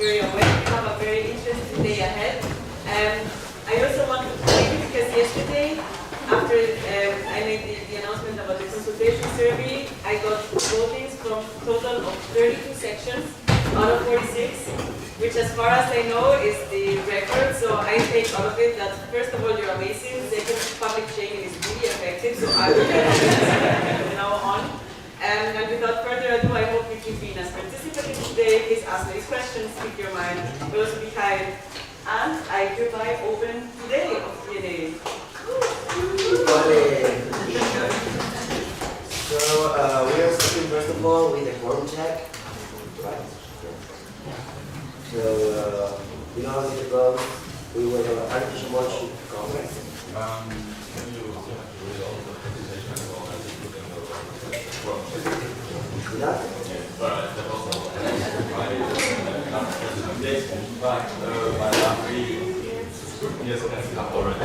very awake. We have a very interesting day ahead. I also want to thank you because yesterday, after I made the announcement about the consultation survey, I got votings from a total of 32 sections out of 46, which as far as I know is the record. So I take out of it that first of all, you're amazing. Second, public shaming is really effective. So I will from now on. And without further ado, I hope you keep being as participative today. Please ask these questions, speak your mind, but also be kind. And I hereby open today of Q&A. So we are starting first of all with a quorum check. Right. So you know how it goes. We will have an artificial worship congress. Can you have to read all the presentation as well as you put in the quorum? Yeah. But that also but my last week yes, that's up already.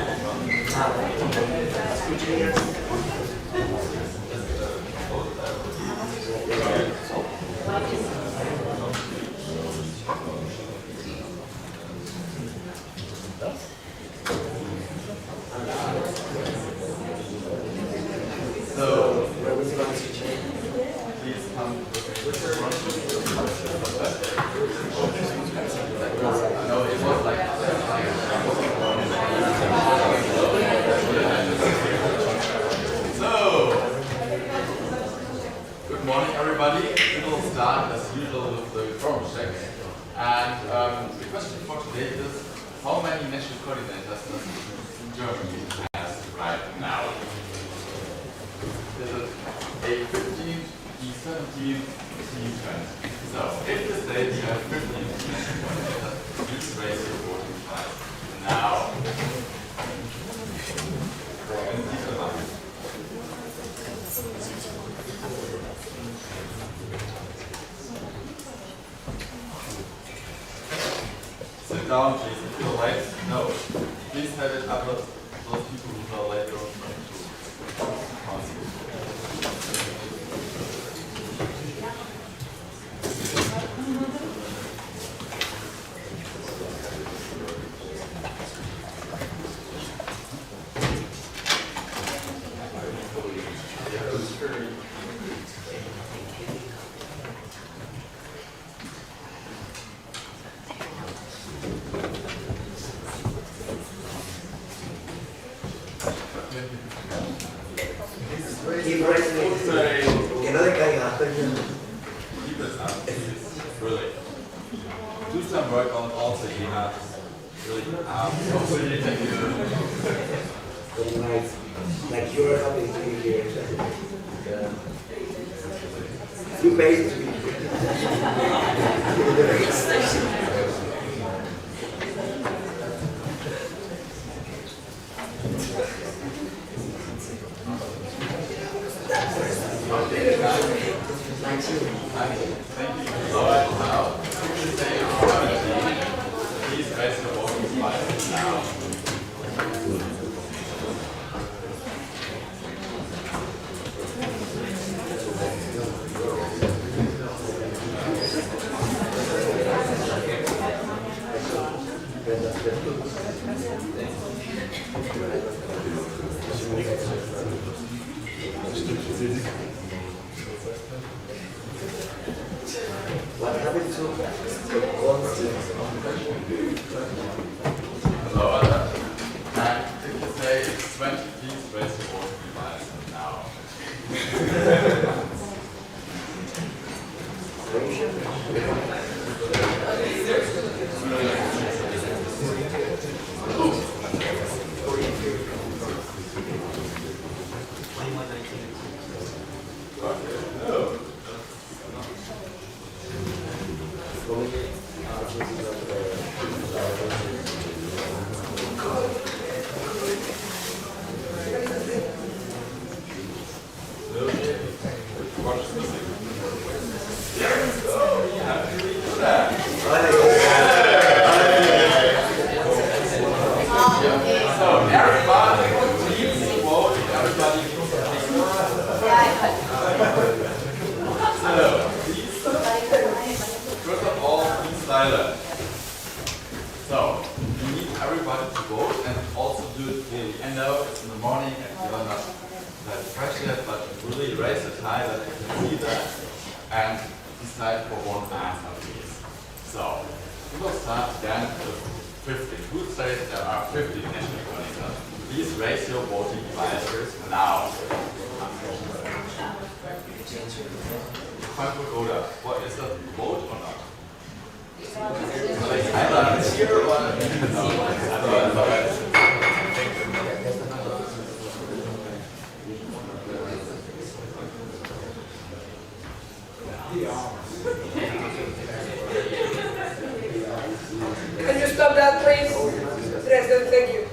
So, please come with your no, it was like so, good morning everybody. We will start as usual with the quorum check. And the question for today is, how many national coordinators does Germany has right now? Is it A15, E17, C20? So, if the state you have 15 national coordinators, please raise your voting rights now. Sit down, please. If you're late, no. Please have it up with those people who are late to council. Que no le caiga. Keep this up, please. Really. Do some work on also the apps. Really, hopefully thank you. Very nice. Like you're happy to be here. You paid to be Thank you. So now, please raise your voting rights now. what happened to the constants? Hello, and if you say it's 20, please raise your voting rights now. First of all, please silent. that you can see that and decide for one answer, please. So, we will start then with 50. Who says there are 50 national coordinators? Please raise your voting devices now. Frankfurt Oder, what is that, vote or not? Either here or Can you stop that, please? Dresden, thank you.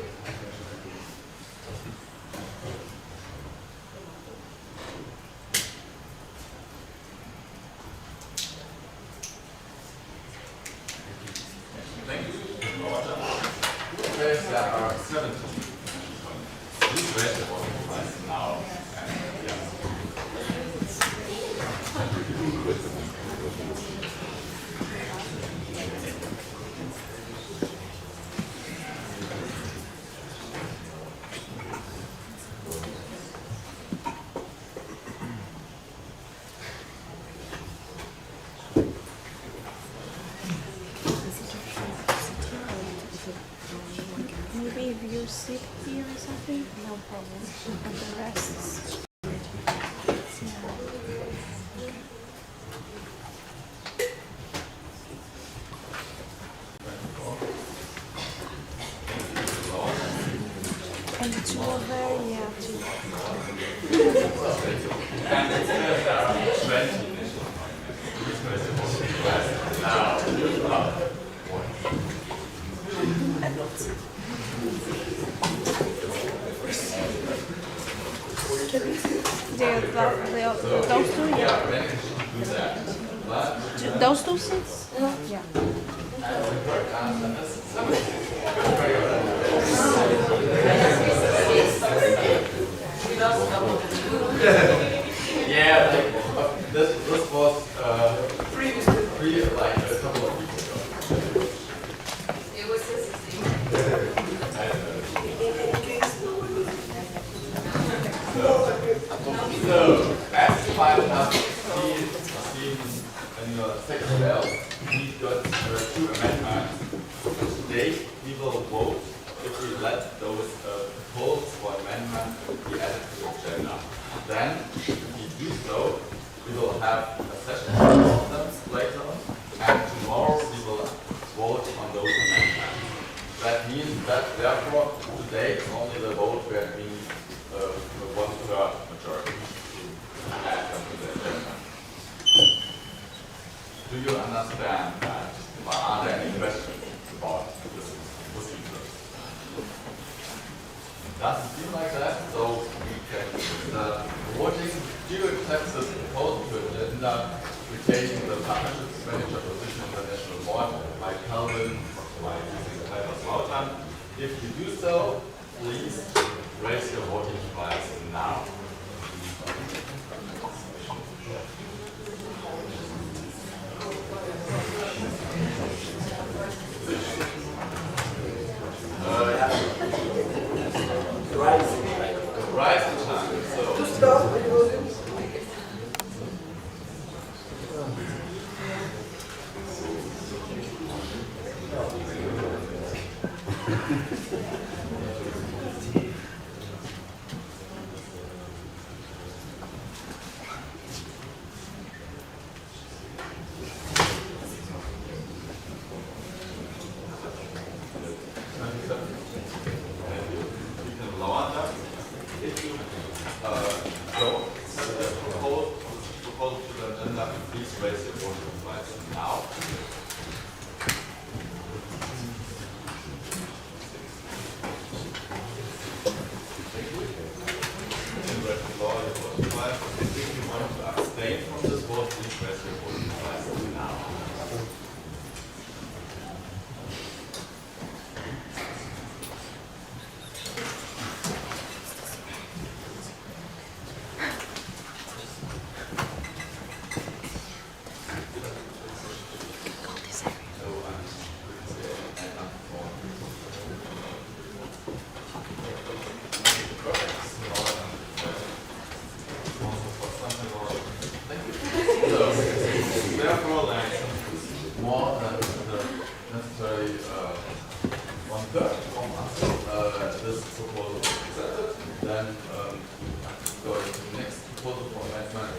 Thank you. Okay, there are 17. Please raise your voting device now. And, yeah. Maybe if you sit here or something, no problem. But the rest is and it's over, yeah, too. And there are 20 national parliaments. Please raise your voting device now. Those two, yeah. Yeah, when you do that. But Those two seats? Yeah. the correct answer is 70. Yeah, like, this was like a couple of weeks ago. It was 16. So, as you might have seen in your second bell, we got two amendments. Today we will vote if we let those proposals for amendment be added to the agenda. Then, if we do so, we will have a session of them later on, and tomorrow we will vote on those amendments. That means that therefore today it's only the vote where we need a 1/3 majority to add them to the agenda. Do you understand that? Are there any questions about this procedure? Doesn't seem like that, so we can start voting. Do you accept this proposal to agenda retaining the partnership manager position on the national board by Calvin, by using the Helmers-Lautern? If you do so, please raise your voting device now. Rising time. So. To stop, are you voting? several lines, more than the necessary one-third from us. This proposal is accepted. Then go to the next proposal for amendment.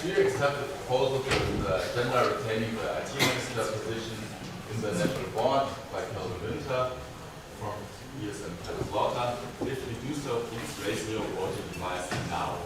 Do you accept the proposal for the agenda retaining the IT minister position in the national board by Kelvin Winter from ESM Slaughter? If you do so, please raise your voting device now.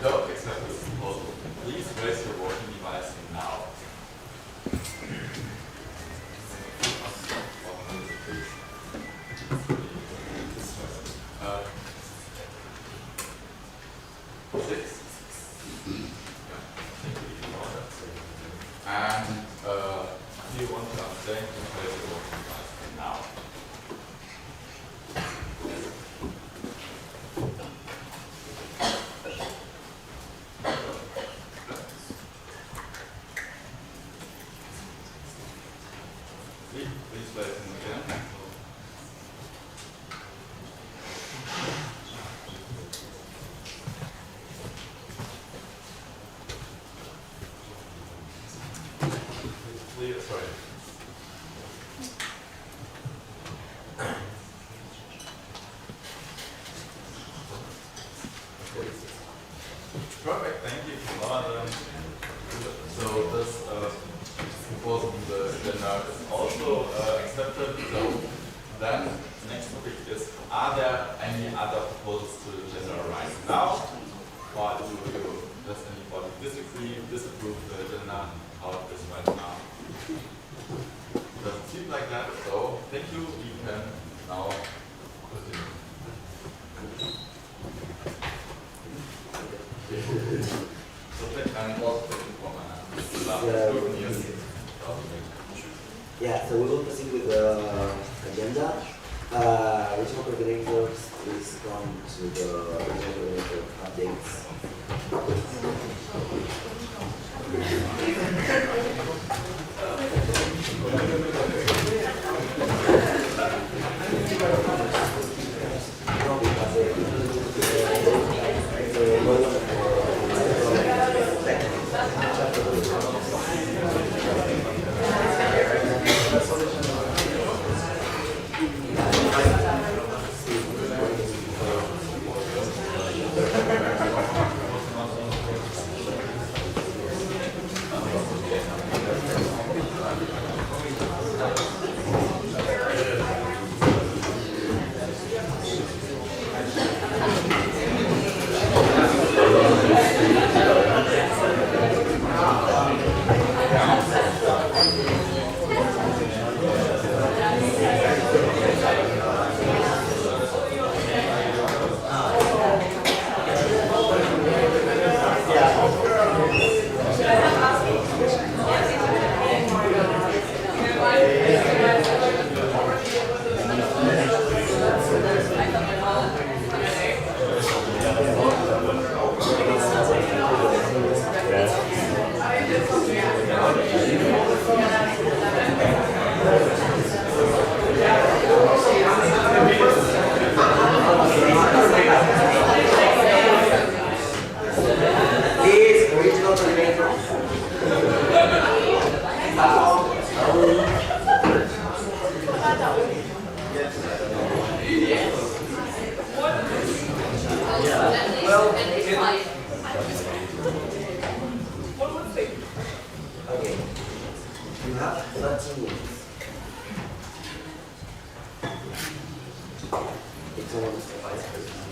Don't accept this proposal. Please raise your voting device now. Six. And if you want to abstain, please raise your voting device now. Please place in again. Clear, sorry. Perfect, thank you. So this proposal from the agenda is also accepted. So then next topic is, are there any other proposals to the agenda right now? Or does anybody disagree, disapprove the agenda, how it is right now? Doesn't seem like that, so thank you. We can now continue. Yeah, so we will proceed with the agenda. Regional coordinators, please come to the regional coordinator updates. someone is the vice president.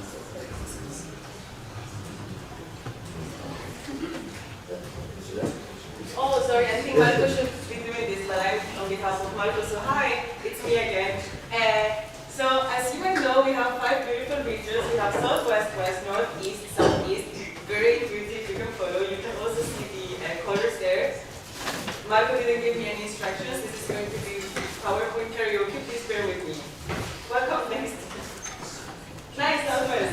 Oh, sorry, I think Marco should be doing this, but I'm on behalf of Marco. So hi, it's me again. So as you might know, we have 5 beautiful regions. We have southwest, west, northeast, southeast. Very intuitive, you can follow. You can also see the colors there. Marco didn't give me any instructions. This is going to be PowerPoint karaoke. Please bear with me. Welcome next. Nice, southwest.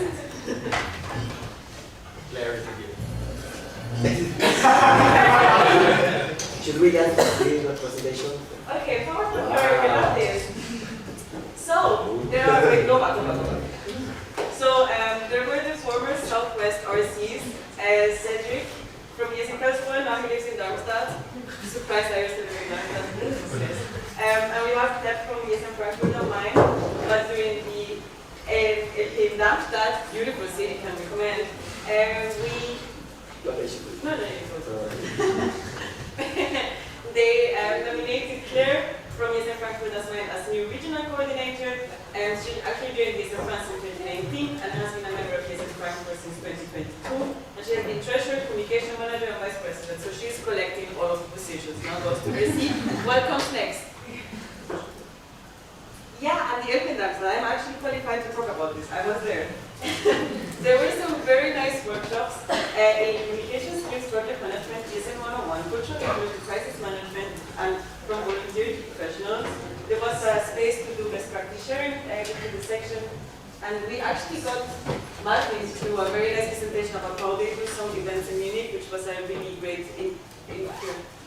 Clarity here. Should we get the presentation? Okay, PowerPoint karaoke, love this. So, there are, wait, go back. So, there were the former Southwest RCs, Cedric from Karlsruhe, now he lives in Darmstadt. Surprised I used to live in Darmstadt. And we have Ted from Frankfurt am Main, but during the in Darmstadt, beautiful city, can recommend. We they nominated Claire from Frankfurt am Main as new regional coordinator, and she actually joined France in 2019 and has been a member of Frankfurt since 2022. And she has been treasurer, communication manager, and vice president. So she's collecting all of the positions. Now goes to her seat. What comes next? Yeah, and the Elpendags, I'm actually qualified to talk about this. I was there. There were some very nice workshops in communication skills, project management, ESM 101, cultural inclusion, crisis management, and from volunteer to professionals. There was a space to do best practice sharing between the section, and we actually got Martin to do a very nice presentation about how they do some events in Munich, which was a really great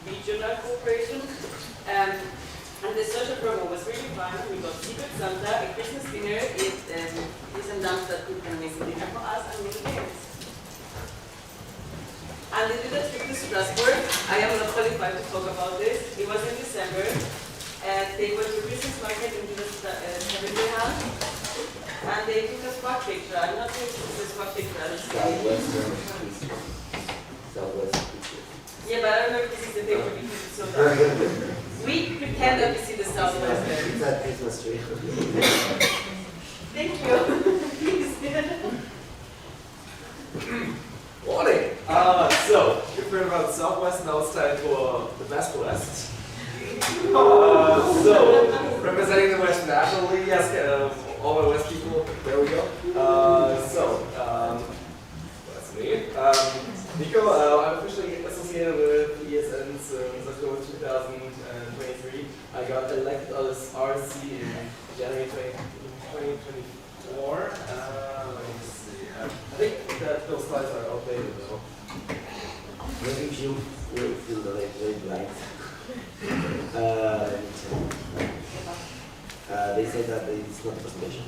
regional cooperation. And the social program was really fun. We got Secret Santa, a Christmas dinner, in Darmstadt cooked an amazing dinner for us, and many games. And they did a trip to Strasbourg. I am not qualified to talk about this. It was in December. They went to Christmas market in the Haven, and they took a spot picture. I'm not sure if it's a spot picture. Southwest. Yeah, but I don't know if this is the picture because it's so dark. We pretend that we see the Southwest there. It's a Christmas tree. Thank you. Please. Morning! So, you've heard about Southwest, now it's time for the Best West. So, representing the West nationally, yes, all my West people, there we go. That's me. Nico, I'm officially associated with ESN since October 2023. I got elected as RC in January 2024. Let me see. I think that those slides are outdated though. Maybe if you will feel very blind. They say that it's not a presentation.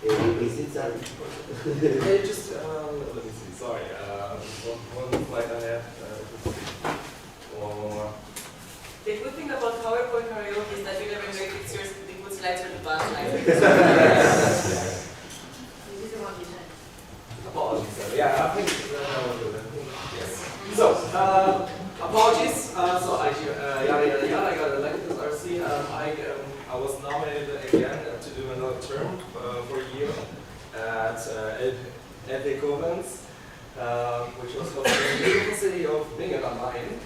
Is it that? Hey, just let me see. Sorry, one slide I have. One more. The good thing about PowerPoint karaoke is that you never know if it's yours, the good slides or the bad slides. Apologies. Yeah, I think yes. So, apologies. So I got elected as RC. I was nominated again to do another term for a year at Epikovens, which was located in the beautiful city of Bingen am Main.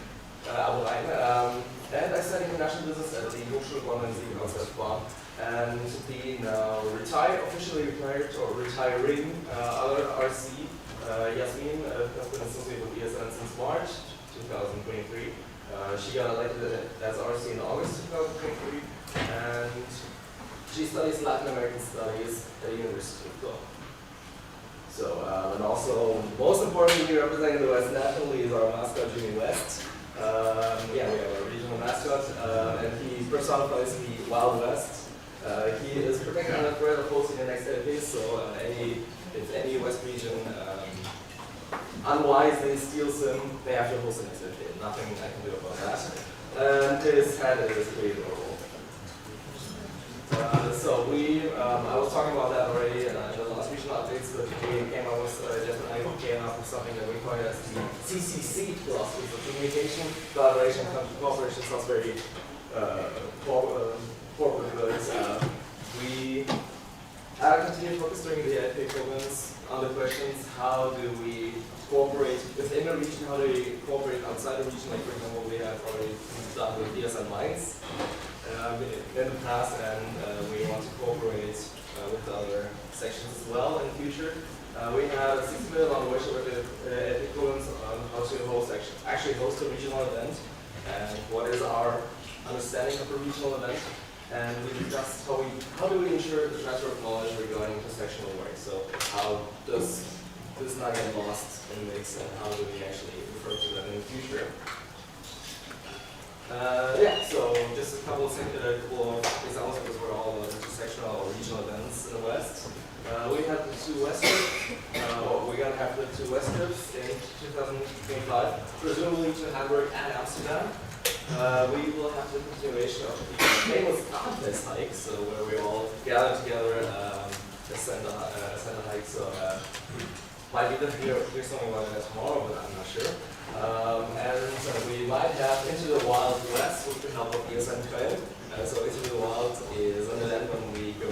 And I studied international business at the Hochschule Bonn and Siegen and being officially retired or retiring, other RC, Yasmin, has been associated with ESN since March 2023. She got elected as RC in August 2023, and she studies Latin American Studies at the University of Bonn. So, and also, most importantly, representing the West nationally is our mascot, Jimmy West. We have a regional mascot, and he personifies the Wild West. He is protected under threat of hosting the next edifice, so if any West region unwisely steals him, they have to host the next edifice. Nothing I can do about that. And his head is pretty adorable. I was talking about that already in the last regional updates, but we came up with, Jeff and I came up with something that we call as the CCC philosophy, so communication, collaboration, cooperation. Sounds very corporate goods. We continue focus during the LP programs on the questions: how do we cooperate within a region? How do we cooperate outside the region? Like, for example, we have already done with Beers and Wines in the past, and we want to cooperate with the other sections as well in the future. We had a 6-minute long workshop with the programs on how to actually host a regional event, and what is our understanding of a regional event. And we discussed how do we ensure the transfer of knowledge regarding intersectional work. So how does this not get lost in the mix, and how do we actually refer to that in the future? So just a couple of examples, because we're all about intersectional or regional events in the West. We had the two West trips. We're going to have the two West trips in 2025, presumably to Hamburg and Amsterdam. We will have the continuation of the famous Alpes hike, so where we all gather together, ascend a hike. So might even hear something about that tomorrow, but I'm not sure. And we might have Into the Wild US with the help of ESN Trail. So Into the Wild is an event when we go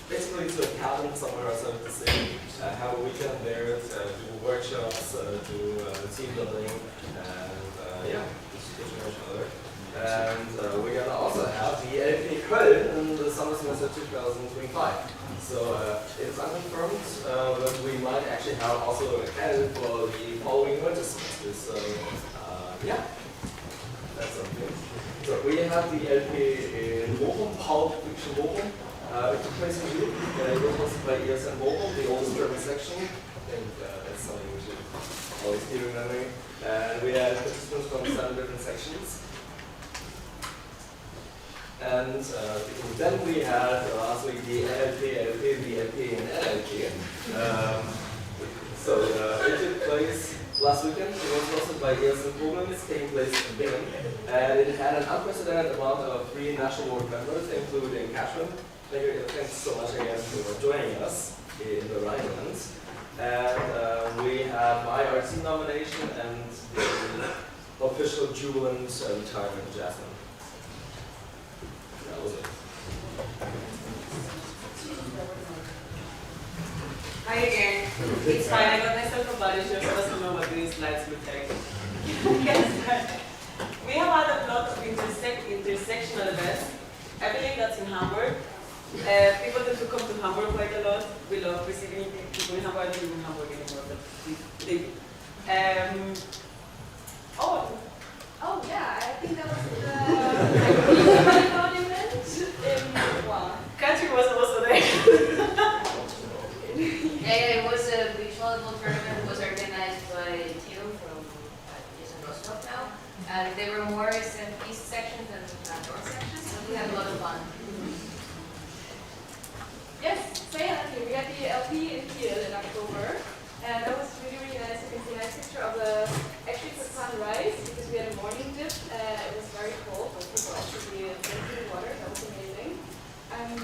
basically to a cabin somewhere outside of the city, have a weekend there, do workshops, do team building, and just get to know each other. And we're going to also have the LP Köln in the summer semester 2025. So it's unconfirmed, but we might actually have also a candidate for the following winter semester. So that's something. So we have the LP in Bochum, Pulp Fiction Bochum. It took place in June. It was hosted by ESN Bochum, the oldest German section. I think that's something we should always keep in memory. And we had participants from 7 different sections. And then we had last week the LP, and NLP. So it took place last weekend. It was hosted by ESN programs, taking place in Bingen. And it had an unprecedented amount of 3 national board members, including Catherine. Thanks so much again for joining us in the Rhinelands. And we had my RT nomination and the official jubilant retirement of Jasmine. That was it. Hi again. It's fine. I got myself a body. You're supposed to know what these slides look like. We have had a lot of intersectional events. I believe that's in Hamburg. People tend to come to Hamburg quite a lot. We love receiving people in Hamburg. I don't live in Hamburg anymore, but they do. Oh yeah, I think that was the monument in Katrin was also there. Yeah, it was a beach volleyball tournament. It was organized by Theo from Rostock now. And they were more east sections than north sections, so we had a lot of fun. Yes, so yeah, we had the LP in Kiel in October, and that was really, really nice. You can see a nice picture of actually it's a sunrise, because we had a morning dip. It was very cold, but people actually drank the water. That was amazing.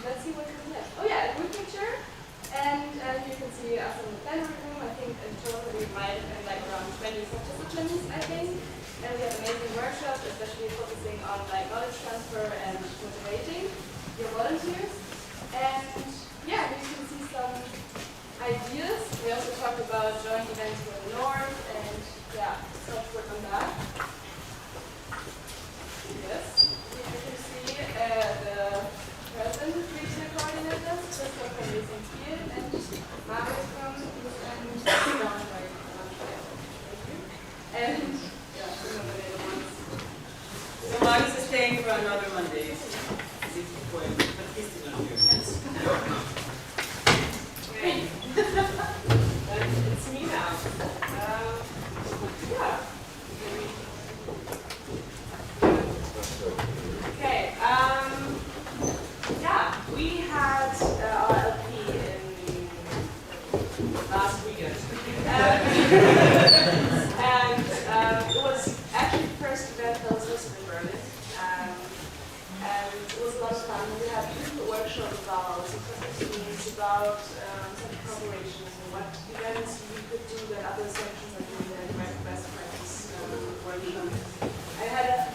Let's see what comes next. Oh yeah, a group picture. And you can see us in the plenary room. I think in total we might have like around 20 participants, I think. And we had amazing workshops, especially focusing on like knowledge transfer and motivating your volunteers. And yeah, you can see some ideas. We also talked about joint events for the North, and yeah, so much work on that. Yes, you can see the present regional coordinators, Christoph from Dresden Kiel, and Marius from Dresden. And yeah, remember the other ones. So Marcus is staying for another Monday. But he's still not here. It's me now. Yeah. Okay. Yeah, we had our LP in last weekend. And it was actually the first event that was hosted in Berlin. And it was a lot of fun. We had different workshops about teams, about some collaborations and what events we could do that other sections are doing, and best practice workshop. I had a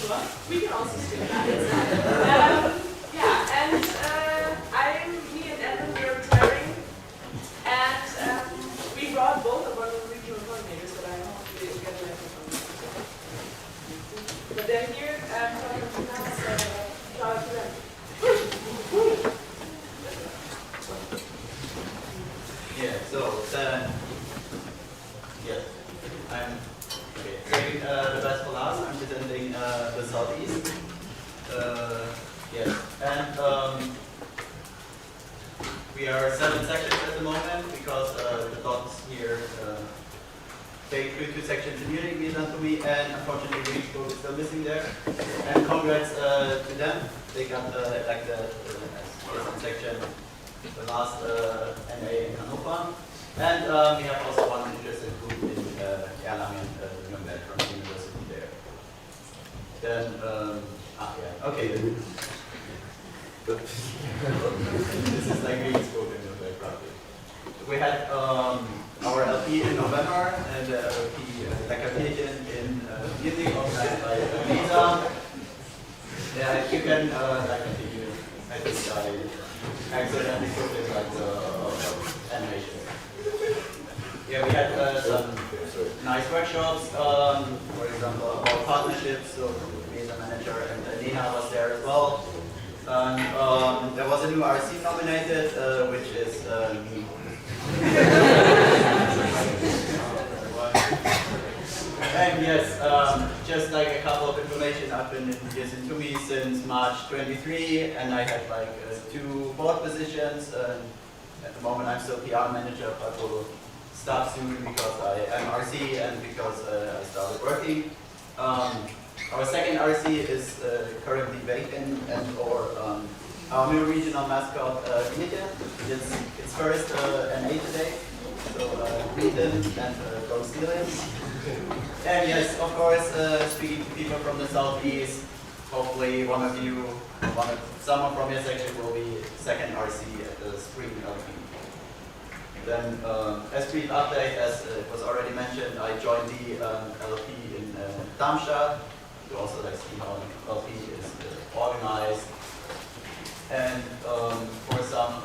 sure. We can also skip that. Yeah, and me and Evan, we are retiring, and we brought both of our regional coordinators, but I hope they will get a letter from them. But they're here, shout out to them. Yeah, so yes, I'm okay. Saving the best for last. I'm presenting the southeast. Yes, and we are 7 sections at the moment because the dots here take 2 sections immediately done to me, and unfortunately the English book is still missing there. And congrats to them. They got elected as section the last NA in Hannover. And we have also one interested group in Erlangen, Nürnberg, from the university there. Then, yeah, okay. This is like being spoken in Nürnberg, probably. We had our LP in November, and the LP Leckerpädchen in Munich, organized by Lisa. Yeah, you can continue. I think I accidentally put it like the animation. Yeah, we had some nice workshops, for example, about partnerships. So me as a manager and Nina was there as well. And there was a new RC nominated, which is me. And yes, just like a couple of information, I've been in years in TUMI since March 23, and I had like 2 board positions. At the moment, I'm still PR manager, but will stop soon because I am RC and because I started working. Our second RC is currently vacant, and our new regional mascot, Knitje. It's first NA today, so greet him and go steal him. And yes, of course, speaking to people from the southeast, hopefully someone from your section will be second RC at the spring LP. Then, as brief update, as it was already mentioned, I joined the LP in Darmstadt to also see how the LP is organized. And for some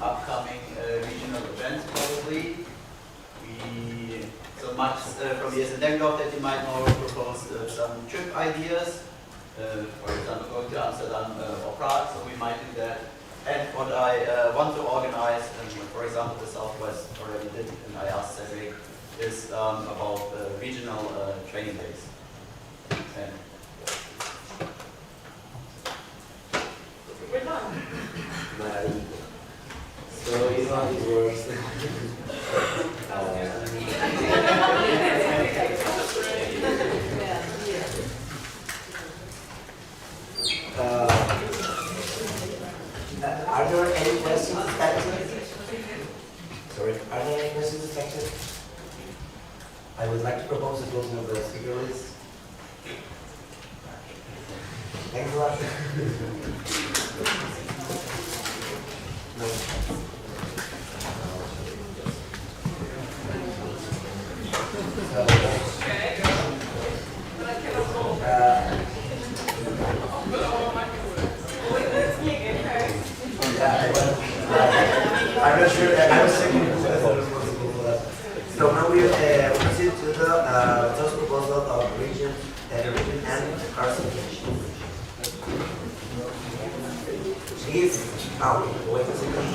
upcoming regional events, probably, so much from the SNDengoff that you might know proposed some trip ideas. For example, going to Amsterdam or Prague, so we might do that. And what I want to organize, and for example, the Southwest already did, and I asked Cedric, is about regional training days. And We're done. So you know how it works. Are there any questions expected? Sorry, are there any questions expected? I would like to propose the closing of the speaker list. Thanks a lot. I'm not sure. I was thinking who was responsible for that. So now we proceed to the first proposal of region and RC. If wait a second.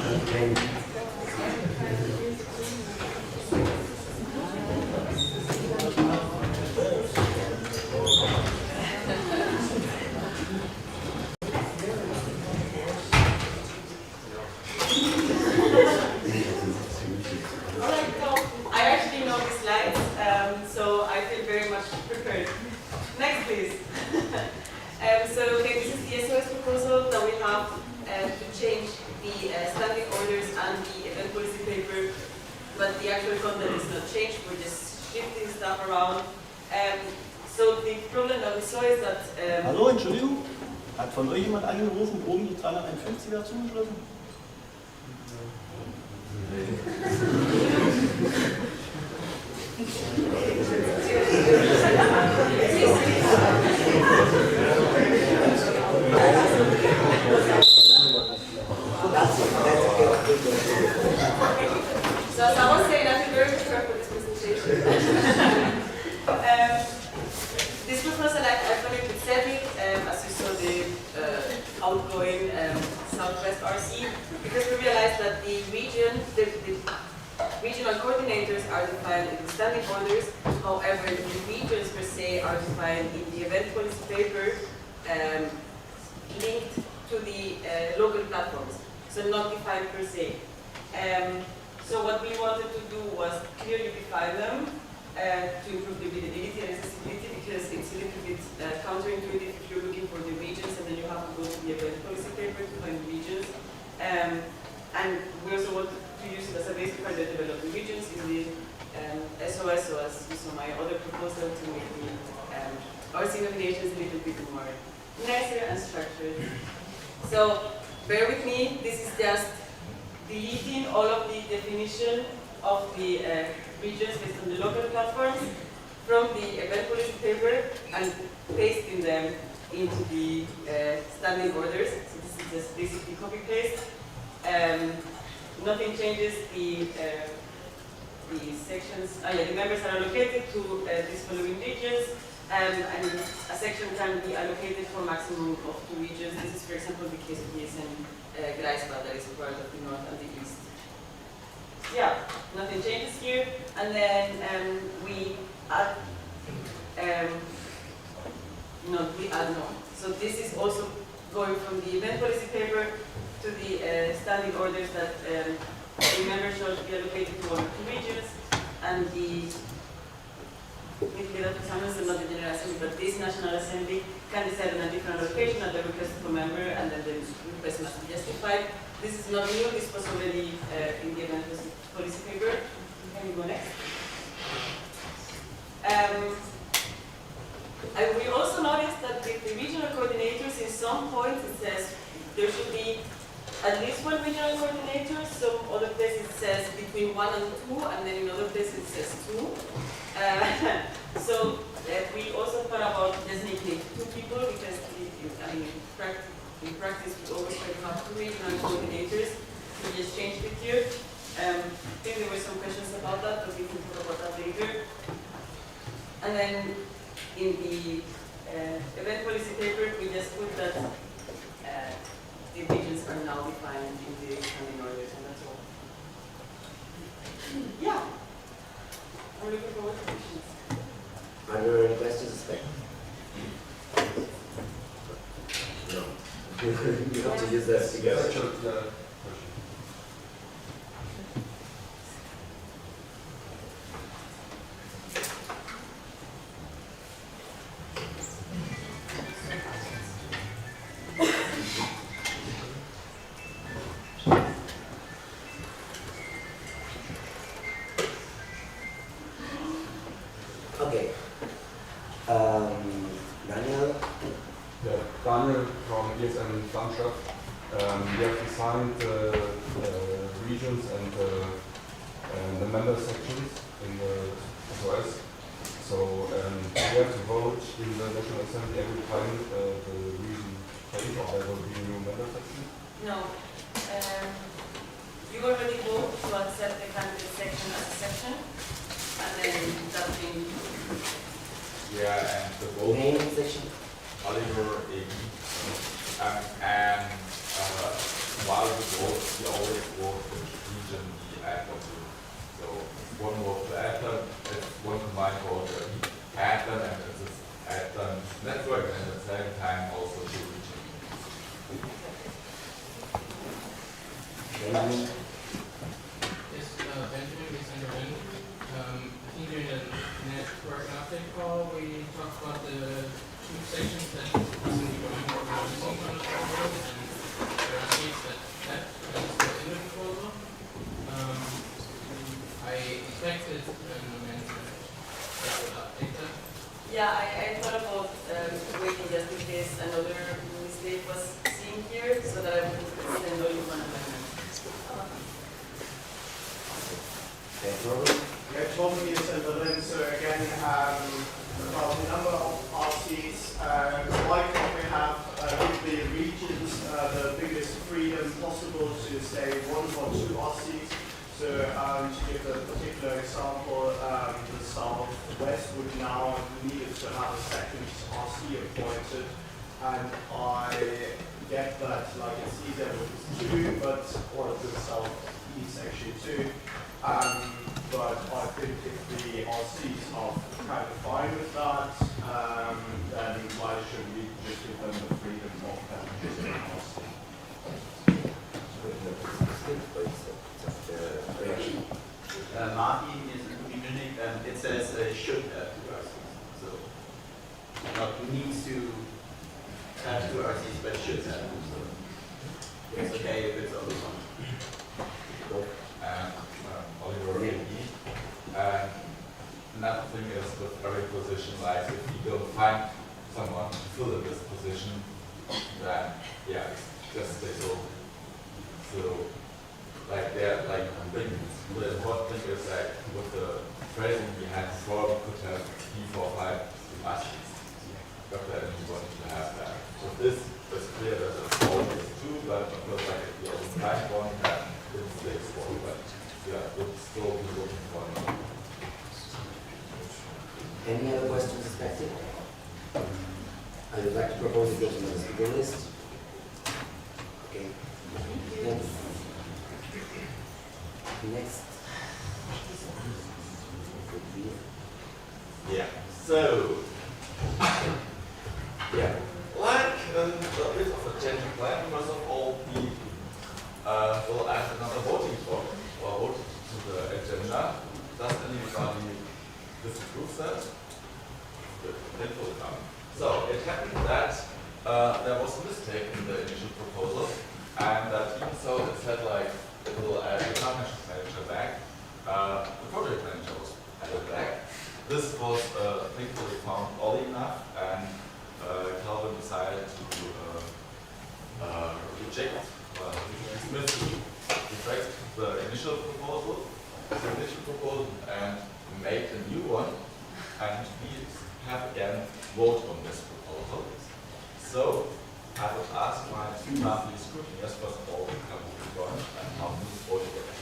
But the actual content is not changed, we're just shifting stuff around. So the problem that we saw is that... Hallo, Entschuldigung? Hat von euch jemand angerufen, oben die 351er zugeschlossen? because we realized that the regional coordinators are defined in the standing orders. However, the regions per se are defined in the event policy paper, linked to the local platforms, so not defined per se. So what we wanted to do was clearly define them to improve the readability and accessibility, because it's a little bit counterintuitive if you're looking for the regions and then you have to go to the event policy paper to find the regions. And we also want to use it as a base to further develop the regions in the SOS, so as you saw my other proposal to make the RC nominations a little bit more nicer and structured. So bear with me, this is just deleting all of the definition of the regions based on the local platforms from the event policy paper and pasting them into the standing orders. So this is just basically copy paste. Nothing changes. The sections, the members are allocated to these following regions, and a section can be allocated for maximum of 2 regions. This is, for example, the case of ESN Greifswald, that is a part of the north and the east. Yeah, nothing changes here. And then we add, no. So this is also going from the event policy paper to the standing orders that the members should be allocated to 1 or 2 regions, and the not the General Assembly, but this National Assembly can decide on a different allocation at the request of a member, and then the request must be justified. This is not new, this was already in the event policy paper. Can you go next? We also noticed that with the regional coordinators, in some points it says there should be at least 1 regional coordinator. Some other places it says between 1 and 2, and then in other places it says 2. So we also thought about designating 2 people, because in practice we always try to have 2 regional coordinators. We just changed it here. I think there were some questions about that, but we can talk about that later. And then in the event policy paper, we just put that the regions are now defined in the standing orders, and that's all. Yeah. I'm looking forward to questions. Are there any questions? No. You have to use that together. Okay. Daniel? Yeah, Daniel from ESN Landschaft. We have designed regions and the member sections in the SOS. So we have to vote in the National Assembly every time the region change, or there will be new member sections? No. You already vote to accept the candidate section as a section, and then that thing. Yeah, and the vote. Main section? Oliver AD. And while we vote, we always vote which region we add them to. So one vote to add them, it's one combined vote to add them, and it's just add them network, and at the same time also to region. Benjamin? Yes, Benjamin, we sent her in. I think during the network update call, we talked about the 2 sections that recently going for using on the proposal, and there are states that is still in the proposal. I expected an amendment that would update that. Yeah, I thought about waiting just in case another mistake was seen here, so that I would send only 1 amendment. From ESN Berlin, so again, about the number of RCs, why can't we have give the regions the biggest freedom possible to say 1 or 2 RCs? So to give a particular example, the Southwest would now need to have a second RC appointed, and I get that like it's easier with 2, but or with southeast actually 2. But I think if the RCs are kind of fine with that, then why should we just give them the freedom of choosing RC? Martin is in Munich, and it says should have 2 RCs. So not needs to have 2 RCs, but should have. So it's okay if it's only 1. And Oliver, another thing is with every position, like if you don't find someone to fill in this position, then yeah, just stay so. Like they're like the important thing is like with the phrasing we had before, we could have 3, 4, 5 machines. Dr. Edmund wanted to have that. So this is clear that it's always 2, but of course like if you only find one, then it's 6 4, but yeah, we'll still be looking for one. Any other questions expected? I would like to propose a go to the speaker list. Okay. Next. Yeah. So, yeah, like a bit of a change plan. First of all, we will add another voting form or vote to the agenda. Does anybody disapprove that? It will come. So it happened that there was a mistake in the initial proposal, and that even so it said like it will add the partnership manager back, the project manager was added back. This was thankfully found early enough, and Calvin decided to reject, retract the initial proposal, and make a new one, and we have again vote on this proposal. So I would ask my 2 monthly scrutineers first of all to come to the front and help me vote again.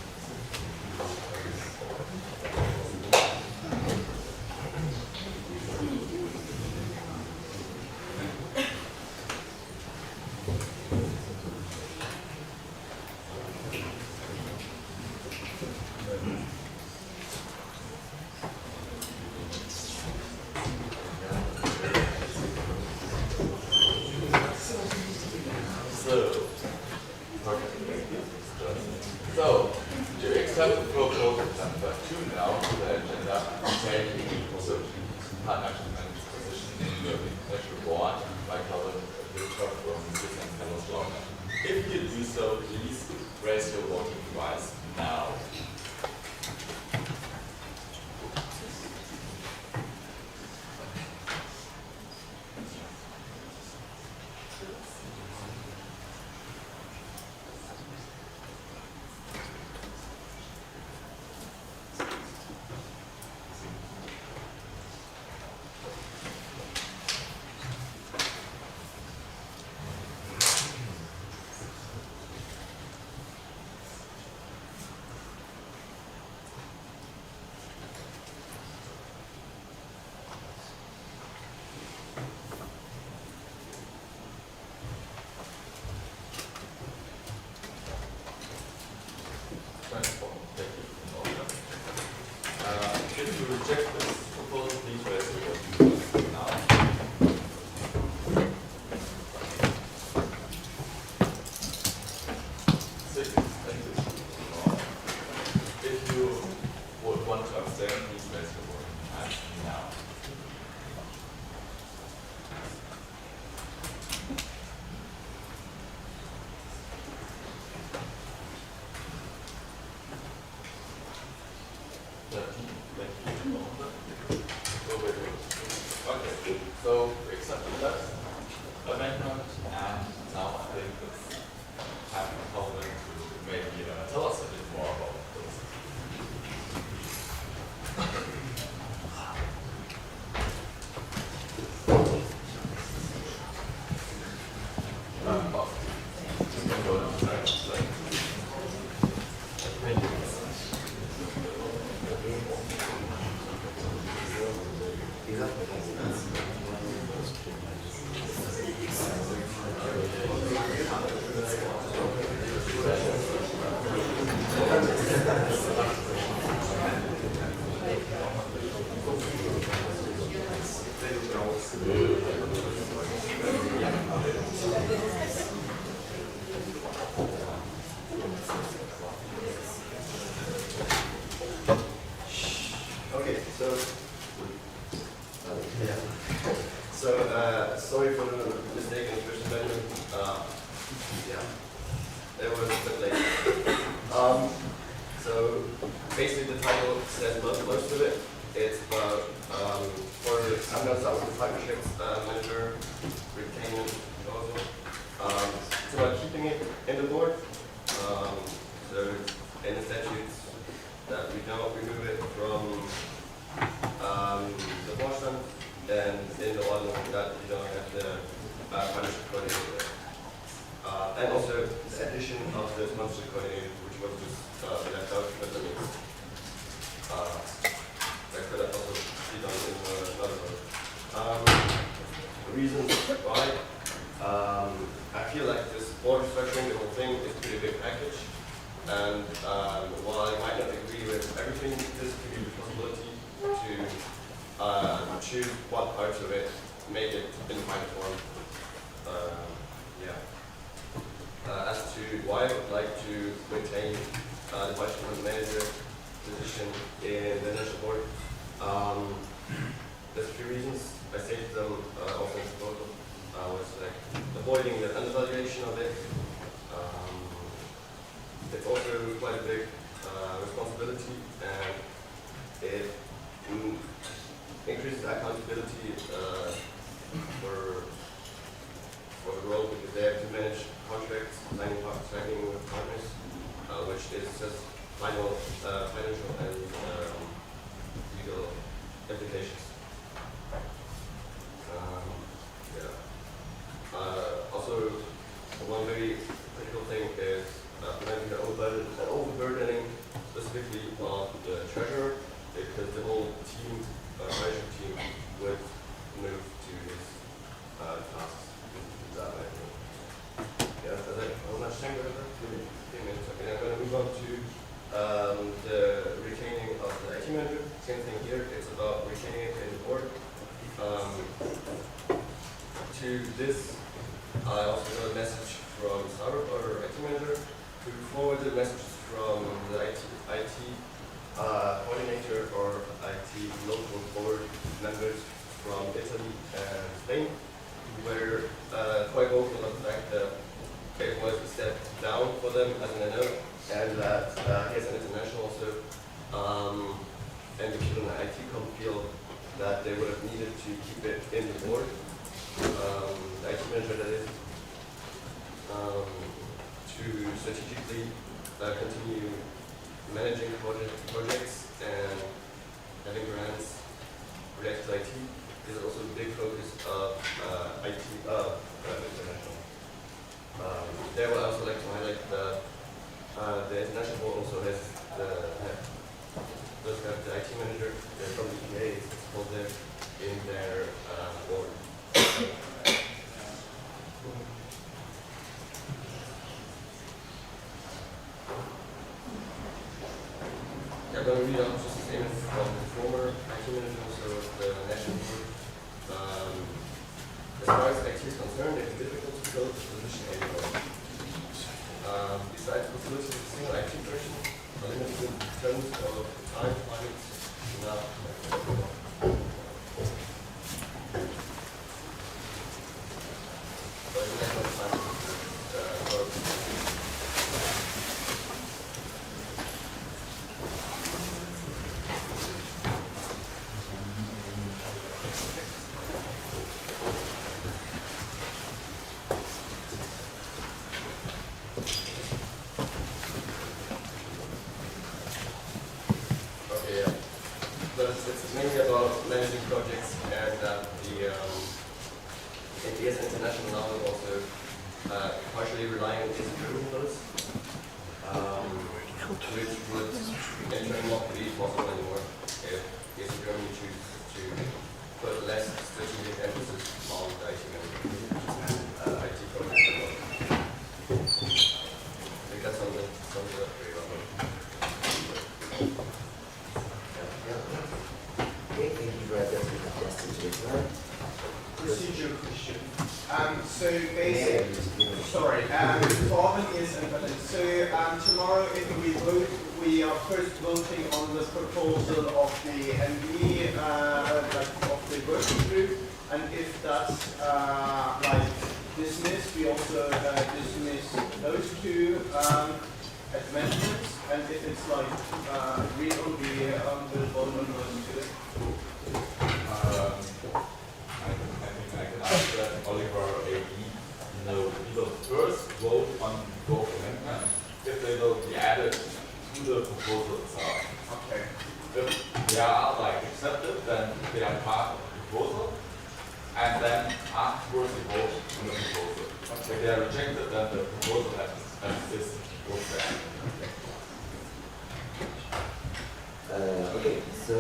So, to accept the proposal number 2 now to the agenda, taking also partnership manager position in the international board by Calvin Wiltshire from Dresden Fellows Law. If you do so, please raise your voting device now. If you reject this proposal, please raise your vote now. Six, thank you. If you would want to abstain, please raise your vote now. Okay, so accept that amendment, and now I think it's time for Calvin to maybe tell us a bit more about this. Sorry for the mistake in the first amendment. Yeah, it was a bit late. So basically the title says most of it. It's about, I'm going to start with the partnerships manager, retainment proposal. It's about keeping it in the board. So in the statutes that we don't remove it from the Vorstand, and in the law that you don't have the partnership coordinator. And also the addition of the sponsorship coordinator, which was just left out with the mix. That could have also be done in another way. The reasons why, I feel like this board structuring, the whole thing, is a pretty big package. And while I might not agree with everything, this could be the possibility to choose what parts of it make it in final form. As to why I would like to maintain the vice president manager position in the national board, there's a few reasons. I stated them also in the proposal. Was like avoiding the undervaluation of it. It's also quite a big responsibility, and it increases accountability for the role, because they have to manage contracts, signing with partners, which is just final financial and legal implications. Also, one very critical thing is preventing the overburdening specifically of the treasurer, because the whole team, management team, would move to his tasks. That way. Yeah, that's it. How much time do I have? 3 minutes. Okay, I'm going to move on to the retaining of the IT manager. Same thing here. It's about retaining it in the board. To this, I also got a message from Sarah, our IT manager, who forwarded messages from the IT coordinator or IT local board members from Italy and Spain, who were quite vocal about the fact that it was a step down for them as an NAnu, and that he as an international also, and the people in the IT field, that they would have needed to keep it in the board. The IT manager, that is, to strategically continue managing projects and having grants related to IT is also a big focus of IT international. There I would also like to highlight the international board also has does have the IT manager from the EPA is called there in their board. I'm going to read out just a statement from the former IT manager, also the national board. As far as IT is concerned, it is difficult to fill the position anymore. Besides the possibility of a single IT person, a limited terms of time, climate, enough. But it has no time to work. It's mainly about managing projects, and the NPS International now is also partially relying on its German notes, which would in turn not be possible anymore if Germany chooses to put less strategic emphasis on the IT and IT projects. I think that's something that very well. Okay, thank you for addressing the question to the Procedural question. So basically, sorry, Torben is invalid. So tomorrow if we vote, we are first voting on the proposal of the NB, of the working group, and if that's like dismissed, we also dismiss those two amendments, and if it's like agreed on, we will vote on those two. I think I can answer that, Oliver A.E. We will first vote on both amendments if they will be added to the proposal itself. Okay. If they are like accepted, then they are part of the proposal, and then afterwards we vote on the proposal. Okay. If they are rejected, then the proposal has this goes back. Okay, so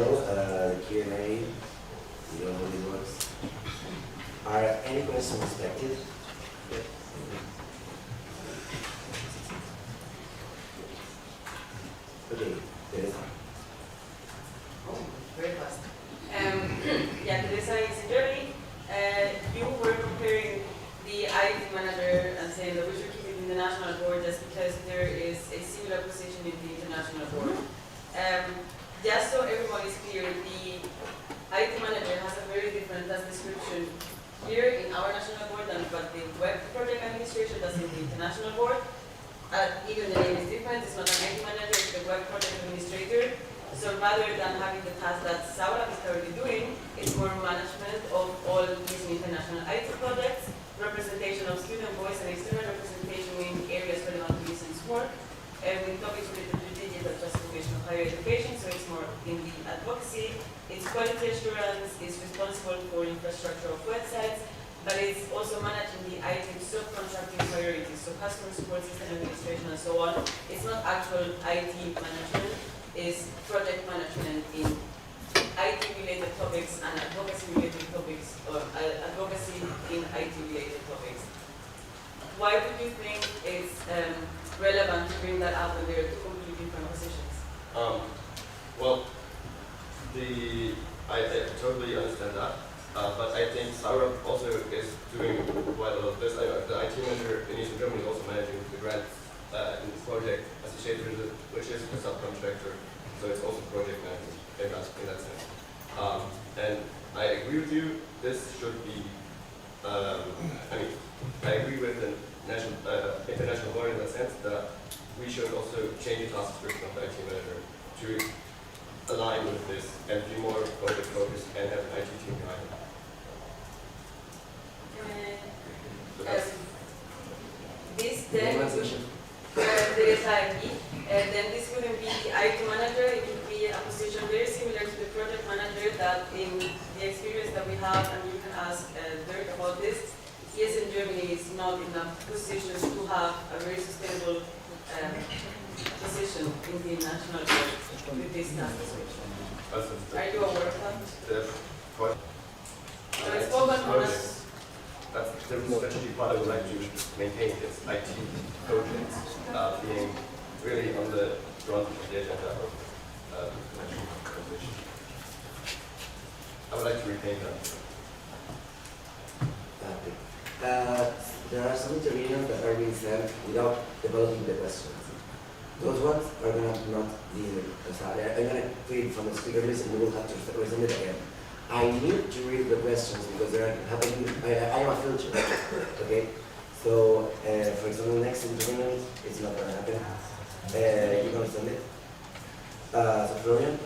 Q&A, you know how it works. Are any questions expected? Okay, Teresa. Oh, very fast. Yeah, Teresa is in Germany. You were comparing the IT manager and saying that we should keep it in the national board just because there is a similar position in the international board. Just so everyone is clear, the IT manager has a very different task description here in our national board than what the web project administration does in the international board. Even the name is different, it's not an IT manager, it's the web project administrator. So rather than having the task that Saura is currently doing, it's more management of all these international IT projects, representation of student voice and external representation in areas relevant to business work, with topics related to digital transformation of higher education, so it's more in the advocacy, it's quality assurance, it's responsible for infrastructure of websites, but it's also managing the IT subcontracting priorities, so customer support, system administration, and so on. It's not actual IT management, it's project management in IT-related topics and advocacy-related topics, or advocacy in IT-related topics. Why do you think it's relevant to bring that up when there are two completely different positions? Well, I totally understand that, but I think Sarah also is doing quite a lot of this. The IT manager in Eastern Germany is also managing the grants in this project associated with it, which is a subcontractor, so it's also project management in that sense. And I agree with you, this should be, I agree with the international board in the sense that we should also change the task description of the IT manager to align with this and be more project focused and have an IT team behind it. This then there is IT, and then this wouldn't be the IT manager, it would be a position very similar to the project manager that in the experience that we have, and you can ask Dirk about this, yes, in Germany is not in a position to have a very sustainable position in the national board with this task description. Are you aware of that? So it's open on us. That's the strategy part I would like to maintain is IT projects being really on the front of the agenda of national transition. I would like to retain that. There are some interventions that are being said without developing the questions. Those ones are going to not be in I'm going to read from the speaker list and we will have to resume it again. I need to read the questions because they're happening. I am a filter. Okay? So, for example, next intervention, it's not going to happen. You're going to send it. So, Florian?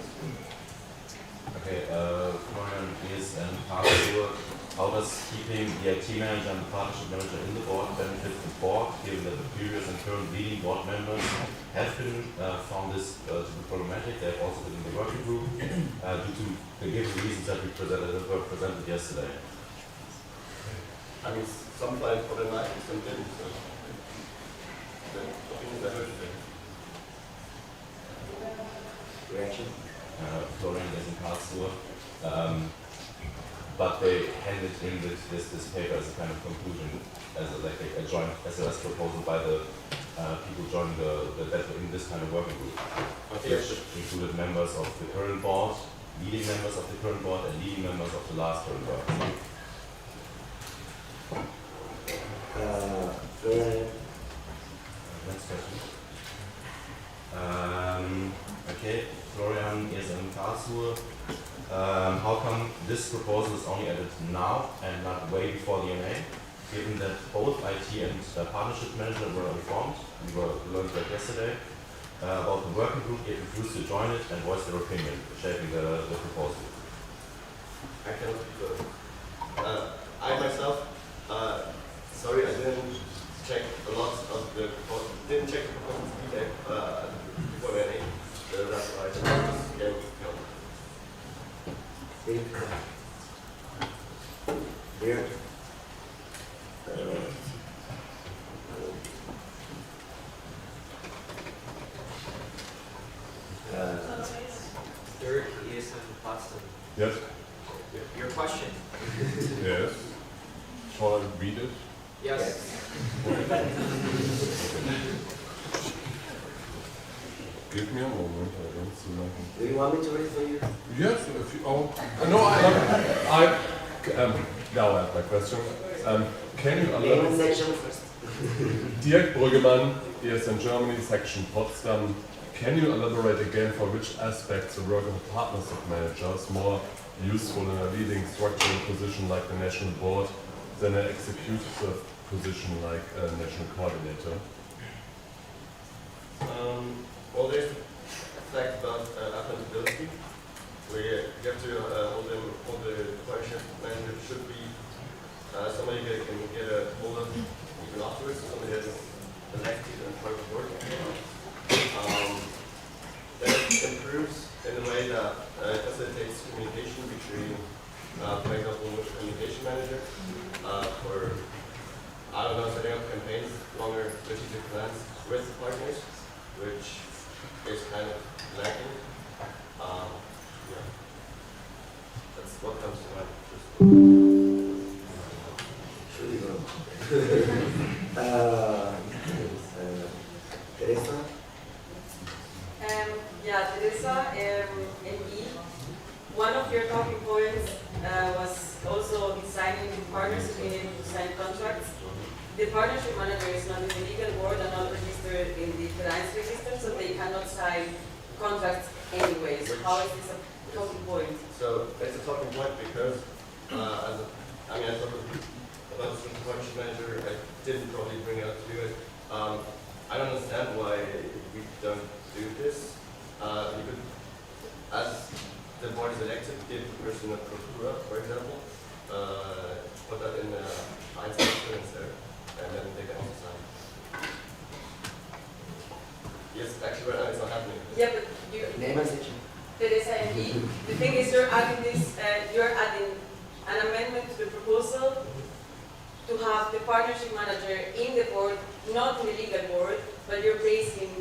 Okay, Florian is an partnership. How does keeping the IT manager and the partnership manager in the board benefit the board, given that the previous and current leading board members have been found this to be problematic? They have also been in the working group due to the given reasons that were presented yesterday. I mean, some find it problematic, some didn't. So the opinions are good. Reaction? Florian is in Karlsruhe. But they handed in this paper as a kind of conclusion, as a joint SOS proposal by the people joining in this kind of working group, which included members of the current board, leading members of the current board, and leading members of the last current board. Next question. Okay, Florian is in Karlsruhe. How come this proposal is only added now and not way before the NA, given that both IT and partnership manager were informed, we learned that yesterday, about the working group, they refused to join it and voice their opinion, shaping the proposal. I cannot speak for I myself, sorry, I didn't check a lot of the proposal, didn't check the proposal detail before any, so that's why I just came. Here. Dirk is in Boston. Yes. Your question. Yes. Shall I read it? Yes. Give me a moment. I don't see nothing. Do you want me to read for you? Yes. If you, no. Now I have my question. Can you elaborate? Section first. Dirk Brüggemann, ESN Germany, section Potsdam. Can you elaborate again for which aspects the work of a partnership manager is more useful in a leading structural position like the national board than an executive position like a national coordinator? Well, there's the fact about accountability, where you have to hold the partnership manager should be somebody that can get a hold of even afterwards, somebody that's elected and part of the board. That improves in a way that facilitates communication between, for example, with communication manager, for, I don't know, setting up campaigns, longer strategic plans with the partners, which is kind of lacking. Yeah. That's what comes to mind. Should we go? Teresa? Yeah, Teresa, ME. One of your talking points was also signing with partners, being able to sign contracts. The partnership manager is not in the legal board and not registered in the Vereins register, so they cannot sign contracts anyways. How is this a talking point? So it's a talking point because, I thought about the partnership manager, I didn't probably bring it up to you guys. I don't understand why we don't do this. You could, as the board is elected, give the person a procura, for example, put that in the Einzelnen there, and then they can also sign. Yes, actually right now it's not happening. Yeah, but you... Name and section. Teresa ME. The thing is you're adding this, you're adding an amendment to the proposal to have the partnership manager in the board, not in the legal board, but you're basing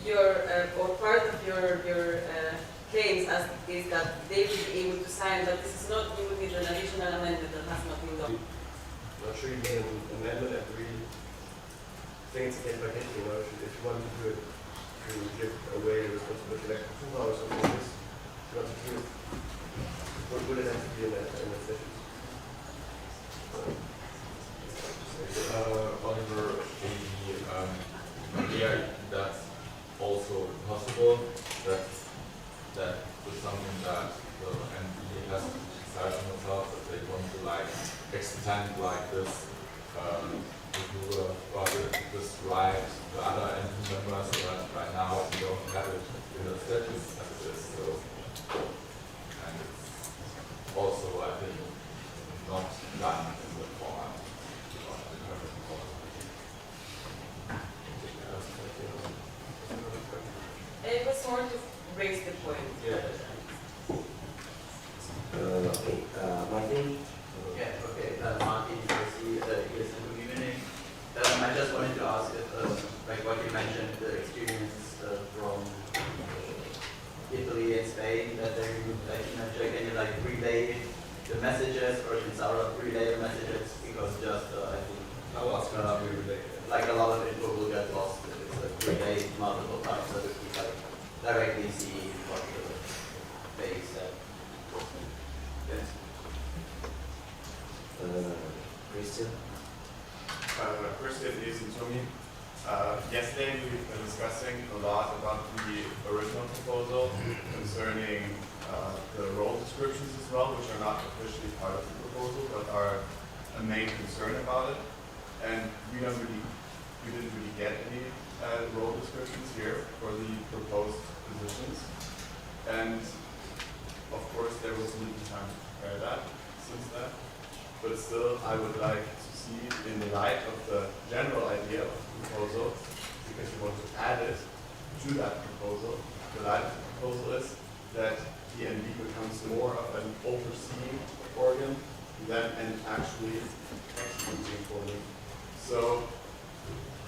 your, or part of your claims as is that they will be able to sign, but this is not, you would need an additional amendment that has not been done. I'm not sure you need an amendment if we think it's case by case, you know, if you want to do it, to give away the responsibility like approval or something like this, you want to do it, would it have to be in a session? Oliver, that's also possible. That is something that the NP has decided on themselves that they want to extend this this right to other NP members, but right now we don't have it in the statutes as it is. So, and it's also, I think, not done in the format. It was more to raise the point. Yeah. Okay, Martin? Yeah, okay, Martin, ESN Community. I just wanted to ask if, like what you mentioned, the experience from Italy and Spain, that they can you relay the messages, or can Sarah relay the messages? Because just, I think, I'll ask her to relay. like a lot of info will get lost if it's relayed multiple times, so that we directly see what the base said. Yes. Christian? Christian is to me. Yesterday we've been discussing a lot about the original proposal concerning the role descriptions as well, which are not officially part of the proposal, but are a main concern about it. And we didn't really get any role descriptions here for the proposed positions. And of course, there was limited time to prepare that since then. But still, I would like to see, in the light of the general idea of the proposal, because we want to add it to that proposal, the light of the proposal is that the NB becomes more of an overseeing organ than an actually executing organ. So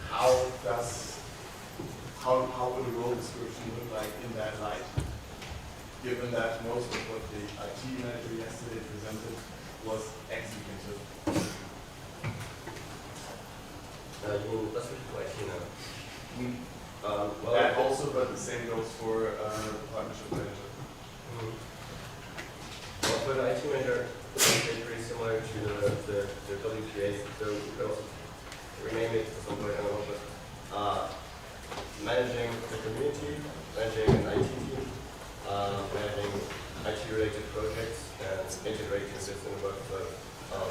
how would a role description look like in that light, given that most of what the IT manager yesterday presented was executive? You mean, let's switch to IT now. Well, that also, but the same goes for the partnership manager. Well, for the IT manager, it's pretty similar to the WPA, so we could also rename it to some point, I don't know, but managing the community, managing an IT team, managing IT-related projects, and integrating this in the workflow of,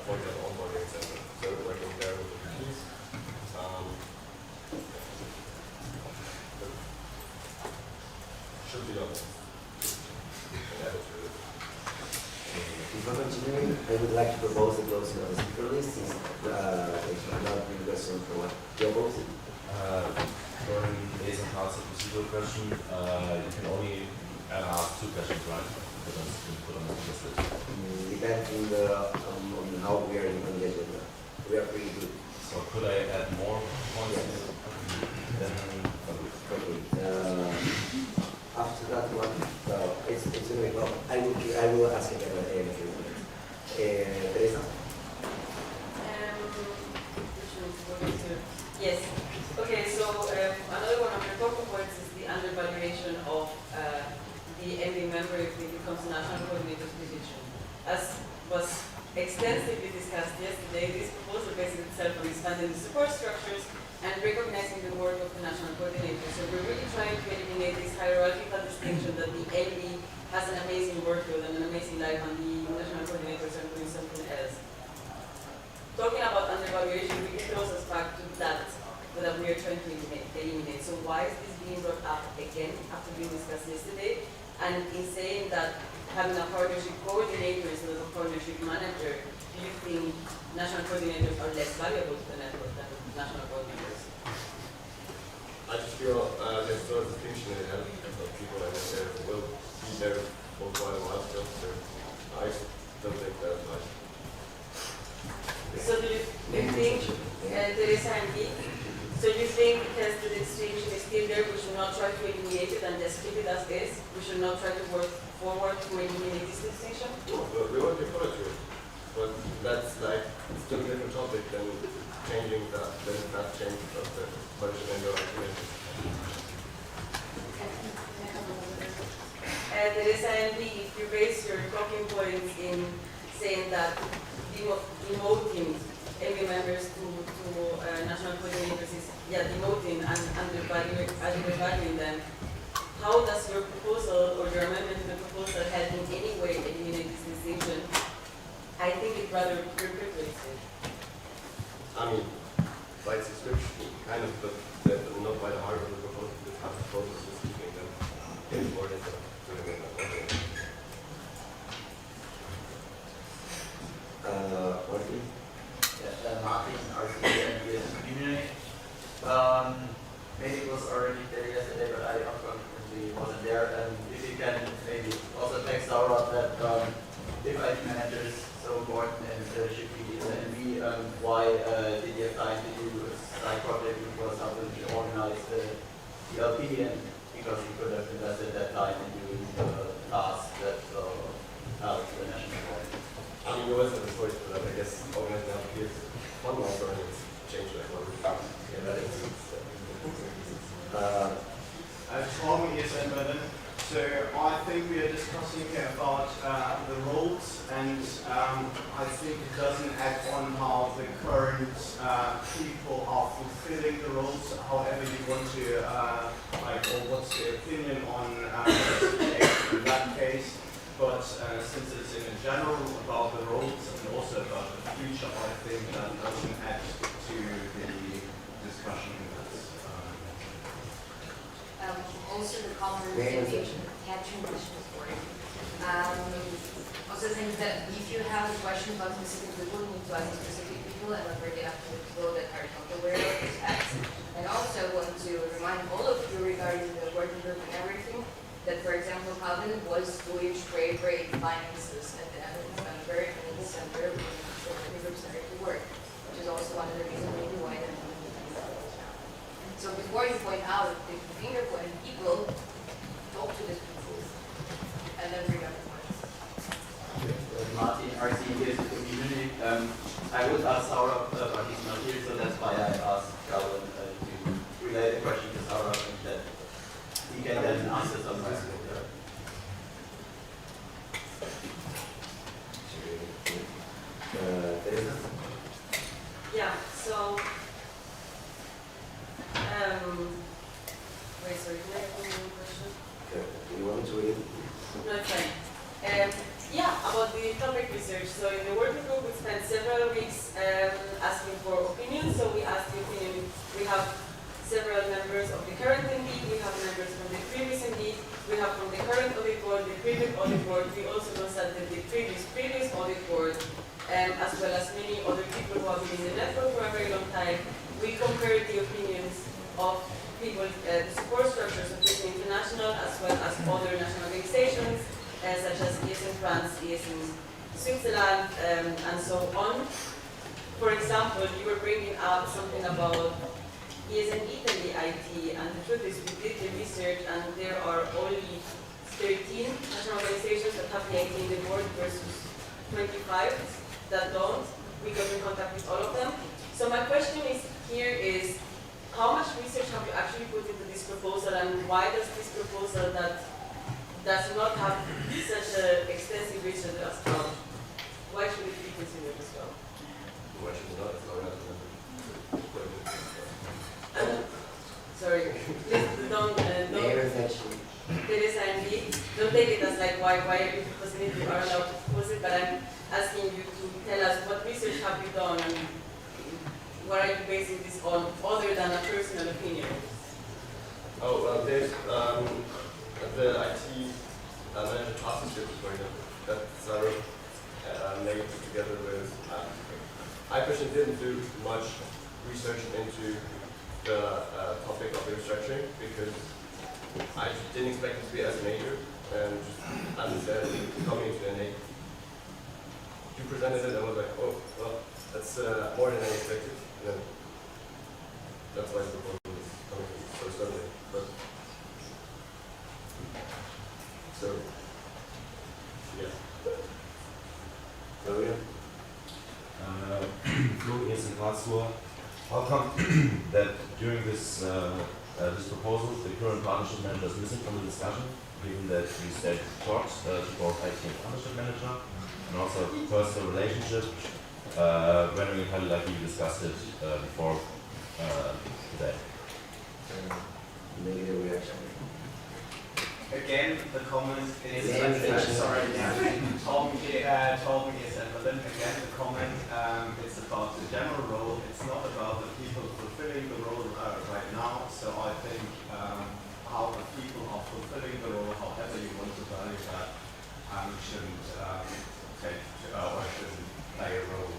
for example, onboarding center. So working there with the keys. Should be done. Before continuing, I would like to propose the closing of the speaker list, since I'm not really question for what you oppose it. For an liaison council procedural question, you can only ask 2 questions, right? Put on the list. Depending on how we are on the agenda. We are pretty good. So could I add more points? Yes. Okay. After that one, it's going to be, well, I will ask again in a few minutes. Teresa? Yes. Okay, so another one of the talking points is the undervaluation of the MB member if he becomes a national coordinator position. As was extensively discussed yesterday, this proposal bases itself on expanding the support structures and recognizing the work of the national coordinator. So we're really trying to eliminate this hierarchical distinction that the LB has an amazing workload and an amazing life and the national coordinators are doing something else. Talking about undervaluation, we can close us back to that we are trying to eliminate. So why is this being brought up again after being discussed yesterday? And in saying that having a partnership coordinator instead of a partnership manager, do you think national coordinators are less valuable to the network than national coordinators? I just feel there's still a distinction in the head of people and they will be there for quite a while still, so I don't think that's right. So do you think, Teresa and Guy, so you think because the distinction is still there, we should not try to eliminate it and just keep it as is? We should not try to work forward to eliminate this distinction? No, we want to follow to it, but that's like, it's still a different topic than changing that change of the budget and your activity. Teresa and Guy, if you raise your talking points in saying that demoting MB members to national coordinators is demoting and undervaluing them, how does your proposal or your amendment to the proposal help in any way eliminate this distinction? I think it rather perpetuates it. I mean, by subscription, kind of, but not by the heart of the proposal, the proposal is keeping them in order to doing it. Martin? Yeah, Martin, RCD and US Community. Maybe it was already there yesterday, but I unfortunately wasn't there. And if you can maybe also text Laura that if IT managers so important and should be and we why did you have time to do a side project which was something to organize the LP and because you could have invested that time in doing the tasks that help the national board. I mean, you always have a choice, but I guess organizing LP is one more and it's changed that one. Yeah, that is. Tom is in Berlin. So I think we are discussing about the roles, and I think it doesn't add on how the current people are fulfilling the roles. However, you want to or what's the opinion on that case. But since it's in general about the roles and also about the future, I think that doesn't add to the discussion. Also the common caption questions for it. Also think that if you have a question about specific people, you need to ask specific people and not bring it up to the people that are not aware of this act. And also want to remind all of you regarding the working group and everything, that for example, Calvin was doing trade rate finances at the end of November and in December when the working group started to work, which is also one of the reasons maybe why they're not doing that now. So before you point out the finger pointing people, talk to these people and then bring up the points. Martin, RC here is the community. I would ask Saurabh, but he's not here, so that's why I asked Calvin to relay the question to Saurabh and that he can then answer some questions. Teresa? Yeah, so, wait, sorry, can I have one question? Okay. Do you want me to read? No, it's fine. Yeah, about the topic research. So in the working group, we spent several weeks asking for opinions. So we asked the opinion. We have several members of the current MD. We have members from the previous MD. We have from the current audit board, the previous audit board. We also consulted the previous audit board, as well as many other people who have been in the network for a very long time. We compared the opinions of people, the support structures of people international as well as other national organizations, such as ES in France, ES in Switzerland, and so on. For example, you were bringing up something about ES in Italy IT, and the truth is we did the research and there are only 13 national organizations that have the IT in the board versus 25 that don't. We got in contact with all of them. So my question is how much research have you actually put into this proposal, and why does this proposal that does not have such an extensive research as well, why should it be considered as well? Why should it not? It's not Sorry, please don't Teresa and me, don't take it as like why you possibility are allowed to propose it, but I'm asking you to tell us what research have you done and what are you basing this on other than a personal opinion? Oh, well, there's the IT manager task description, for example, that Sarah made together with. I personally didn't do much research into the topic of restructuring because I didn't expect it to be as major, and just as I said, coming into NA, you presented it and I was like, oh, well, that's more than I expected. And then that's why the proposal is coming so slowly. But so yeah. Florian? Flo is in Karlsruhe. How come that during this this proposal, the current partnership manager is missing from the discussion, given that we started talks to both IT and partnership manager, and also personal relationship, when we kind of like we discussed it before today. Negative reaction. Again, the comment is sorry, told me but then again the comment it's about the general role. It's not about the people fulfilling the role right now. So I think how the people are fulfilling the role, however you want to value that, shouldn't take or shouldn't play a role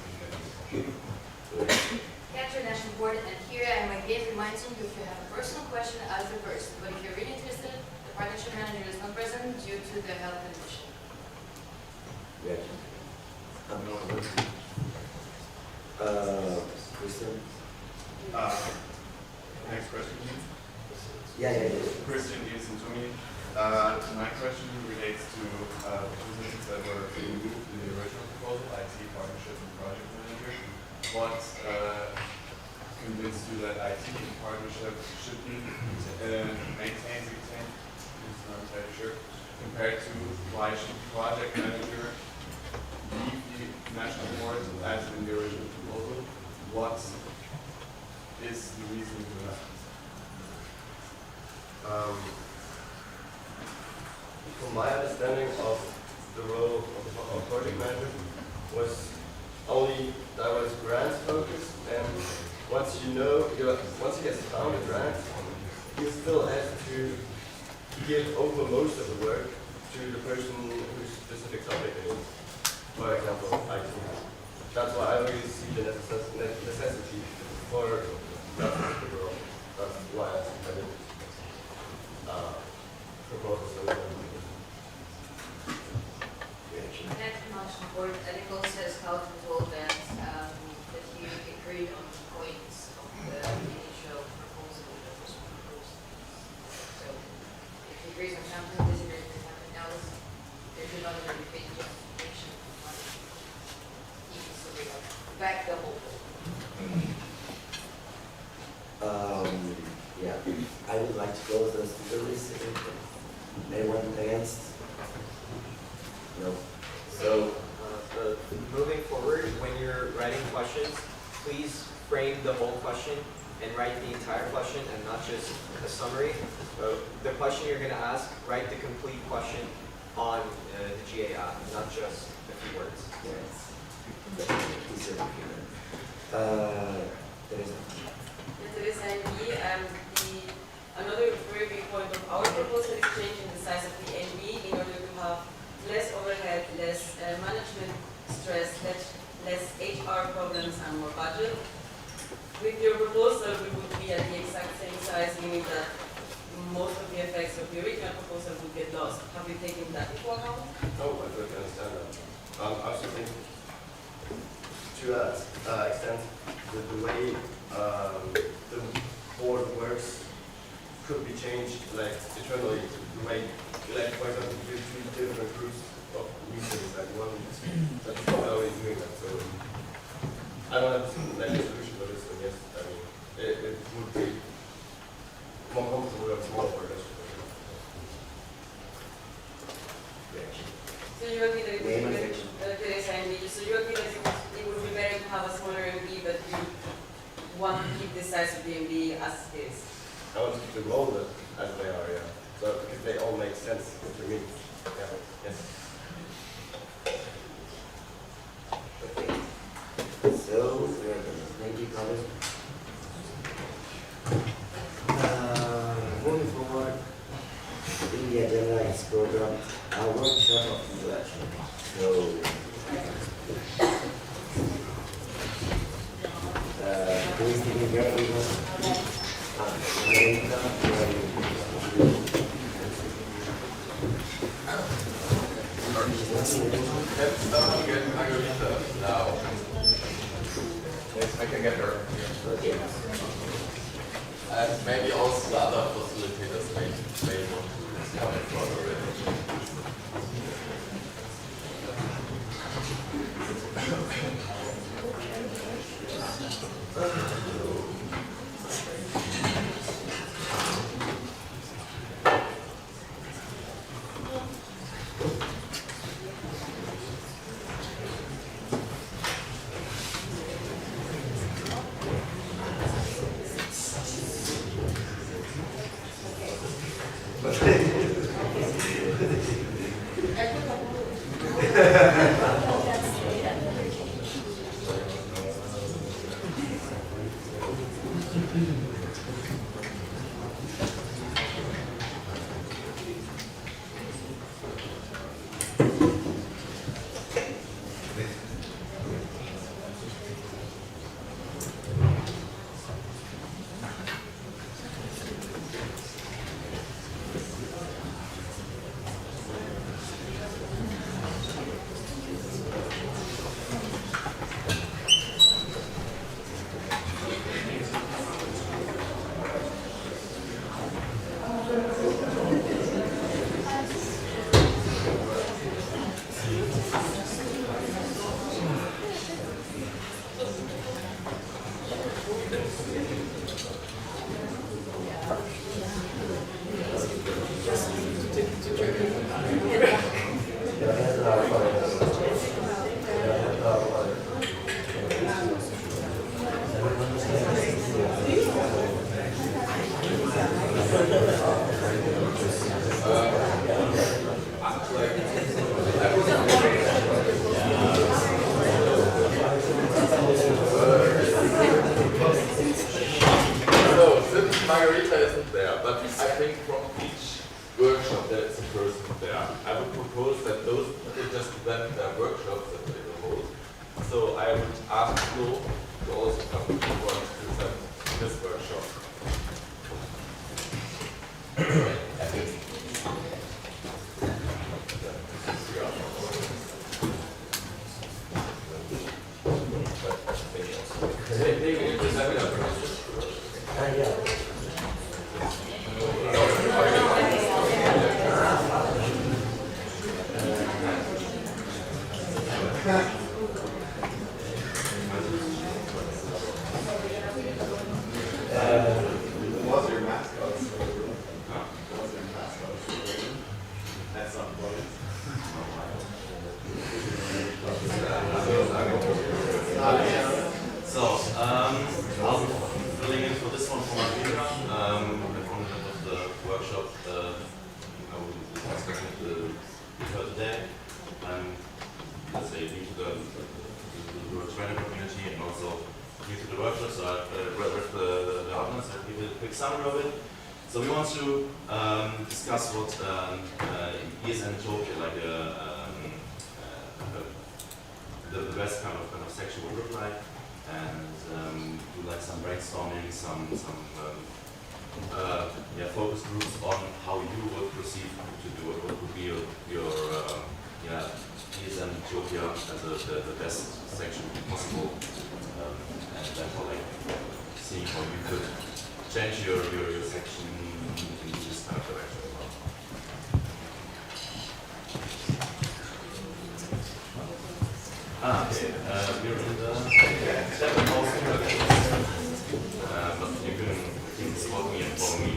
in the discussion. National board, and here I again reminds you if you have a personal question, ask the person. But if you're really interested, the partnership manager is not present due to the health condition. Reaction. Christian? Next question, please. Yeah. Christian Nielsen to me. My question relates to positions that were removed in the original proposal, IT partnership and project manager. What convinced you that IT partnership should be maintained, retained, it's not entirely sure, compared to why should project manager leave the national board as in the original proposal? What is the reason for that? from my understanding of the role of project manager was only that was grant focused, and once you know, once he has found a grant, he still has to give over most of the work to the person whose specific topic it is. For example, IT. That's why I really see the necessity for that specific role. That's why I did propose this. Next motion, board ethical says how to told that you agreed on the points of the initial proposal that was proposed. So if he agrees on something, disagrees with something else, there should not be big justification on so we have back the whole thing. Yeah, I would like to close the speaker list. Anyone against? No. So, moving forward, when you're writing questions, please frame the whole question and write the entire question and not just a summary. So the question you're going to ask, write the complete question on the GAI, not just a few words. Yes. Teresa and me, another very big point of our proposal is changing the size of the NB in order to have less overhead, less management stress, less HR problems, and more budget. With your proposal, we would be at the exact same size, meaning that most of the effects of the original proposal would get lost. Have you taken that into account? No, I totally understand that. I also think to that extent, the way the board works could be changed, like internally, the way, like for example, you do two different groups of meetings, like one that's probably already doing that. So I don't have like a solution for this, and yes, I mean, it would be more comfortable and smaller for us. So you agree that it would be better, Teresa and me, so you agree that it would be better to have a smaller MB, but you want to keep the size of the MB as it is? I want to keep the role as they are, yeah. So because they all make sense to me. Yeah. Yes. Okay. So we are done. Thank you, colleagues. Moving forward, in the agenda is programmed a workshop of election. So please give me very much. Yes, I can get her. And maybe also the other facilitators may want to come in front already. and ask Flo to also come to present this workshop. What's your mascot? What's your mascot? That's not funny. So, I'll be filling in for this one for my video. The content of the workshop I will be discussing for today. Let's say due to the training community and also due to the workshop, so I've read the outlines and give a quick summary of it. So we want to discuss what ESN Tokyo, like the best kind of section would look like, and do like some brainstorming, some focus groups on how you would proceed to do it. What would be your ESN Tokyo as the best section possible, and then for like seeing how you could change your section in this kind of direction as well. Okay, we're in the seven house but you can spot me and follow me.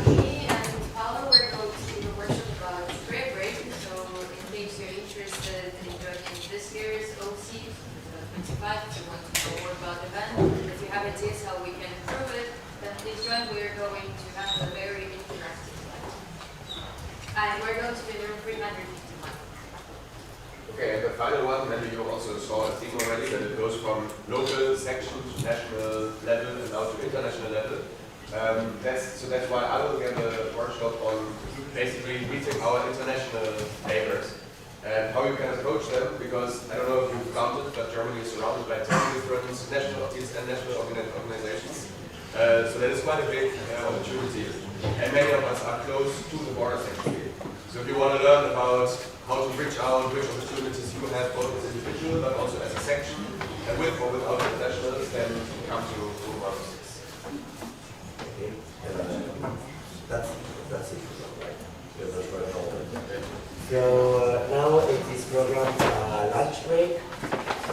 Me and Paolo were going to do a workshop about career break, so in case you're interested in joining this year's OC 25, if you want to know more about the event, if you have ideas how we can improve it, then please join. We're going to have a very interactive event. And we're going to be in room 351. Okay, and the final one, maybe you also saw a theme already, that it goes from local section to national level and now to international level. That's why I will get a workshop on basically meeting our international neighbors and how you can approach them, because I don't know if you've counted, but Germany is surrounded by 10 different national international organizations. So that is quite a big opportunity, and many of us are close to the borders actually. So if you want to learn about how to reach out, which opportunities you have both as an individual but also as a section, and with or without internationals, then come to room 106. Okay. That's it, right? Yeah, that's very important. So now it is program lunch break.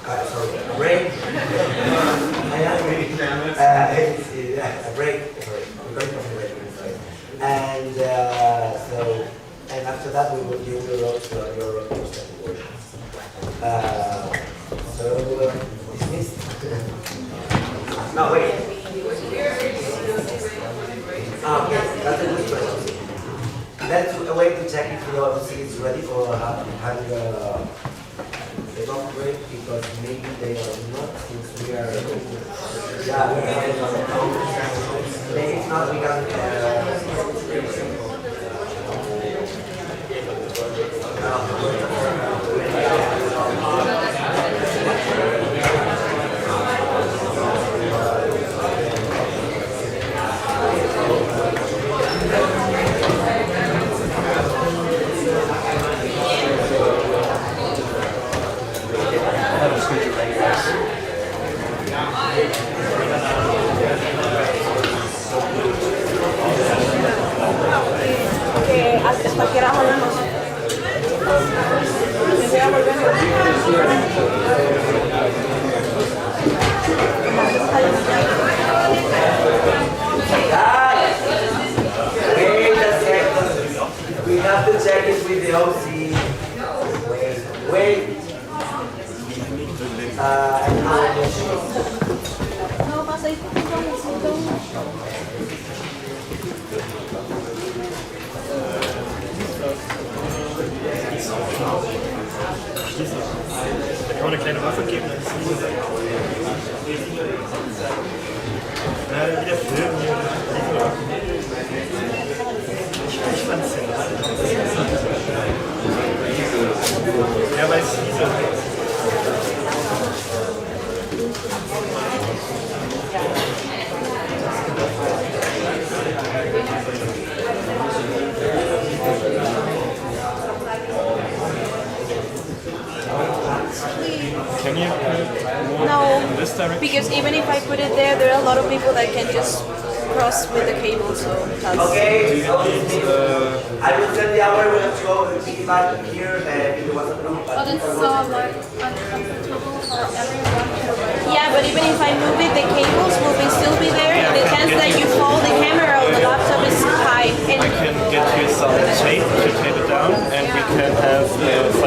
Sorry, a break. I am really it's a break. Sorry, I'm going to break. And and after that we will give the road to your respective workshops. Dismissed. No, wait. Okay, that's a good question. That's a way to check if your OC is ready for having a long break, because maybe they are not, since we are having a maybe if not, we can hasta que era hablamos. Wait a second. We have to check it with the OC. Wait. No, pasa aí porque Da kann man eine kleine Waffe geben, dann ist es nicht wie der Film hier. Ich fand es ja. Ja, weil es diese. Can you put No, in this direction? because even if I put it there, there are a lot of people that can just cross with the cable, so that's... Okay, so I will tell the hour we have to go piggyback here in the WhatsApp group. But it's like uncomfortable for everyone to wear. Yeah, but even if I move it, the cables will still be there, and the chance that you fall the camera or the laptop is high. And I can get you some tape to tape it down, and we can have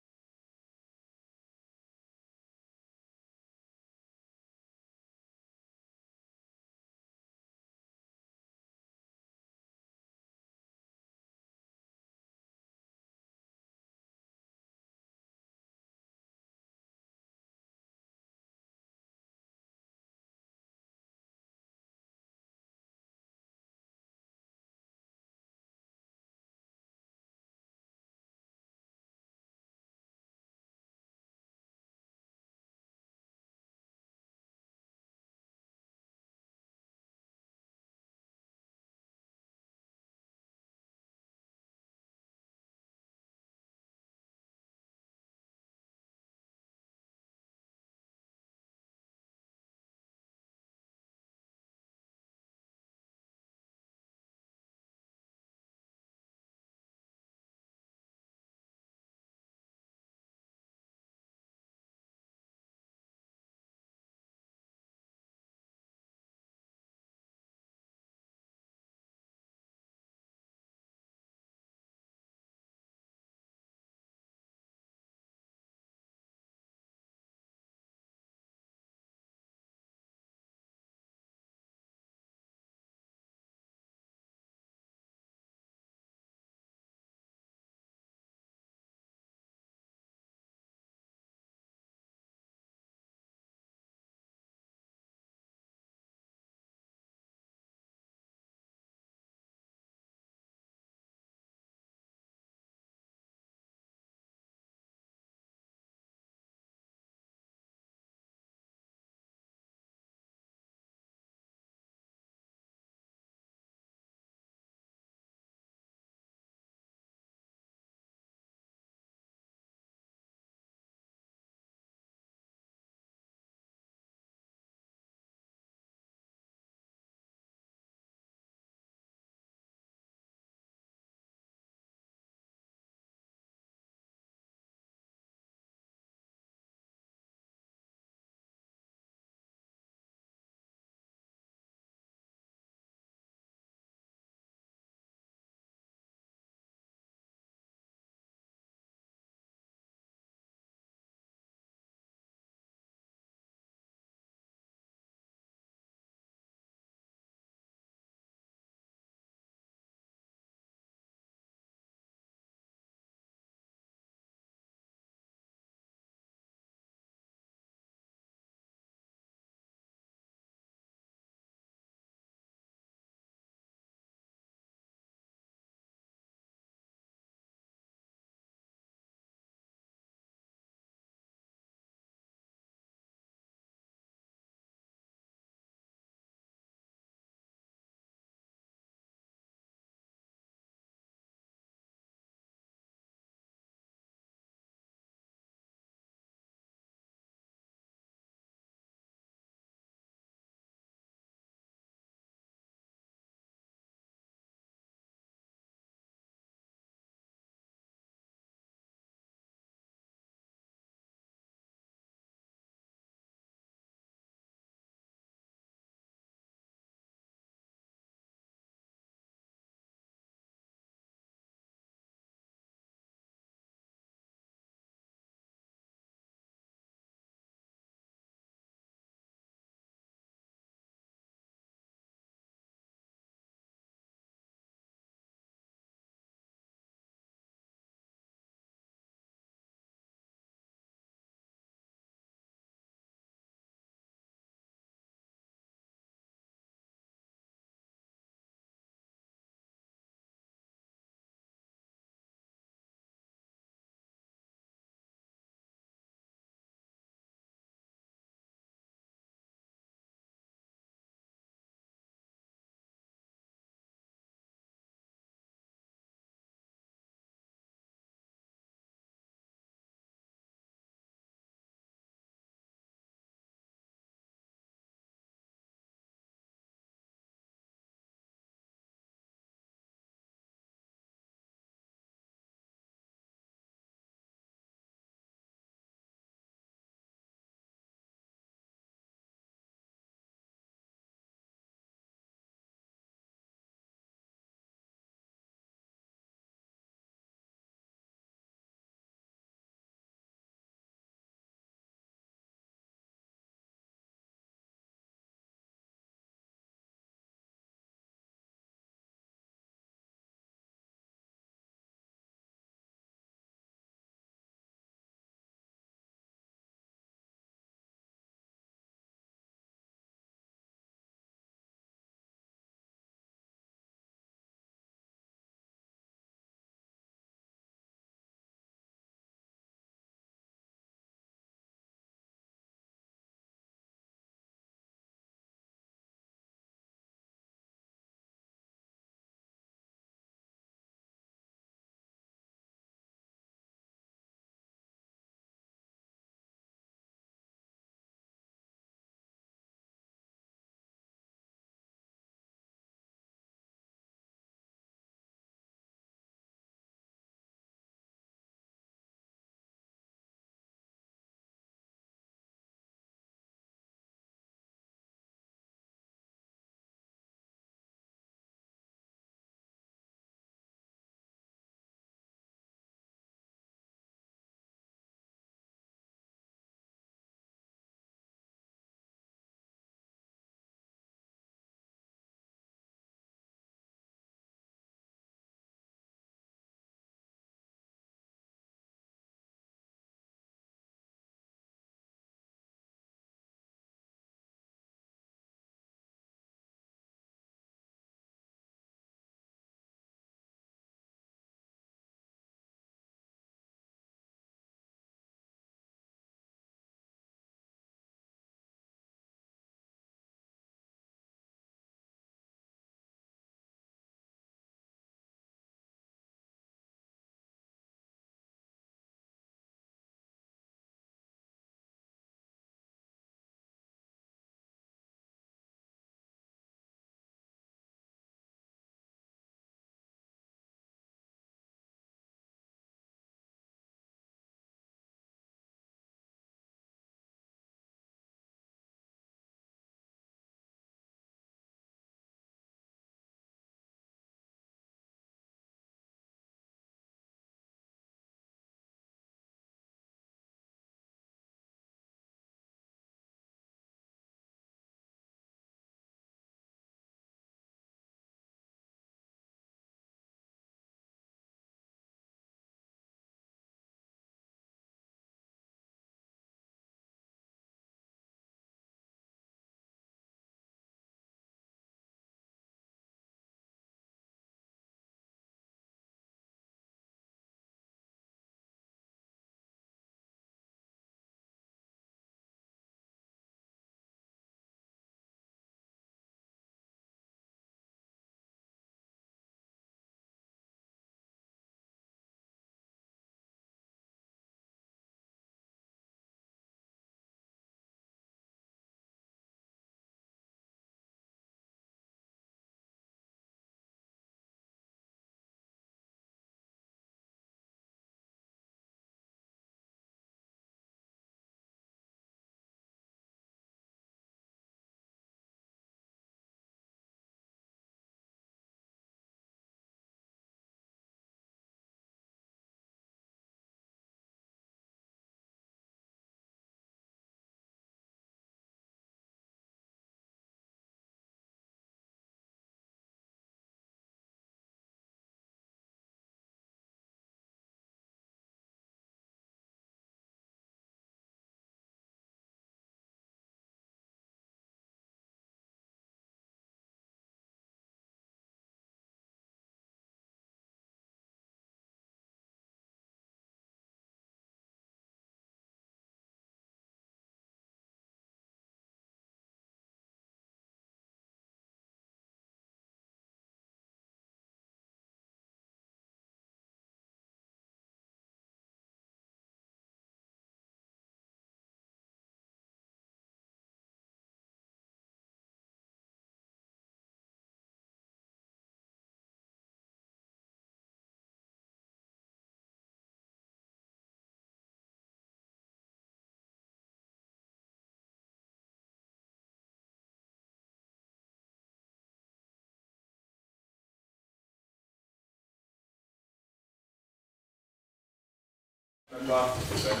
remember when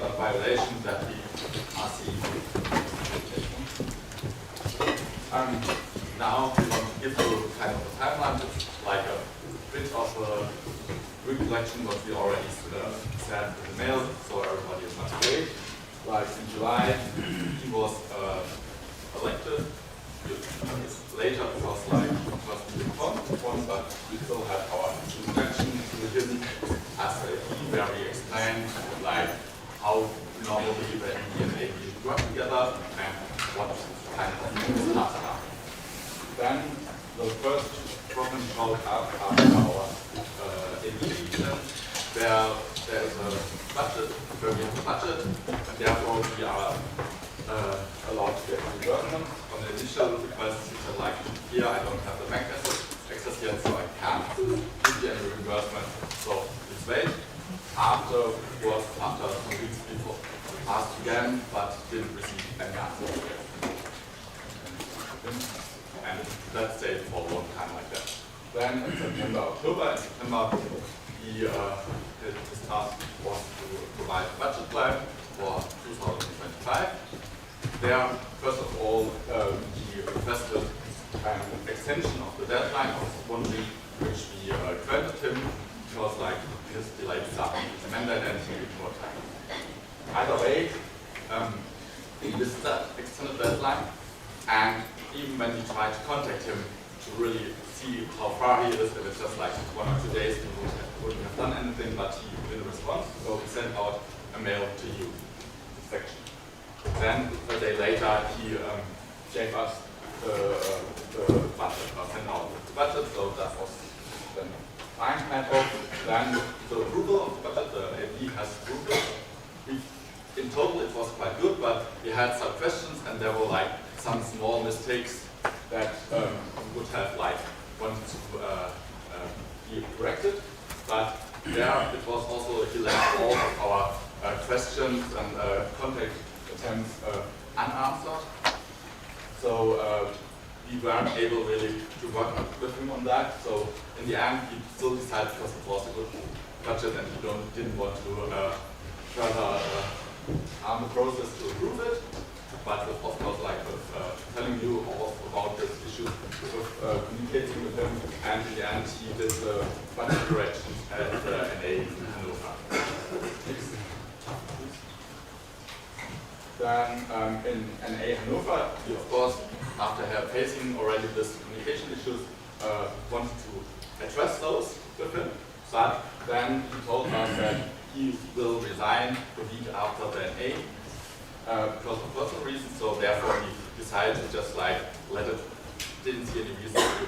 the violation that we are seeing. Now we want to give you kind of a timeline. It's like a bit of a recollection what we already said in the mail, so everybody is not late. Like in July, he was elected. Later it was like not the one, but we still had our introduction to him as a key where we explained like how normally the ND and AD work together and what kind of stuff are. Then the first problem showed up after our AD meeting, where there is a budget, where we have a budget, and therefore we are allowed to get reimbursement. On the initial request, he said like, here I don't have the bank access yet, so I can't give you any reimbursement. So please wait. After 2 weeks before, asked again, but didn't receive any answer. And that stayed for a long time like that. Then in September, October, his task was to provide a budget plan for 2025. There, first of all, he requested an extension of the deadline of 1 week, which we granted him, because like his delayed starting his mandate and he needed more time. Either way, he missed that extended deadline, and even when we tried to contact him to really see how far he is, if it's just like 1 or 2 days, he wouldn't have done anything, but he didn't respond, so he sent out a mail to you, the section. Then, a day later, he gave us the budget, or sent out the budget, so that was then fine, kind of. Then the approval of the budget, the AD has approved it. In total, it was quite good, but we had some questions, and there were like some small mistakes that would have like wanted to be corrected. But there, it was also he left all of our questions and contact attempts unanswered. So we weren't able really to work with him on that. So in the end, he still decided because it was a good budget and he didn't want to further harm the process to approve it. But of course, like telling you all about this issue, communicating with him, and in the end, he did the budget corrections at NA in Hanover. Then in NA Hanover, we of course, after facing already this communication issues, wanted to address those with him. But then he told us that he will resign the week after the NA. Because of personal reasons, so therefore he decided to just like let it, didn't see any reason to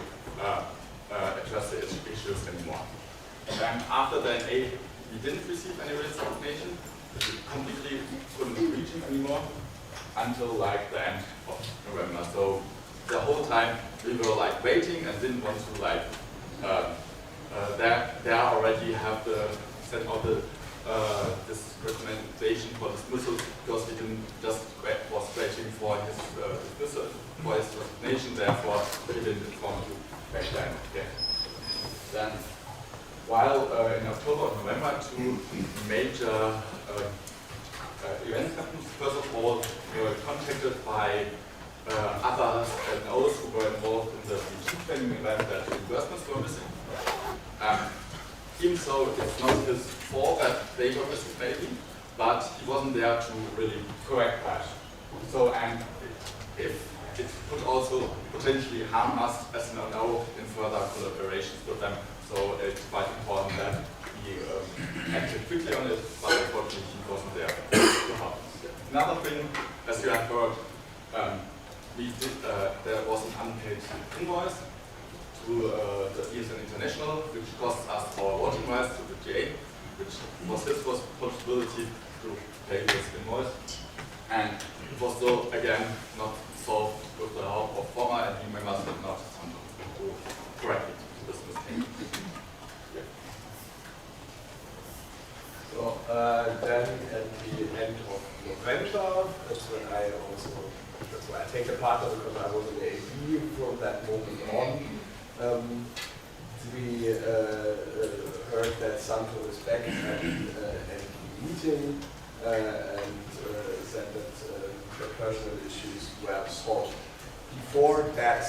address the issues anymore. And after the NA, we didn't receive any resignation. We completely couldn't reach him anymore until like the end of November. So the whole time we were like waiting and didn't want to like there already have the send out the this recommendation for dismissal, because we didn't just was waiting for his dismissal, for his resignation, therefore we didn't inform you back then. Okay. Then, while in October and November, 2 major events happened. First of all, we were contacted by other NOs who were involved in the BG training event that reimbursements were missing. Even so, it's not his fault that they were missing maybe, but he wasn't there to really correct that. So, and if it could also potentially harm us as an NO in further collaborations with them, so it's quite important that we acted quickly on it, but unfortunately he wasn't there to help. Another thing, as you have heard, there was an unpaid invoice to the ESN International, which cost us our voting rights to the GA, which was his responsibility to pay this invoice. And it was so, again, not solved with the help of former and new members, but not to correct it, this mistake. Yeah. So then at the end of November, that's when I take the part of it because I was in the AD from that moment on. we heard that Santo is back at the meeting and said that the personal issues were solved. Before that,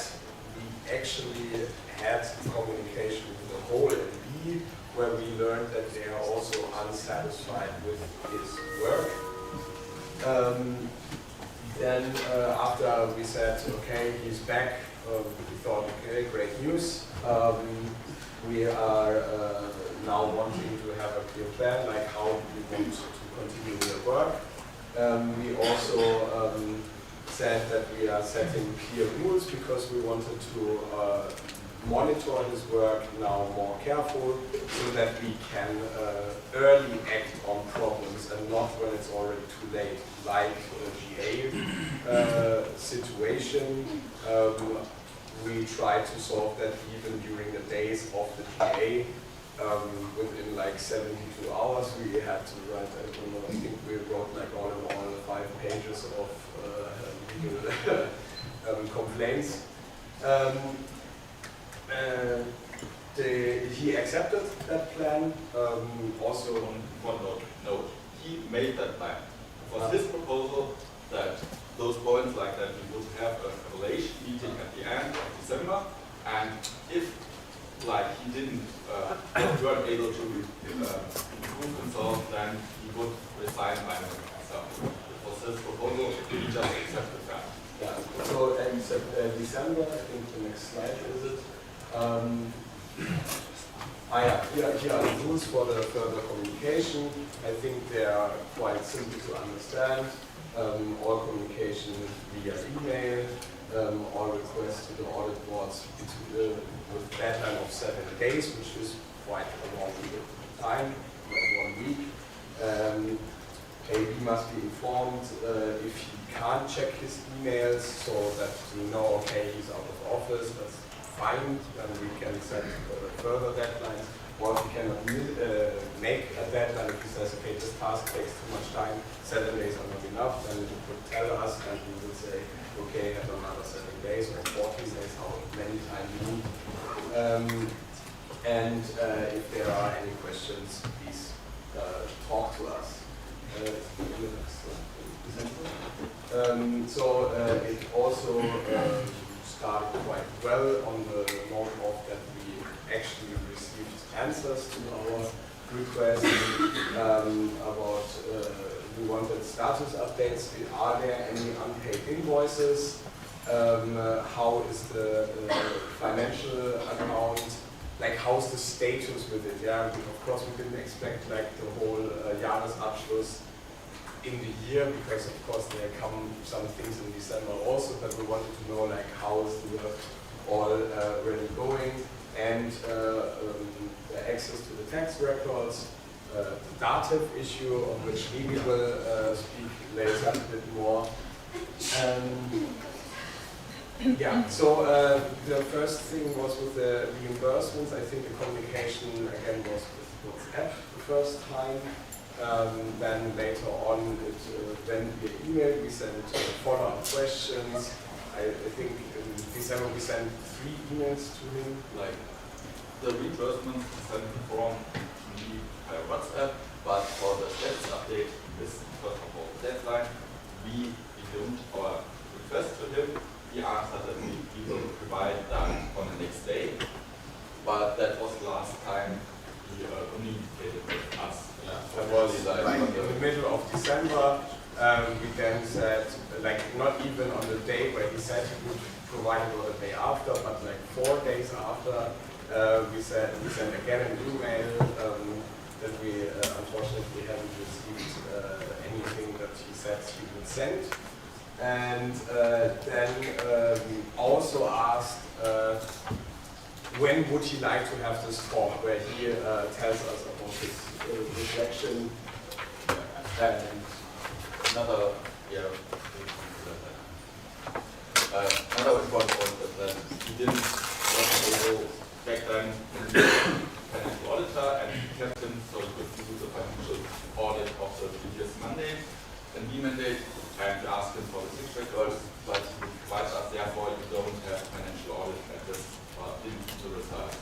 we actually had communication with the whole LB, where we learned that they are also unsatisfied with his work. Then after we said, okay, he's back, we thought, okay, great news. We are now wanting to have a clear plan, like how we want to continue their work. We also said that we are setting clear rules because we wanted to monitor his work now more careful so that we can early act on problems and not when it's already too late, like the GA situation. We tried to solve that even during the days of the GA. Within like 72 hours, we had to write, I don't know, I think we wrote like all in all 5 pages of legal complaints. He accepted that plan. Also, one note, he made that plan. It was his proposal that those points, like that we would have an evaluation meeting at the end of December, and if like he weren't able to improve himself, then he would resign by himself. It was his proposal, he just accepted that. Yeah, so in December, I think the next slide is it. Here are the rules for the further communication. I think they are quite simple to understand. All communication via email, all requests to the audit boards with a deadline of 7 days, which is quite a long time, like 1 week. AB must be informed if he can't check his emails so that we know, okay, he's out of office, that's fine, and we can set further deadlines. Or if he cannot make a deadline, if he says, okay, this task takes too much time, 7 days are not enough, then he would tell us and we would say, okay, have another 7 days or 14 days, how many times you need. And if there are any questions, please talk to us. So it also started quite well on the note of that we actually received answers to our request about we wanted status updates. Are there any unpaid invoices? How is the financial account? Like, how's the status with it? Yeah, of course we didn't expect like the whole Jahresabschluss in the year, because of course there come some things in December also, but we wanted to know like how is the work all really going, and the access to the tax records, the dative issue, on which we will speak later a bit more. Yeah, so the first thing was with the reimbursements. I think the communication again was with WhatsApp the first time. Then later on it went via email. We sent follow-up questions. I think in December we sent 3 emails to him. Like the reimbursement sent from me via WhatsApp, but for the status update, this first of all deadline, we resumed our request to him. He answered that we will provide that on the next day, but that was the last time he communicated with us. Yeah, that was like in the middle of December. We then said, like not even on the day where he said he would provide it, or the day after, but like 4 days after, we sent again an email that we unfortunately haven't received anything that he said he would send. And then we also asked when would he like to have this talk, where he tells us about his rejection. And another important point is that he didn't was able back then financial auditor, and he kept him so he could do the financial audit of the previous mandate and the mandate. And we asked him for the 6 records, but he provides us, therefore you don't have financial audit at this in the result.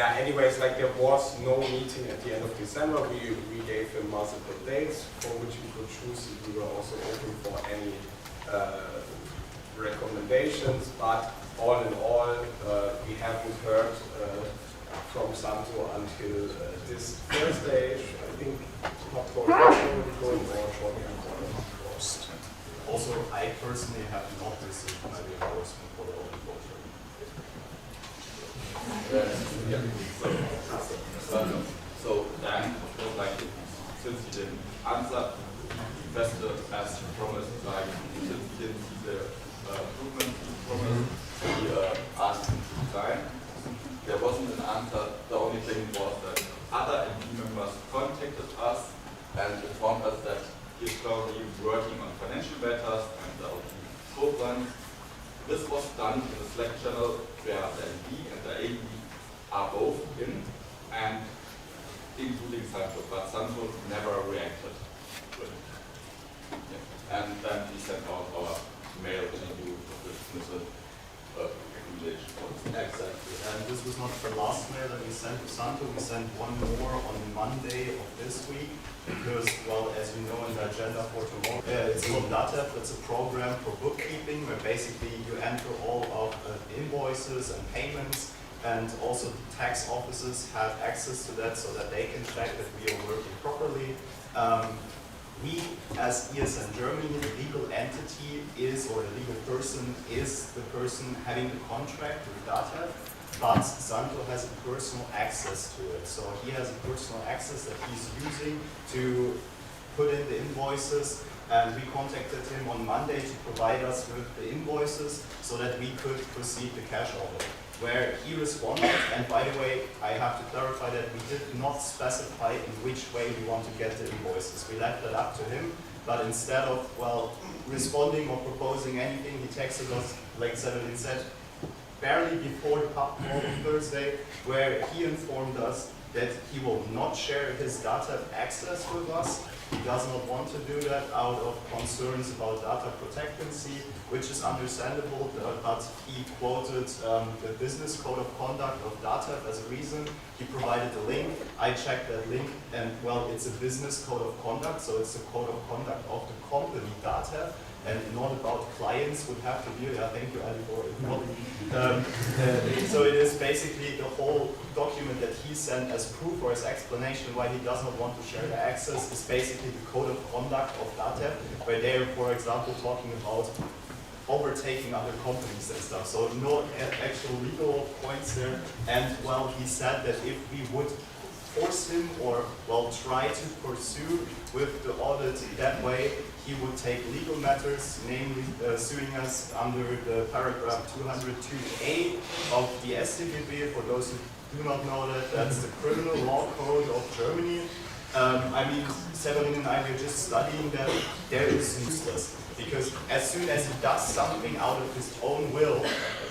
yeah, anyways, like there was no meeting at the end of December. We gave him multiple dates for which we could choose. We were also open for any recommendations, but all in all, we haven't heard from Santo until this Thursday. I think not going more shortly before the post. Also, I personally have not received my reimbursement for the open culture. So then, like, since you didn't answer, investor as promised, like, since you didn't see the improvement promise, he asked him to resign. There wasn't an answer. The only thing was that other MP members contacted us and informed us that he's currently working on financial matters and the programs. This was done in the Slack channel where the MP and the AD are both in, and including Santo, but Santo never reacted to it. Yeah. And then we sent out our mail to you with dismissal recommendation. Exactly, and this was not the last mail that we sent to Santo. We sent one more on Monday of this week because, well, as you know in the agenda for tomorrow, it's called DATEV. It's a program for bookkeeping where basically you enter all of invoices and payments, and also tax offices have access to that so that they can check that we are working properly. We, as ESN Germany, the legal entity is, or the legal person is the person having the contract with DATEV, but Santo has a personal access to it. So he has a personal access that he's using to put in the invoices, and we contacted him on Monday to provide us with the invoices so that we could proceed the cash audit. Where he responded, and by the way, I have to clarify that we did not specify in which way we want to get the invoices. We left that up to him, but instead of, well, responding or proposing anything, he texted us, like Severin said, barely before the pub call on Thursday, where he informed us that he will not share his data access with us. He does not want to do that out of concerns about data protectancy, which is understandable, but he quoted the business code of conduct of DATEV as a reason. He provided a link. I checked that link, and well, it's a business code of conduct, so it's the code of conduct of the company DATEV, and not about clients would have to be. Yeah, thank you, Ali, for it. So it is basically the whole document that he sent as proof or as explanation why he does not want to share the access is basically the code of conduct of DATEV, where they are, for example, talking about overtaking other companies and stuff. So no actual legal points there. And well, he said that if we would force him or well try to pursue with the audit that way, he would take legal matters, namely suing us under the paragraph 202A of the StGB. For those who do not know that, that's the criminal law code of Germany. I mean, Severin and I were just studying that. There is useless. Because as soon as he does something out of his own will,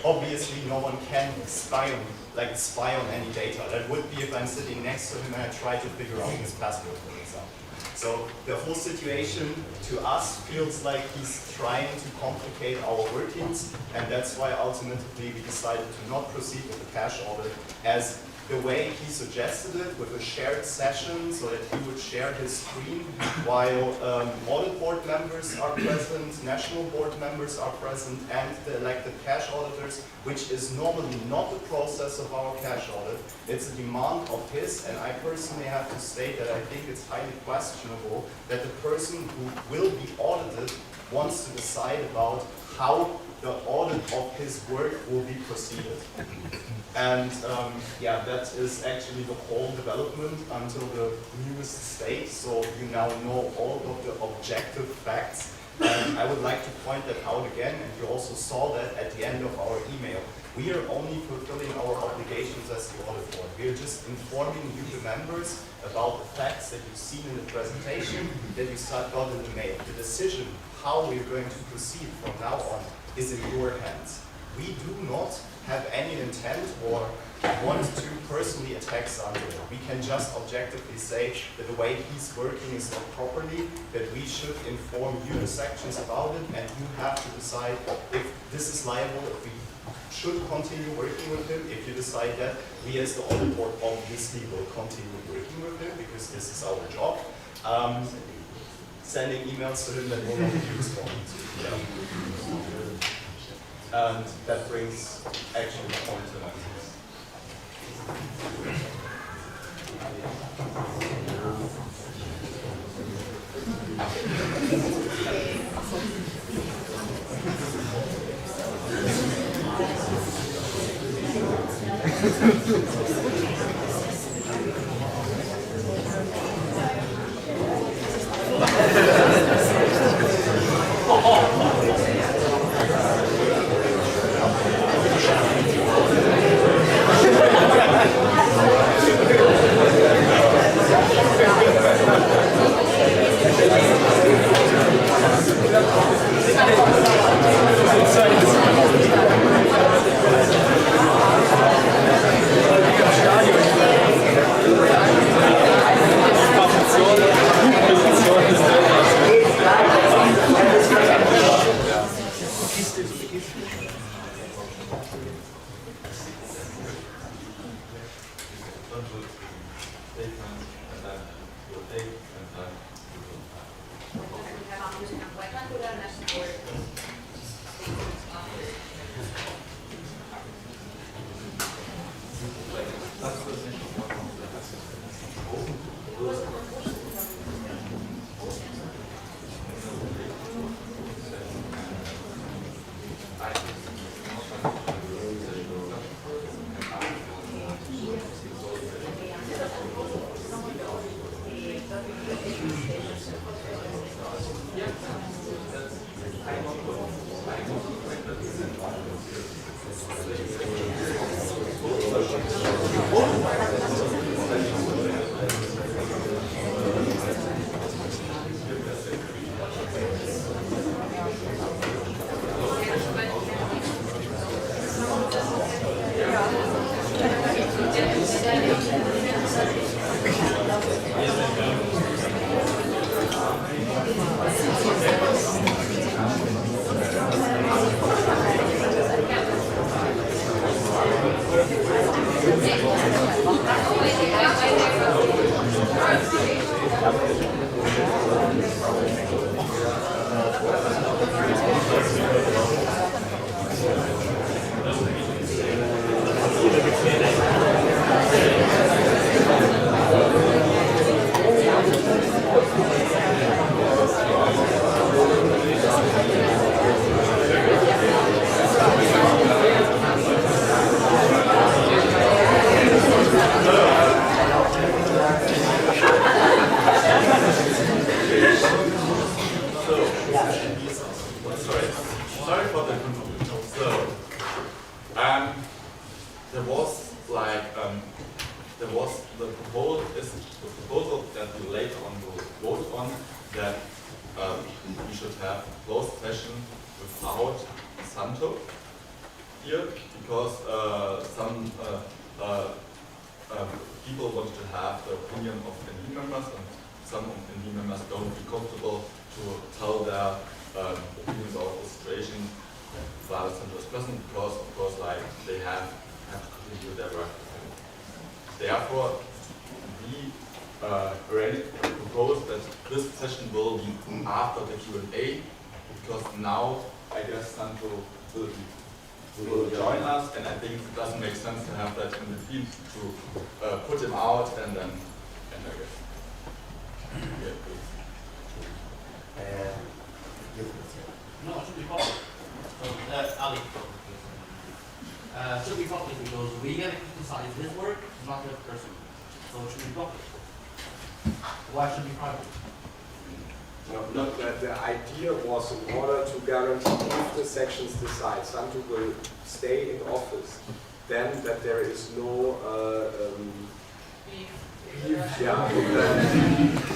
obviously no one can spy on any data. That would be if I'm sitting next to him and I try to figure out his password, for example. So the whole situation to us feels like he's trying to complicate our workings, and that's why ultimately we decided to not proceed with the cash audit as the way he suggested it, with a shared session so that he would share his screen while audit board members are present, national board members are present, and the elected cash auditors, which is normally not the process of our cash audit. It's a demand of his, and I personally have to state that I think it's highly questionable that the person who will be audited wants to decide about how the audit of his work will be proceeded. And yeah, that is actually the whole development until the newest state, so you now know all of the objective facts. And I would like to point that out again, and you also saw that at the end of our email. We are only fulfilling our obligations as the audit board. We are just informing you, the members, about the facts that you've seen in the presentation, that you got in the mail. The decision, how we're going to proceed from now on, is in your hands. We do not have any intent or want to personally attack Sandro. We can just objectively say that the way he's working is not properly, that we should inform you, the sections, about it, and you have to decide if this is liable, if we should continue working with him. If you decide that, we as the audit board obviously will continue working with him because this is our job. Sending emails to him that will not be responded to. Yeah. And that brings actually the point to that.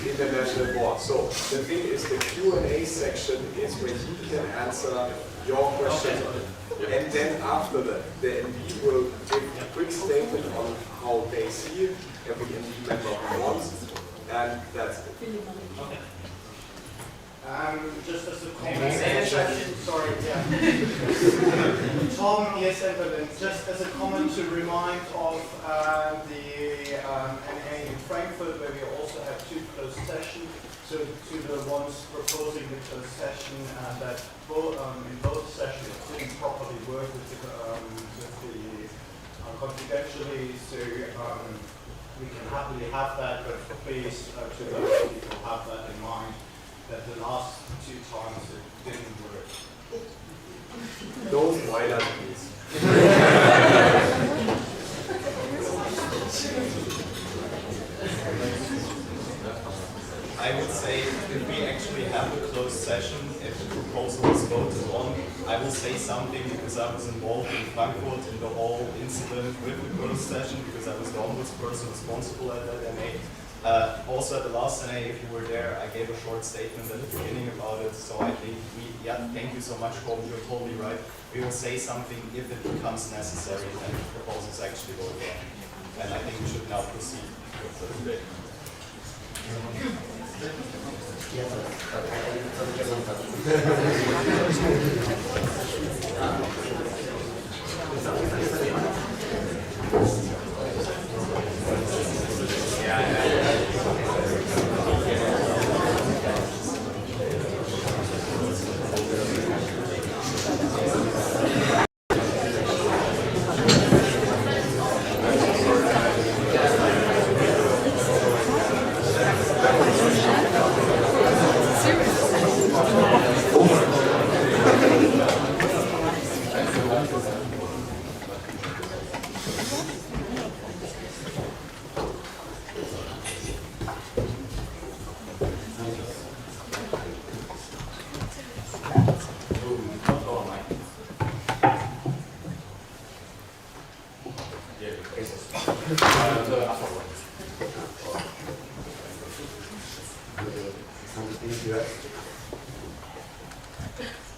International board. So the thing is, the Q&A section is where you can answer your questions, and then after that, the MD will give a quick statement on how they see it, every MD member who wants, and that's it. Okay. Just as a comment, sorry, yeah. Tom, yes, Evelyn, just as a comment to remind of the NA in Frankfurt, where we also have 2 closed sessions. So to the ones proposing the closed session, that both, in both sessions it didn't properly work with the confidentially, so we can happily have that, but please, to those people, have that in mind, that the last 2 times it didn't work. Don't whine us, please. I would say if we actually have a closed session, if the proposal is voted on, I will say something because I was involved in Frankfurt in the whole incident with the closed session because I was the ombudsperson responsible at that NA. Also at the last NA, if you were there, I gave a short statement at the beginning about it. So I think thank you so much, Colin, you're totally right. We will say something if it becomes necessary and the proposal is actually voted on. And I think we should now proceed with the debate.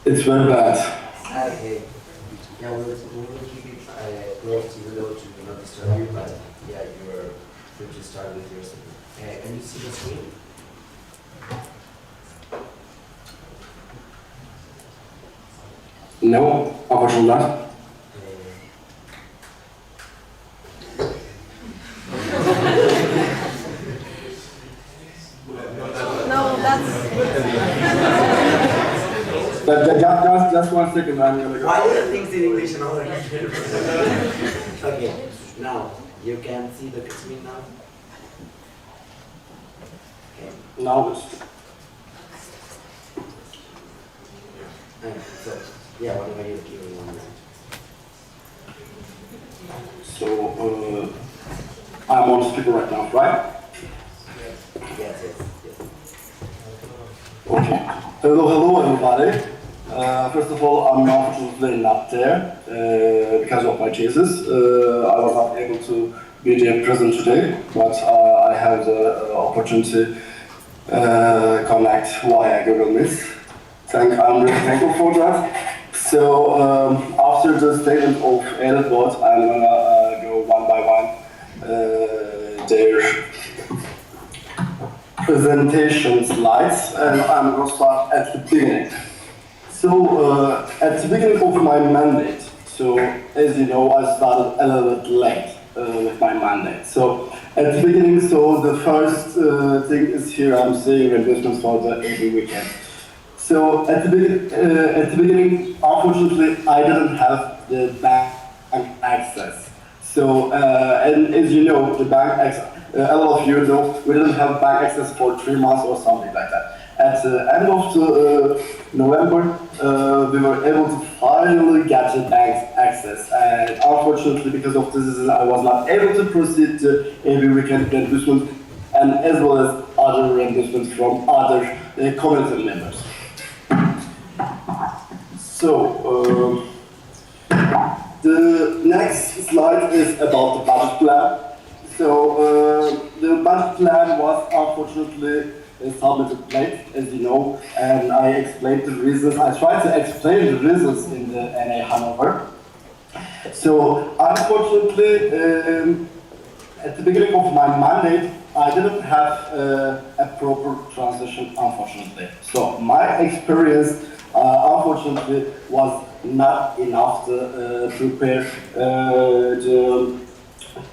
It's very bad. Okay. Yeah, we will keep it close even though to not disturb you, but yeah, you are free to start with your statement. Can you see the screen? No, unfortunately not. No, Just 1 second, I'm gonna go. Why are the things in English and all that? Okay, now you can see the screen now. Okay. Now it's So yeah, whatever you give me 1 minute. so I'm on speaker right now, right? Yes. Okay. Hello everybody. First of all, I'm unfortunately not there because of my cases. I was not able to be there present today, but I have the opportunity to connect via Google Meet. I'm really thankful for that. So after the statement of edit vote, I'm gonna go one by one their presentation slides, and I'm gonna start at the beginning. So at the beginning of my mandate, so as you know, I started a little bit late with my mandate. So at the beginning, so the first thing is here I'm seeing reimbursements for the every weekend. So at the beginning, unfortunately, I didn't have the bank access. So and as you know, the bank access, a lot of you know, we didn't have bank access for 3 months or something like that. At the end of November, we were able to finally get the bank access. And unfortunately, because of this, I was not able to proceed to every weekend reimbursement, and as well as other reimbursements from other community members. So the next slide is about the budget plan. So the budget plan was unfortunately submitted late, as you know, and I explained the reasons. I tried to explain the reasons in the NA Hanover. So unfortunately, at the beginning of my mandate, I didn't have a proper transition, unfortunately. So my experience, unfortunately, was not enough to prepare the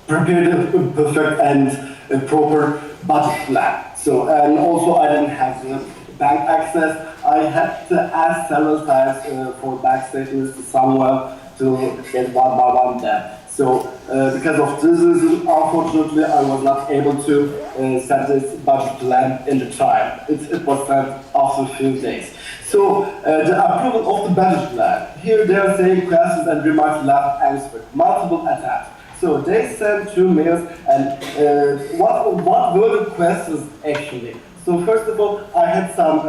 perfect and proper budget plan. So, and also I didn't have the bank access. I had to ask several times for bank statements to someone to get one by one there. So, because of this reason, unfortunately, I was not able to set this budget plan in the time. It was sent after a few days. So, the approval of the budget plan. Here they are saying questions and remarks left answered, multiple attempts. So they sent 2 mails, and what were the questions actually? So first of all, I had some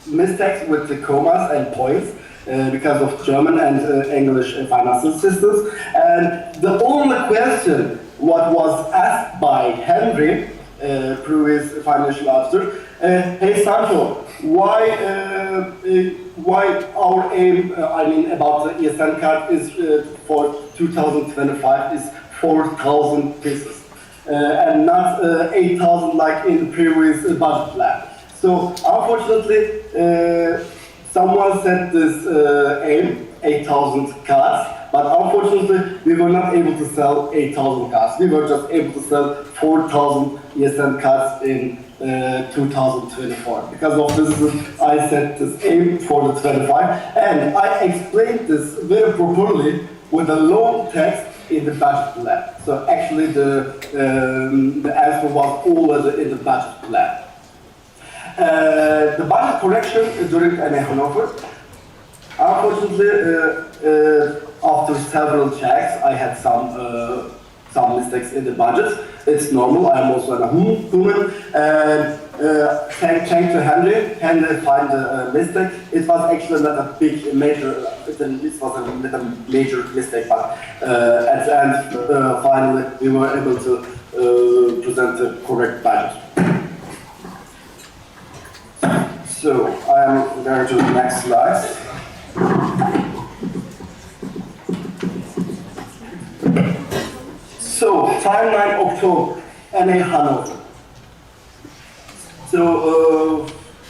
mistakes with the commas and points because of German and English financial systems. And the only question what was asked by Henry, previous financial officer, hey Sancho, why our aim, about the ESN card is for 2025 is 4,000 pieces and not 8,000 like in the previous budget plan. So unfortunately, someone set this aim, 8,000 cards, but unfortunately we were not able to sell 8,000 cards. We were just able to sell 4,000 ESN cards in 2024. Because of this, I set this aim for the 25, and I explained this very properly with a long text in the budget plan. So actually the answer was already in the budget plan. The budget correction during NAnu, unfortunately, after several checks, I had some mistakes in the budget. It's normal. I'm also a human. Thanks to Henry. Henry found a mistake. It was actually not a big major. It was a major mistake, but at the end, finally, we were able to present the correct budget. So I am going to the next slide. So, timeline October, NAnu. So,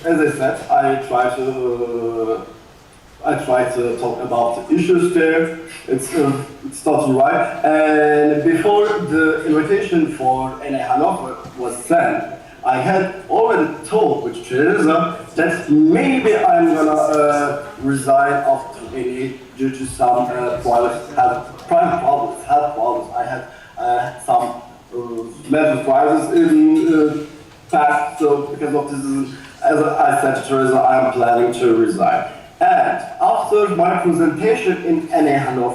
as I said, I try to talk about the issues there. It started right. And before the invitation for NAnu was sent, I had already told with Teresa that maybe I'm gonna resign after NA due to some private health problems. I had some medical crisis in past, so because of this, as I said to Teresa, I'm planning to resign. And after my presentation in NAnu,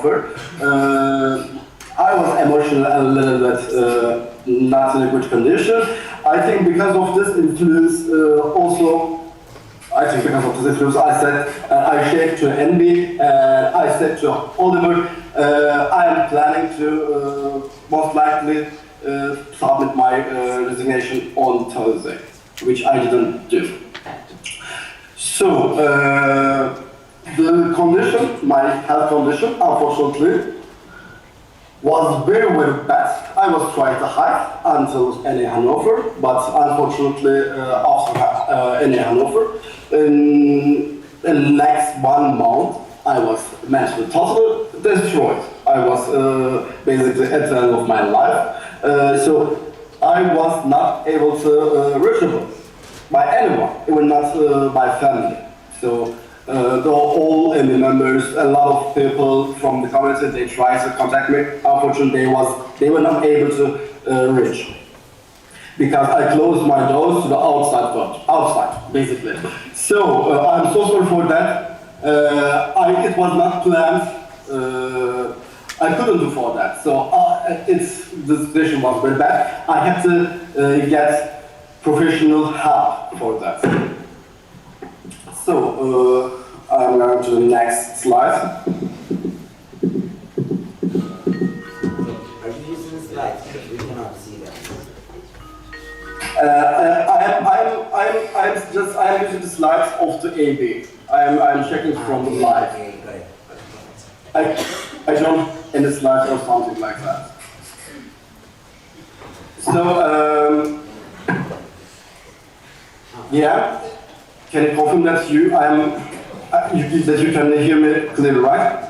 I was emotional and a little bit not in a good condition. I think because of this influence, I said, I shared to Envy, I said to Oliver, I am planning to most likely submit my resignation on Thursday, which I didn't do. So, the condition, my health condition, unfortunately, was very, very bad. I was trying to hide until NAnu, but unfortunately, after NAnu, in the next 1 month, I was mentally totally destroyed. I was basically at the end of my life. So I was not able to reachable by anyone, even not my family. So all the members, a lot of people from the community, they tried to contact me. Unfortunately, they were not able to reach, because I closed my doors to the outside world, outside, basically. So I'm so sorry for that. It was not planned. I couldn't do for that. So the situation was very bad. I had to get professional help for that. So I'm going to the next slide. Are you using slides? Because we cannot see that. I'm using the slides of the AB. I'm checking from the live. I don't in the slides or something like that. So, yeah, can you confirm that that you can hear me clearly, right?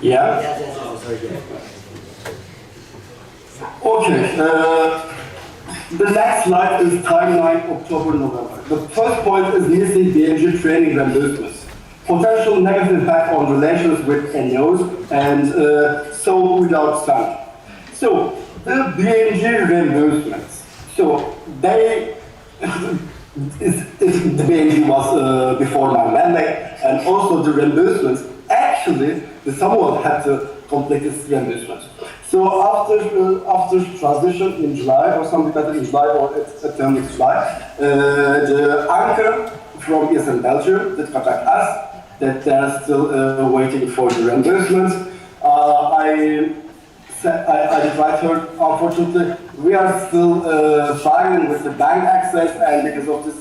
Yeah? Yes, sorry, yeah. Okay, the next slide is timeline October, November. The first point is missing BNG training reimbursements. Potential negative impact on relations with NANus and so without standard. So, the BNG reimbursements. So, they, the BNG was before my mandate, and also the reimbursements, actually, someone had to complete this reimbursement. So after transition in July or something like that, in July or at the end of July, the anchor from ESN Belgium that contact us that they are still waiting for the reimbursement. I replied to her, unfortunately, we are still struggling with the bank access, and because of this,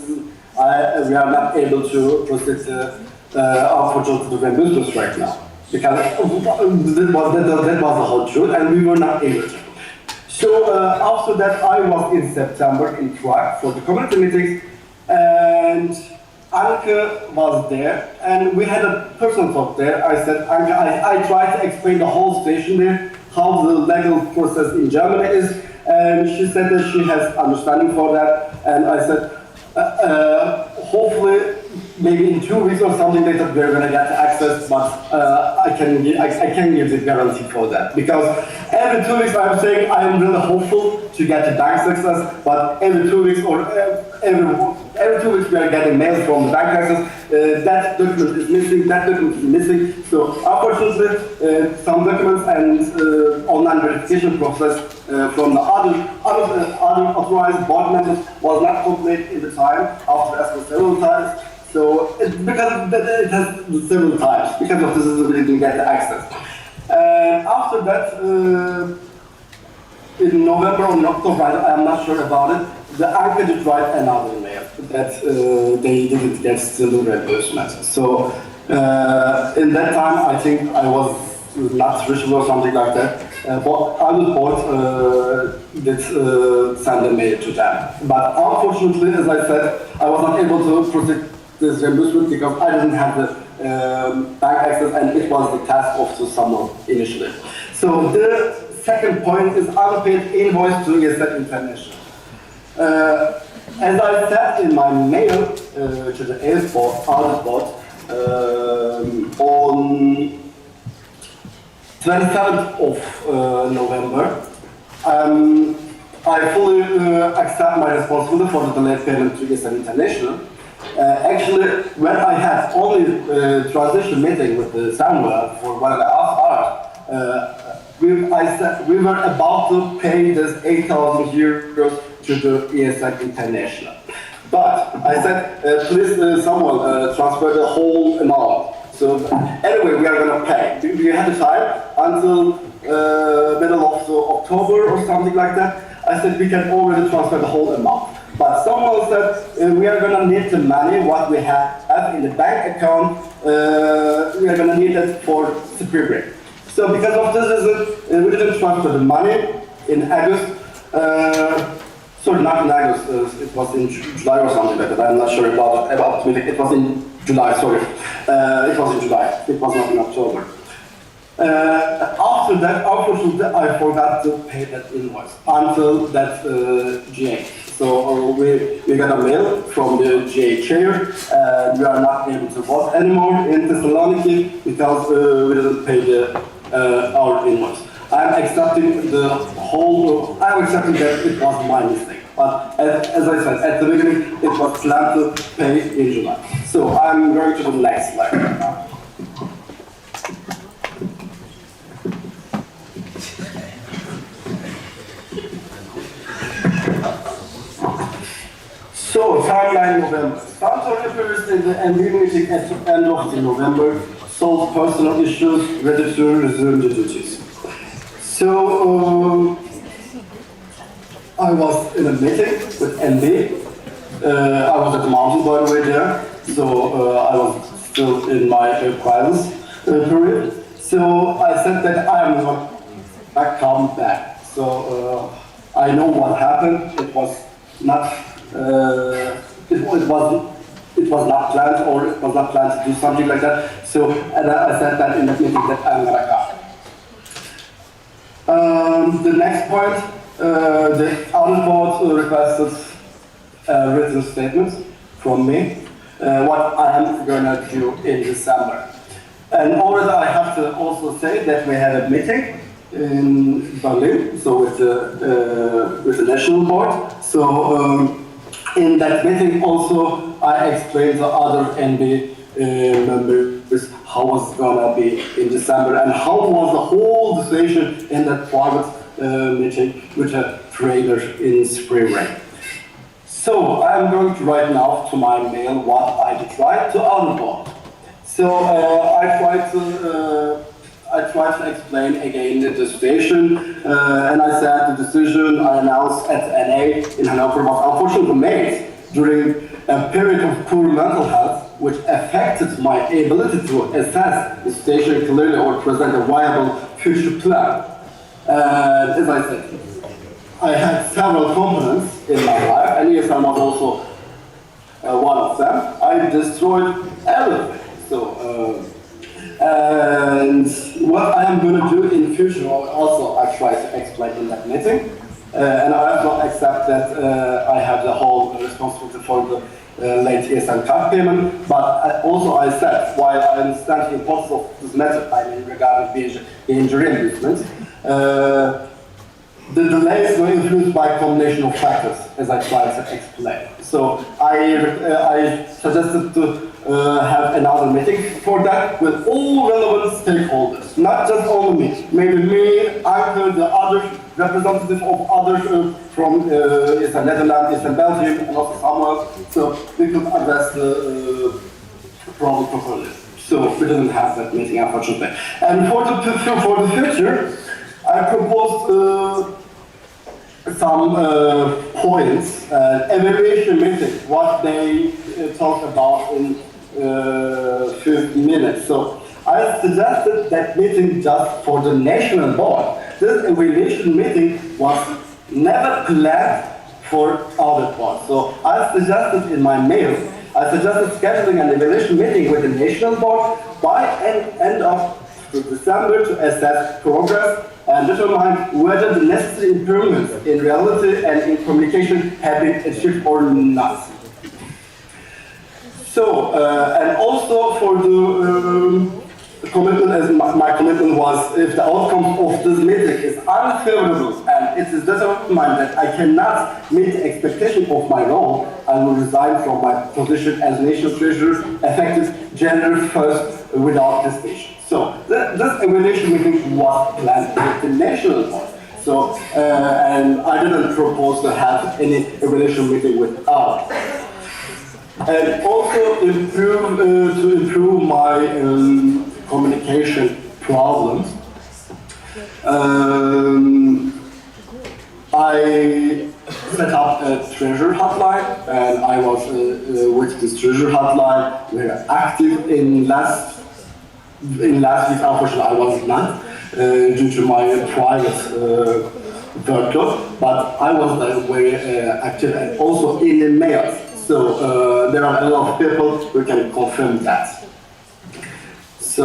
we are not able to proceed unfortunately the reimbursements right now. Because that was the whole truth, and we were not able to. So after that, I was in September in Prague for the community meetings, and Anke was there, and we had a personal talk there. I said, Anke, I tried to explain the whole station there, how the legal process in Germany is, and she said that she has understanding for that, and I said, hopefully, maybe in 2 weeks or something later, we're gonna get access, but I can give the guarantee for that. Because every 2 weeks I'm saying I'm really hopeful to get the bank success, but every 2 weeks or every 2 weeks we are getting mails from the bank access, that document is missing, that document is missing. So unfortunately, some documents and online verification process from the other authorized board members was not complete in the time after asking several times. So because it has several times, because of this we didn't get the access. And after that, in November or in October, I'm not sure about it, the anchor did write another mail that they didn't get still the reimbursement. So in that time, I think I was not reachable or something like that. But other board did send a mail to them. But unfortunately, as I said, I was not able to proceed this reimbursement because I didn't have the bank access, and it was the task of someone initially. So the second point is unpaid invoice to ESN International. As I said in my mail to the airport, on 27th of November, I fully accept my responsibility for the delayed payment to ESN International. Actually, when I had only transition meeting with Samuel for 1.5 hours, we were about to pay this 8,000 euros to the ESN International. But I said, please someone transfer the whole amount. So anyway, we are going to pay. We had the time until middle of October or something like that. I said we can already transfer the whole amount. But someone said we are going to need the money, what we have in the bank account, we are going to need it for spring break. So because of this reason, we didn't transfer the money in August. Sorry, not in August, it was in July or something like that. I'm not sure about it. It was in July, sorry. It was in July, it was not in October. After that, unfortunately, I forgot to pay that invoice until that GA. So we got a mail from the GA chair, and we are not able to vote anymore in Thessaloniki because we didn't pay our invoice. I'm accepting that it was my mistake. But as I said, at the beginning, it was planned to pay in July. So I'm going to the next slide right now. So, timeline November. Santorini appears in the NB meeting at the end of November, solved personal issues, ready to resume the duties. So, I was in a meeting with NB. I was at the mountain, by the way, there. So, I was still in my trials period. So, I said that I am not come back. So I know what happened. It was not. It was not planned, or it was not planned to do something like that. So, and I said that in the meeting that I'm gonna come. The next point, the audit board requested a written statement from me, what I am gonna do in December. And already I have to also say that we had a meeting in Berlin, so with the national board. So in that meeting also I explained to other NB members how was gonna be in December and how was the whole situation in that private meeting with a trader in spring break. So I'm going to write now to my mail what I tried to audit board. So I tried to explain again the situation, and I said the decision I announced at NA in Hanover was unfortunately made during a period of poor mental health, which affected my ability to assess the situation clearly or present a viable future plan. As I said, I had several components in my life, and ESM was also one of them. I destroyed everything. So, and what I am going to do in future, also I try to explain in that meeting, and I also accept that I have the whole responsibility for the late ESM card payment, but also I said, while I understand the importance of this matter, I mean regarding the injury inducement, the delays were influenced by a combination of factors, as I tried to explain. So I suggested to have another meeting for that with all relevant stakeholders, not just only me, maybe me, Uncle, the other representatives of others from Netherlands, Belgium, and also somewhere, so we could address the problem properly. So we didn't have that meeting, unfortunately. And for the future, I proposed some points, evaluation meeting, what they talk about in 15 minutes. So I suggested that meeting just for the national board. This evaluation meeting was never planned for audit board. So I suggested in my mail, I suggested scheduling an evaluation meeting with the national board by end of December to assess progress and determine whether the necessary improvements in reality and in communication have been achieved or not. So, and also for the commitment, as my commitment was, if the outcome of this meeting is unfavorable and it is determined that I cannot meet the expectation of my role, I will resign from my position as national treasurer effective January 1st without hesitation. So this evaluation meeting was planned with the national board. So, and I didn't propose to have any evaluation meeting with ours. And also to improve my communication problems. I set up a treasure hotline, and I was with this treasure hotline. We were active in last week. Unfortunately, I was not due to my private workload, but I was very active and also in the mails. So there are a lot of people who can confirm that. So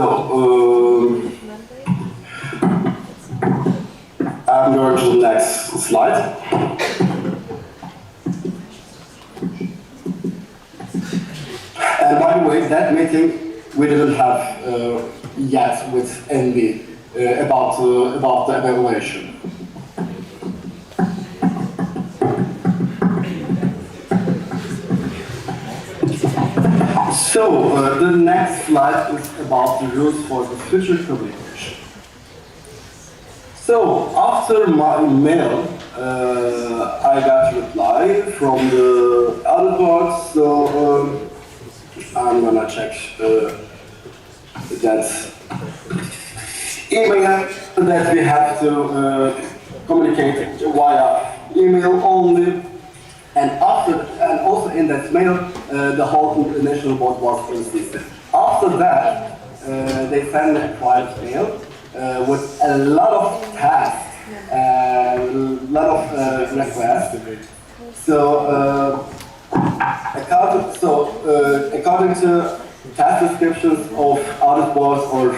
I'm going to the next slide. And by the way, that meeting we didn't have yet with NB about the evaluation. So the next slide is about the rules for the future communication. So after my mail, I got a reply from the other board. So I'm gonna check that email that we have to communicate via email only. And also in that mail, the whole national board was insisted. After that, they sent me a private mail with a lot of tasks and a lot of requests. So, according to task descriptions of audit boards or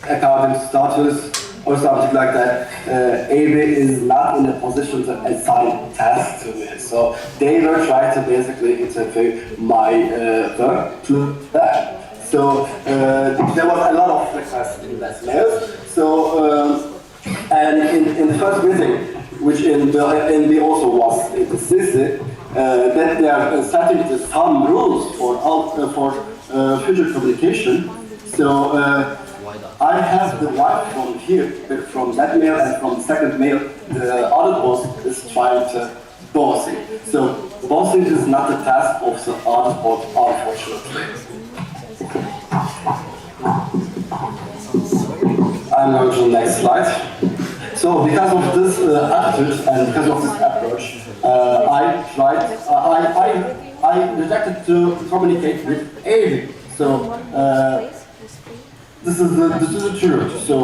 accounting status or something like that, AB is not in a position to assign tasks to me. So they were trying to basically interfere my work to that. So there was a lot of requests in that mail. So and in the first meeting, which in the also was decided, that they are setting some rules for future communication. So I have the wife from here, from that mail, and from the second mail, the audit boss is trying to bossing. So bossing is not the task of the audit board, unfortunately. I'm going to the next slide. So because of this attitude and because of this approach, I rejected to communicate with AV. So this is the truth. So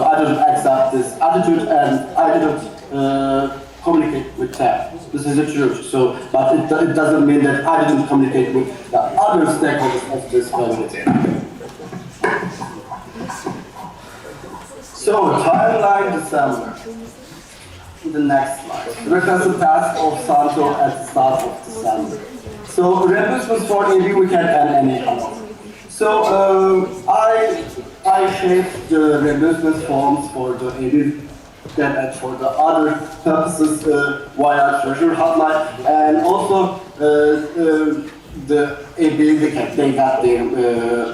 I didn't accept this attitude and I didn't communicate with them. This is the truth. So, but it doesn't mean that I didn't communicate with the other stakeholders of this community. So, timeline December. The next slide. Request the task of Santo at the start of December. So, reimbursements for AV we can add any amount. So, I shaped the reimbursement forms for the AV and for the other purposes via Treasury Hotline, and also the AB they got their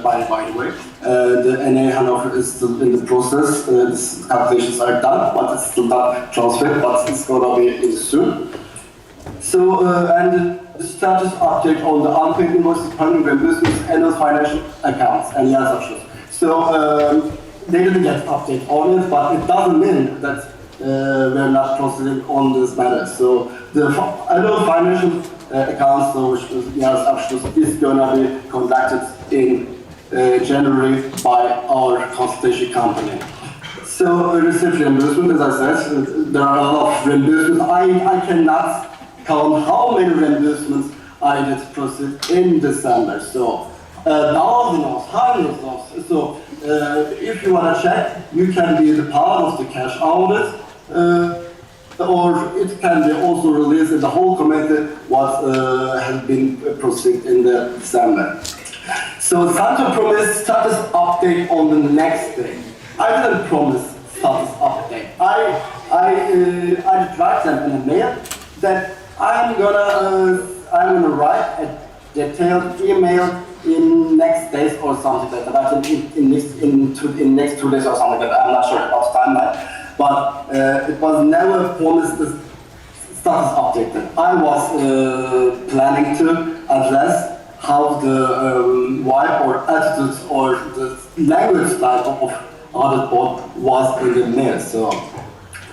by the way. The NA Hanover is still in the process. These calculations are done, but it's still not transferred, but it's gonna be soon. So, and the status update on the unpaid invoices, pending reimbursements, annual financial accounts, and transactions. So, they didn't get update on it, but it doesn't mean that we're not proceeding on this matter. So, the annual financial accounts, which is gonna be conducted in January by our consultation company. So, receipt reimbursement, as I said, there are a lot of reimbursements. I cannot count how many reimbursements I did proceed in December. So, thousands of, hundreds of. So, if you want to check, you can be the part of the cash audit, or it can be also released in the whole committee what has been proceeded in the December. So, Santo promised status update on the next day. I didn't promise status update. I write them in a mail that I'm gonna write a detailed email in next days or something like that. I think in next 2 days or something like that. I'm not sure about the timeline, but it was never promised the status update. I was planning to address how the vibe or attitude or the language style of audit board was in the mail. So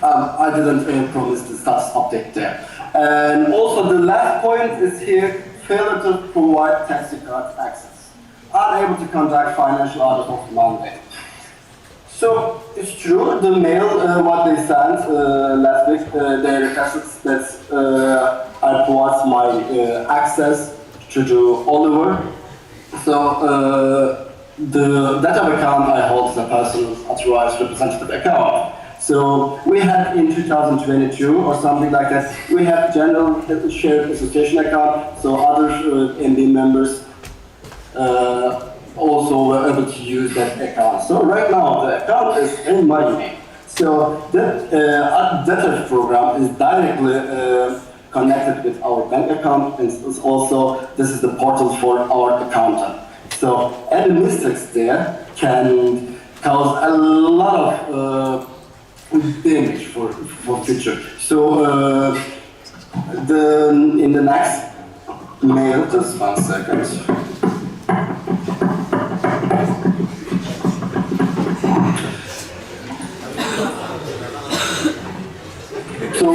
I didn't promise the status update there. And also the last point is here, failure to provide taxi card access. Unable to conduct financial audit of the mandate. So it's true, the mail, what they sent last week, they requested that I provide my access to the Oliver. So the data account I hold is a personal authorized representative account. So we had in 2022 or something like that, we have general shared association account, so other MB members also were able to use that account. So right now the account is in my name. So that data program is directly connected with our bank account, and it's also, this is the portal for our accountant. So any mistakes there can cause a lot of damage for future. So in the next mail, just 1 second. So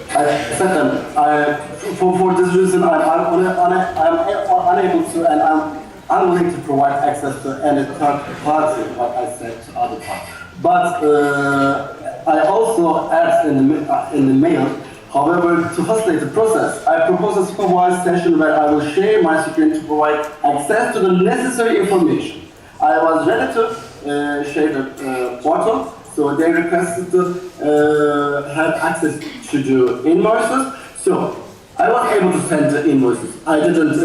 I said them, for this reason I'm unable to, and I'm unwilling to provide access to any third party, what I said to other parties. But I also add in the mail. However, to facilitate the process, I propose a supervised session where I will share my screen to provide access to the necessary information. I was ready to share the portal, so they requested to have access to the invoices. So I was able to send the invoices. I didn't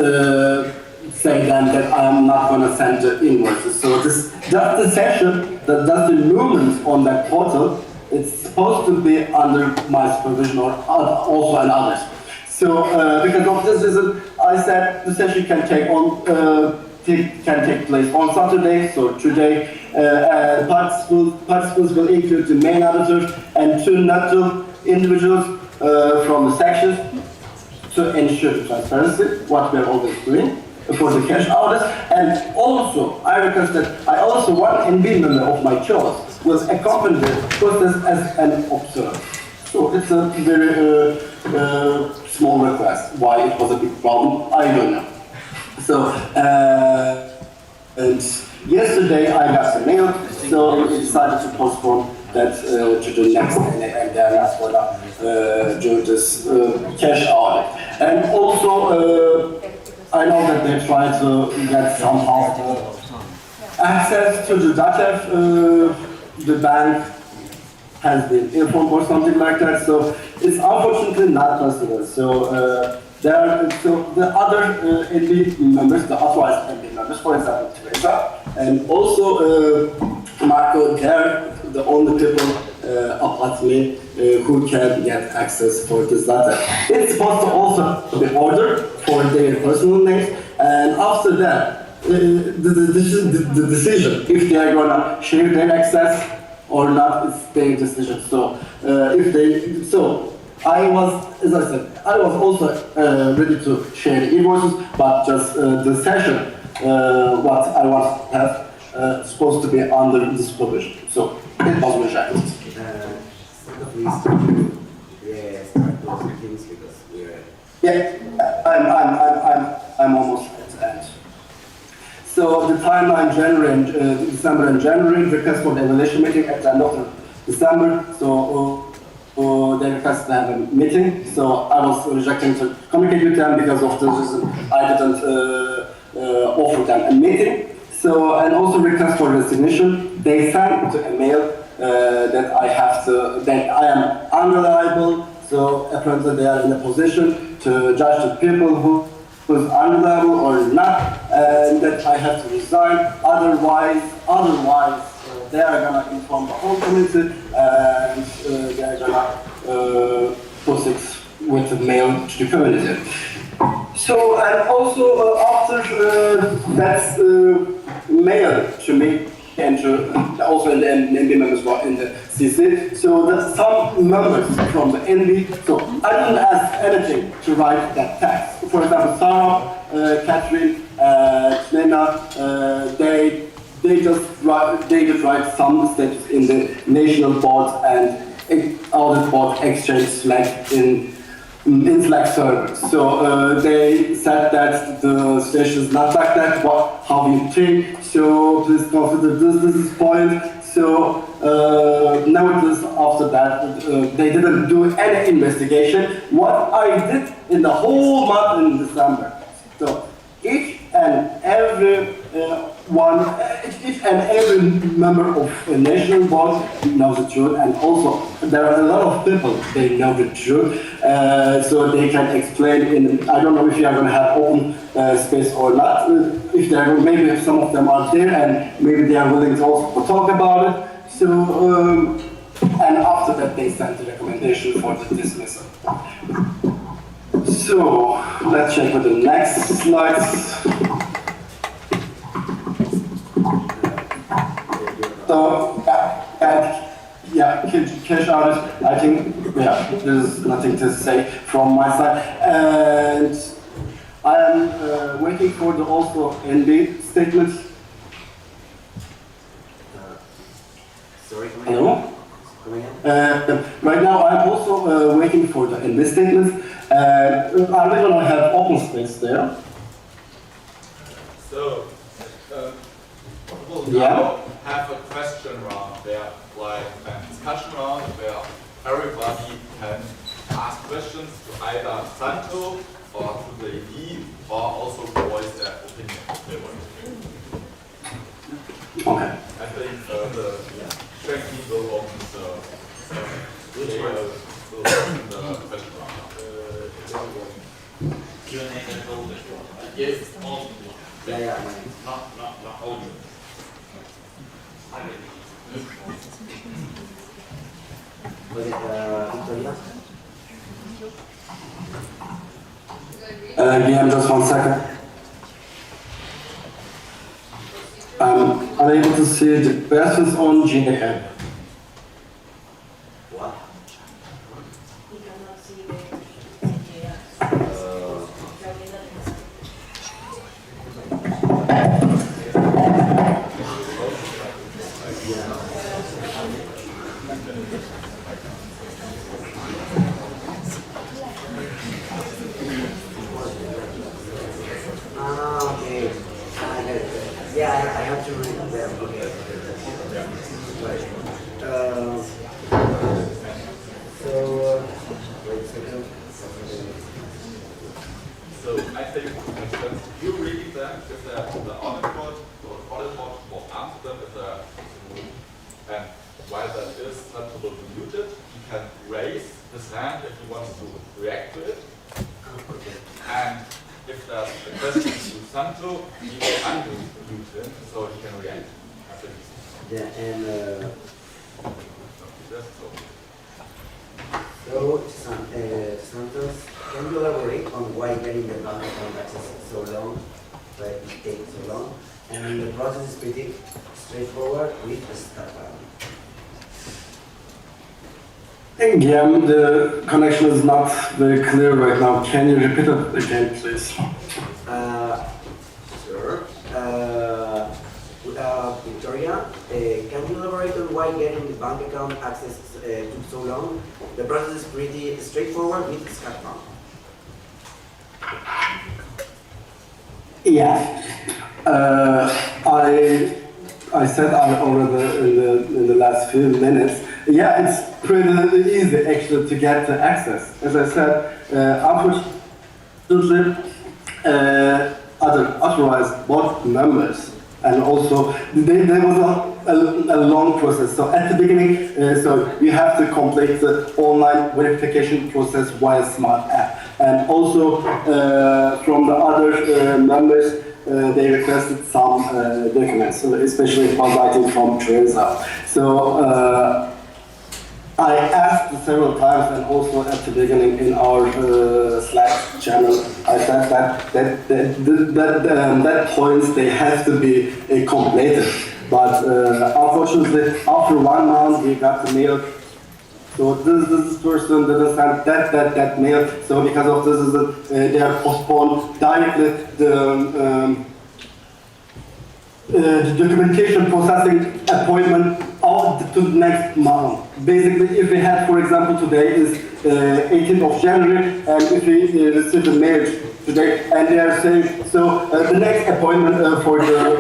say then that I'm not going to send the invoices. So this just the session, just the movement on that portal, it's supposed to be under my supervision or also and others. So because of this reason, I said the session can take place on Saturday. So today, participants will include the main editor and 2 NAnu individuals from the sections to ensure transparency, what we are always doing for the cash audits. And also, I request that I also one NB member of my choice will accompany the process as an observer. So it's a very small request. Why it was a big problem, I don't know. So, and yesterday I got the mail, so we decided to postpone that to the next day, and then as well do this cash audit. And also, I know that they try to get somehow access to the data. The bank has been informed or something like that, so it's unfortunately not possible. So the other NB members, the authorized NB members, for example, Teresa, and also Marco, they're the only people apart me who can get access for this data. It's supposed to also be ordered for their personal names, and after that, the decision if they are gonna share their access or not, it's their decision. So I was, as I said, I was also ready to share the invoices, but just the session what I want to have supposed to be under this supervision. So it was rejected. Please start those things because we're. Yeah, I'm almost at the end. So the timeline December and January, request for the evaluation meeting at the end of December. So they requested to have a meeting. So I was rejecting to communicate with them because of the reason I didn't offer them a meeting. So and also request for resignation. They sent a mail that I am unreliable. So apparently they are in a position to judge the people who's unreliable or not, and that I have to resign. Otherwise, they are gonna inform the whole community, and they are gonna post it with a mail to the community. So, and also after that mail to me, and also in the NB members were in the CC. So there's some members from the NB. So I didn't ask anything to write that text. For example, Sarah, Catherine, Lena, they just write some steps in the national board and audit board exchange Slack in Slack servers. So they said that the situation is not like that. How you think? So please consider this point. So nevertheless, after that, they didn't do any investigation. What I did in the whole month in December. So each and every member of a national board knows the truth, and also there are a lot of people they know the truth, so they can explain. I don't know if you are going to have open space or not. If they are, maybe some of them are there, and maybe they are willing to also talk about it. So and after that they sent the recommendation for the dismissal. So let's check with the next slides. So, cash audit, I think, there's nothing to say from my side. And I am waiting for the also NB statement. Sorry, Hello? Right now, I'm also waiting for the NB statement. Are we going to have open space there? So, Yeah. have a question round there, like a discussion round where everybody can ask questions to either Santo or to the AD, or also voice their opinion if they want to. Okay. I think the Frankie will open the question round. Q&A and all this one. Yes, all. Yeah. Not all. Victoria? Guillaume, just 1 second. I'm unable to see the questions on GNHM. What? You cannot see the Okay. Yeah, I have to read them. Okay. Right. Wait a second. So I think that you read them if the audit board will answer them if and while that is sensible to mute it, he can raise his hand if he wants to react to it. Okay. And if there's a question to Santo, he will unmute him so he can react. I think. Yeah, and That's so. so Santos, can you elaborate on why getting the bank account access is so long, why it takes so long? And the process is pretty straightforward with a start button. Guillaume, the connection is not very clear right now. Can you repeat it again, please? Sure. Victoria, can you elaborate on why getting the bank account access took so long? The process is pretty straightforward with Skype phone. Yeah. I said already in the last few minutes. Yeah, it's pretty easy actually to get the access. As I said, unfortunately, other authorized board members, and also there was a long process. So at the beginning, so you have to complete the online verification process via smart app, and also from the other members. They requested some documents, so especially highlighting from Teresa. So I asked several times, and also at the beginning in our Slack channel, I said that points they have to be completed. But unfortunately, after 1 month, we got the mail. So this person didn't send that mail. So because of this, they are postponed directly the documentation processing appointment out to next month. Basically, if we had, for example, today is 18th of January, and if we receive the mail today, and they are saying, so the next appointment for the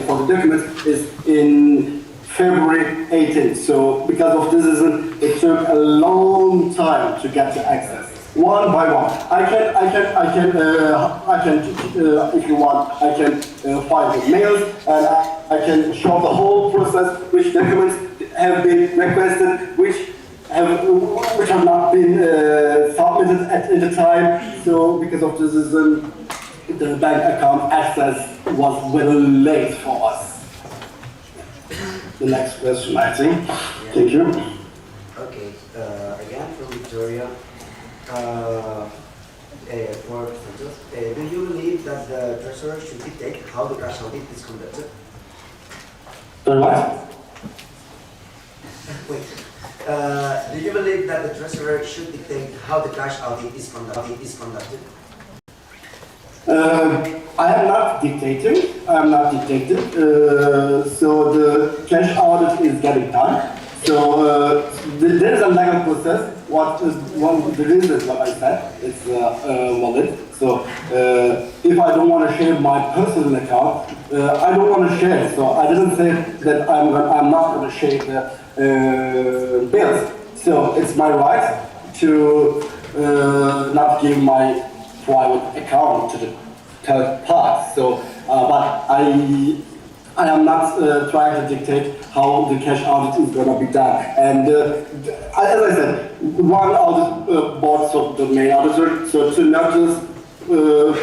for the documents is in February 18th. So because of this, it took a long time to get the access. One by one. I can, if you want, I can find the mails, and I can show the whole process, which documents have been requested, which have not been submitted at the time. So because of this, the bank account access was very late for us. The next question, I think. Thank you. Okay, again from Victoria. For Santos, do you believe that the treasurer should dictate how the cash audit is conducted? What? Wait. Do you believe that the treasurer should dictate how the cash audit is conducted? I am not dictating. So the cash audit is getting done. So there is a legal process the reason what I said is wallet. So if I don't want to share my personal account, I don't want to share. So I didn't say that I'm not going to share the bills. So it's my right to not give my private account to the third part. So, but I am not trying to dictate how the cash audit is going to be done. And as I said, one audit board, so the main auditor, so to notice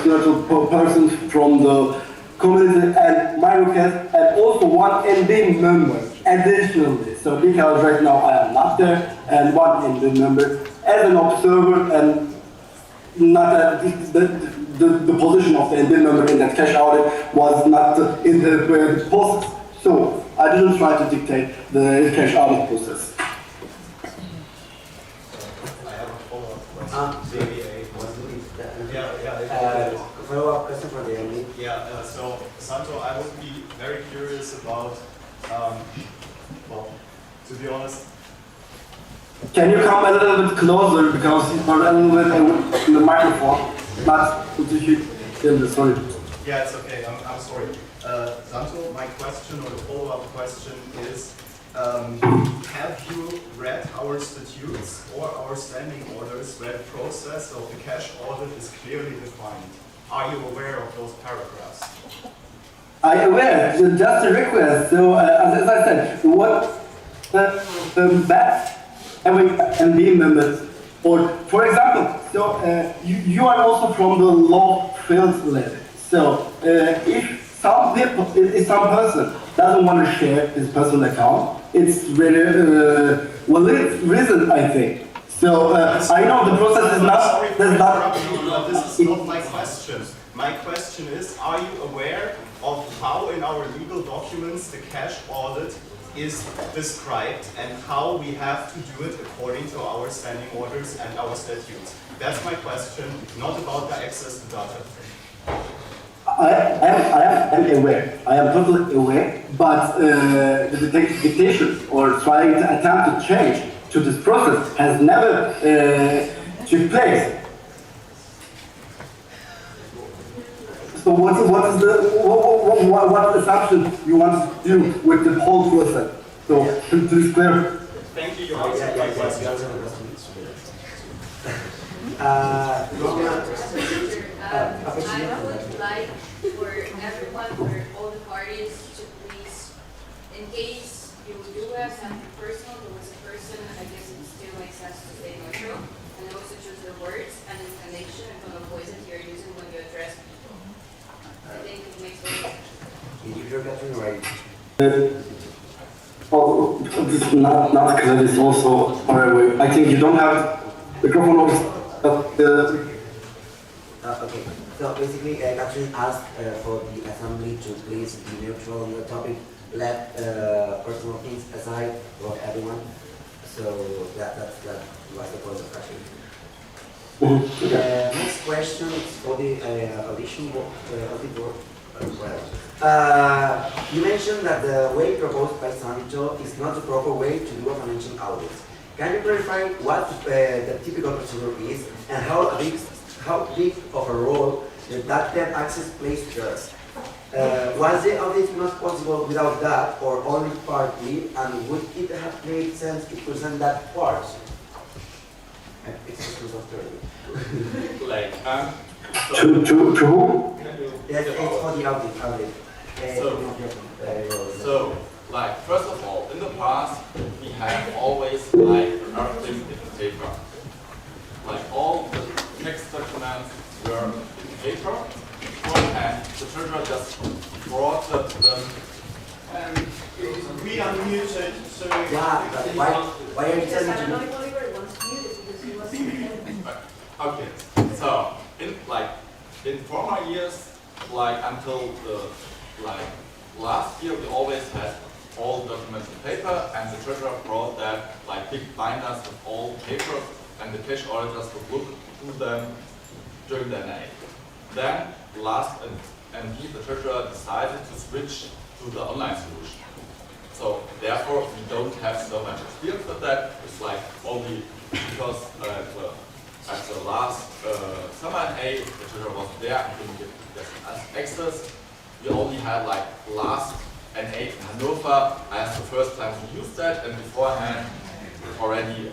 certain persons from the community and my request, and also one NB member additionally. So because right now I am not there, and one NB member as an observer and not the position of the NB member in that cash audit was not in the process. So I didn't try to dictate the cash audit process. I have a follow-up question. Follow-up question for the MD. Yeah, so Santo, I would be very curious about, well, to be honest. Can you come a little bit closer because you're a little bit in the microphone? Not sorry. Yeah, it's okay. I'm sorry. Santo, my question or the follow-up question is, have you read our statutes or our standing orders where the process of the cash audit is clearly defined? Are you aware of those paragraphs? I am aware. Just a request. So as I said, what that every MD members, or for example, so you are also from the law field level. So if some people, if some person doesn't want to share his personal account, it's very valid reason, I think. So I know the process is not. Sorry for interrupting you, but this is not my question. My question is, are you aware of how in our legal documents the cash audit is described and how we have to do it according to our standing orders and our statutes? That's my question, not about the access to data. I am aware. I am totally aware. But the dictation or trying to attempt to change to this process has never took place. So what assumption you want to do with the whole process? So to be clear. Thank you. I would like for everyone, for all the parties to please, in case you do have something personal towards a person, I guess it still makes sense to stay neutral and also choose the words and the intonation and tone of voice that you're using when you address people. I think it makes more sense. If you're getting right. This is not clear. It's also far away. I think you don't have microphone. Okay, so basically, Catherine asked for the assembly to please be neutral on the topic, let personal things aside for everyone. So that was the point of Catherine. Next question for the audition board. You mentioned that the way proposed by Sancho is not the proper way to do a financial audit. Can you clarify what the typical procedure is and how big of a role that debt access plays there? Was the audit not possible without that, or only partly, and would it have made sense to present that part? Like, to who? Yes, it's for the audit. So, like, first of all, in the past, we have always, like, everything in paper. Like, all the text documents were in paper, and the treasurer just brought them, and we unmuted, so... Yeah, but why are you telling me? Okay, so, in former years, like, until the, last year, we always had all documents in paper, and the treasurer brought that, big binders with all papers, and the cash auditors would look through them during the NA. Then, the treasurer decided to switch to the online solution. So therefore, we don't have so much experience with that. It's like only because at the last summer NA, the tutor was there and didn't give us access. We only had like last NA in Hanover as the first time we used that, and beforehand already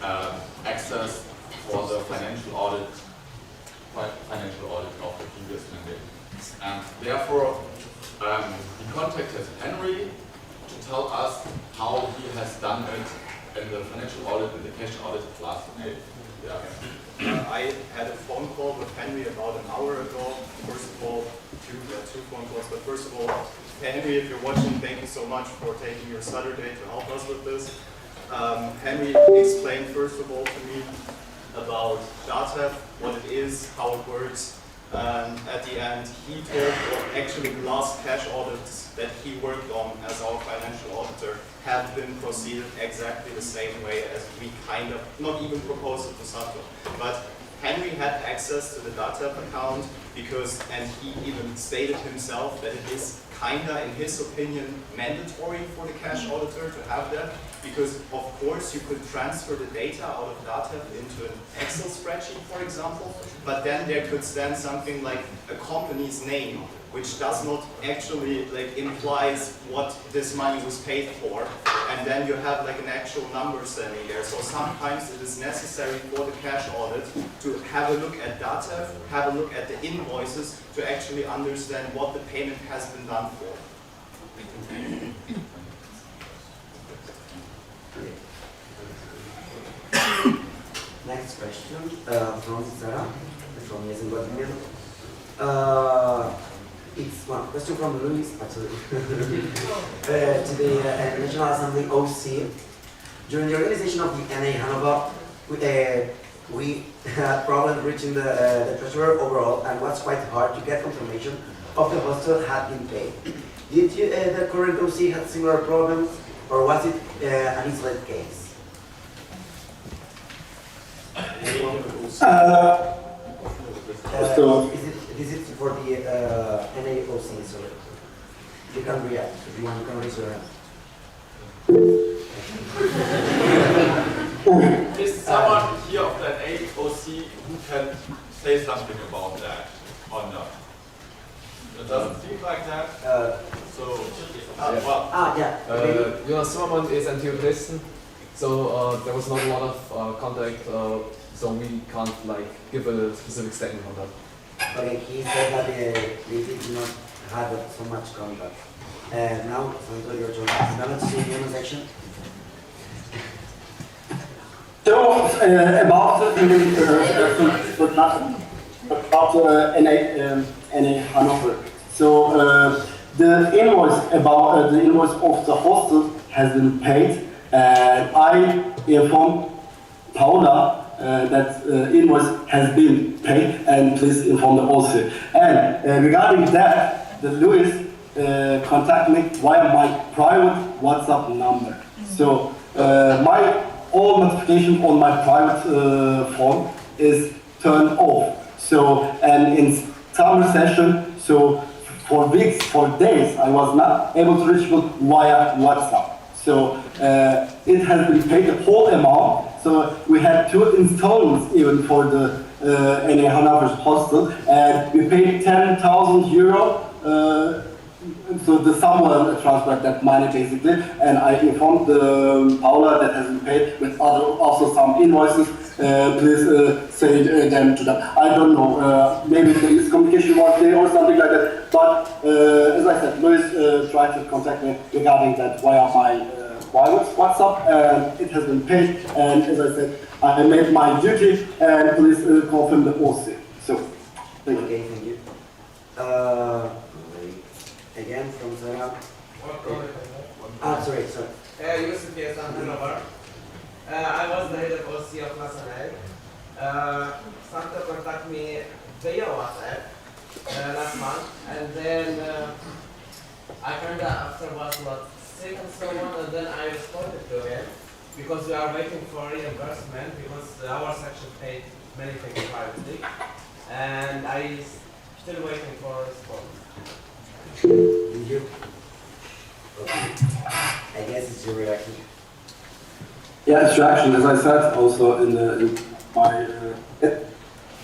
access for the financial audit of the previous mandate. And therefore, we contacted Henry to tell us how he has done it in the financial audit and the cash audit of last NA. Yeah. I had a phone call with Henry about an hour ago. First of all, two phone calls. But first of all, Henry, if you're watching, thank you so much for taking your Saturday to help us with this. Henry explained first of all to me about DATEV, what it is, how it works. At the end, he told actually the last cash audits that he worked on as our financial auditor have been proceeded exactly the same way as we kind of, not even proposed it to Santo. But Henry had access to the DATEV account because, and he even stated himself that it is kinda, in his opinion, mandatory for the cash auditor to have that, because of course you could transfer the data out of DATEV into an Excel spreadsheet, for example, but then there could stand something like a company's name, which does not actually implies what this money was paid for, and then you have like an actual number standing there. So sometimes it is necessary for the cash audit to have a look at DATEV, have a look at the invoices to actually understand what the payment has been done for. Next question from Sarah, from Yes and Guatemala. It's one question from Luis, actually, to the National Assembly OC. During the organization of the NA Hanover, we had problems reaching the treasurer overall, and was quite hard to get confirmation of the hostel had been paid. Did the current OC have similar problems, or was it an isolated case? This is for the NAOC, so you can react if you want, you can raise your hand. Is someone here of the NAOC who can say something about that or not? It doesn't seem like that. Someone is until Dresden, so there was not a lot of contact, so we can't give a specific statement on that. Okay, he said that they did not have so much contact. Now, Santo, your turn. Now to the human section. So, about NA Hanover. So, the invoice of the hostel has been paid, and I informed Paula that invoice has been paid, and please inform the OC. And regarding that, the Louis contacted me via my private WhatsApp number. So all notification on my private phone is turned off. So, and in summer session, so for weeks, for days, I was not able to reach people via WhatsApp. So it has been paid the whole amount. So we had 2 installments even for the NA Hanover's hostel, and we paid €10,000. So the someone transferred that money basically, and I informed Paula that has been paid with also some invoices. Please send them to them. I don't know, maybe there is communication was there or something like that. But as I said, Louis tried to contact me regarding that via my private WhatsApp, and it has been paid. And as I said, I made my duty, and please confirm the OC. So, thank you. Okay, thank you. Again from Sarah. Sorry. Yusuf yes, Hanover. I was the head of OC of National. Santa contacted me via WhatsApp last month, and then I heard that after was not sick and so on, and then I responded to him because we are waiting for reimbursement because our section paid many things privately, and I still waiting for a response. Thank you. Okay. I guess it's your reaction. Yeah, it's reaction, as I said, also in my,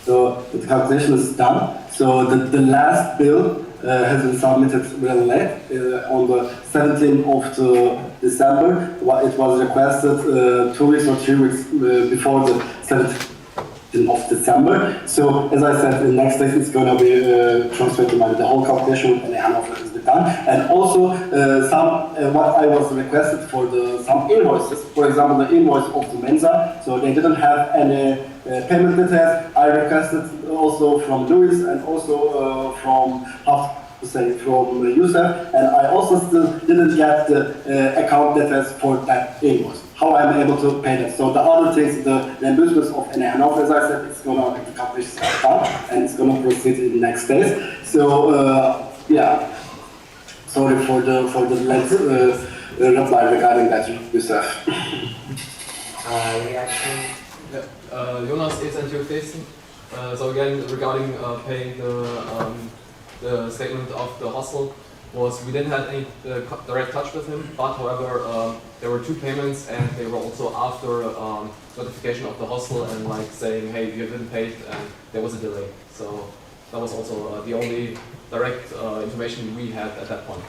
so the calculation is done. So the last bill has been submitted really late, on the 17th of December. It was requested 2 weeks or 3 weeks before the 17th of December. So as I said, in the next days it's going to be transferred to the whole calculation with NAnu is done. And also what I was requested for some invoices, for example the invoice of the Mensa, so they didn't have any payment details. I requested also from Luis and also from from Yusuf, and I also still didn't get the account details for that invoice. How I'm able to pay that. So the other things, the reimbursements of NAnu, as I said, it's gonna be the calculation done and it's gonna proceed in the next days. So yeah, sorry for the late reply regarding that, Yusuf. Reaction. Yeah, Jonas is until Dresden. So again, regarding paying the statement of the hostel, was we didn't have any direct touch with him, but however there were 2 payments and they were also after notification of the hostel and like saying, hey, you didn't pay it, and there was a delay. So that was also the only direct information we had at that point.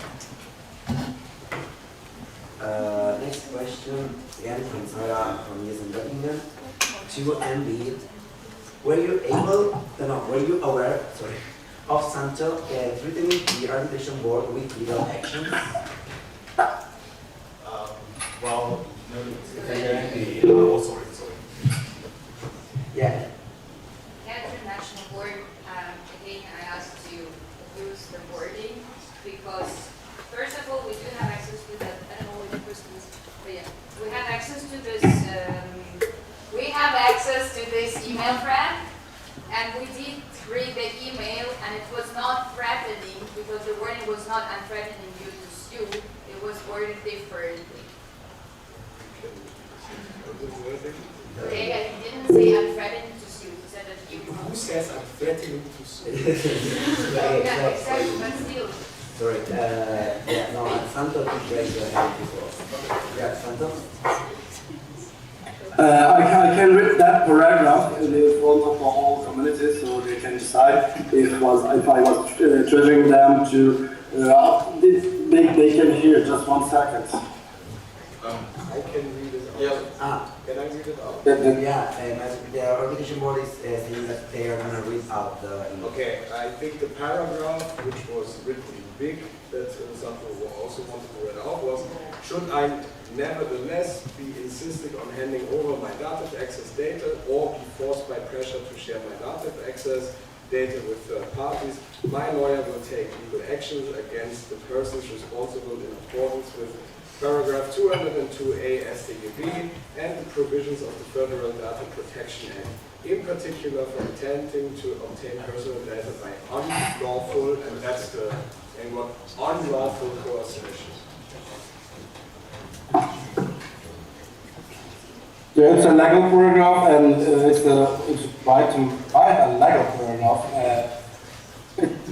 Next question, again from Sarah from Dresden. To MB, were you aware, of Santo threatening the arbitration board with legal actions? Well, no, sorry. Yeah. At the national board, again, I asked to use the wording because, first of all, we do have access to the, I don't know what the person is, but yeah, we have access to this, email thread, and we did read the email, and it was not threatening because the wording was not I'm threatening you to sue, it was worded differently. Okay, I didn't say I'm threatening to sue, he said that you... Who says I'm threatening to sue? Yeah, exactly, but still. Sorry, yeah, no, Santo did raise your hand before. Yeah, Santo? I can read that paragraph in front of the whole community so they can decide if I was triggering them to, they can hear, just 1 second. I can read it out. Yeah. Can I read it out? Yeah, the arbitration board is saying that they are going to read out the... Okay, I think the paragraph, which was written in big, that Santo also wanted to read out, was, should I nevertheless be insisted on handing over my dative access data or be forced by pressure to share my dative access data with third parties, my lawyer will take legal actions against the persons responsible in accordance with paragraph 202A StGB and the provisions of the Federal Data Protection Act, in particular for attempting to obtain personal data by unlawful, and that's the unlawful coercion. Yeah, it's a legal paragraph, and it's right to write a legal paragraph.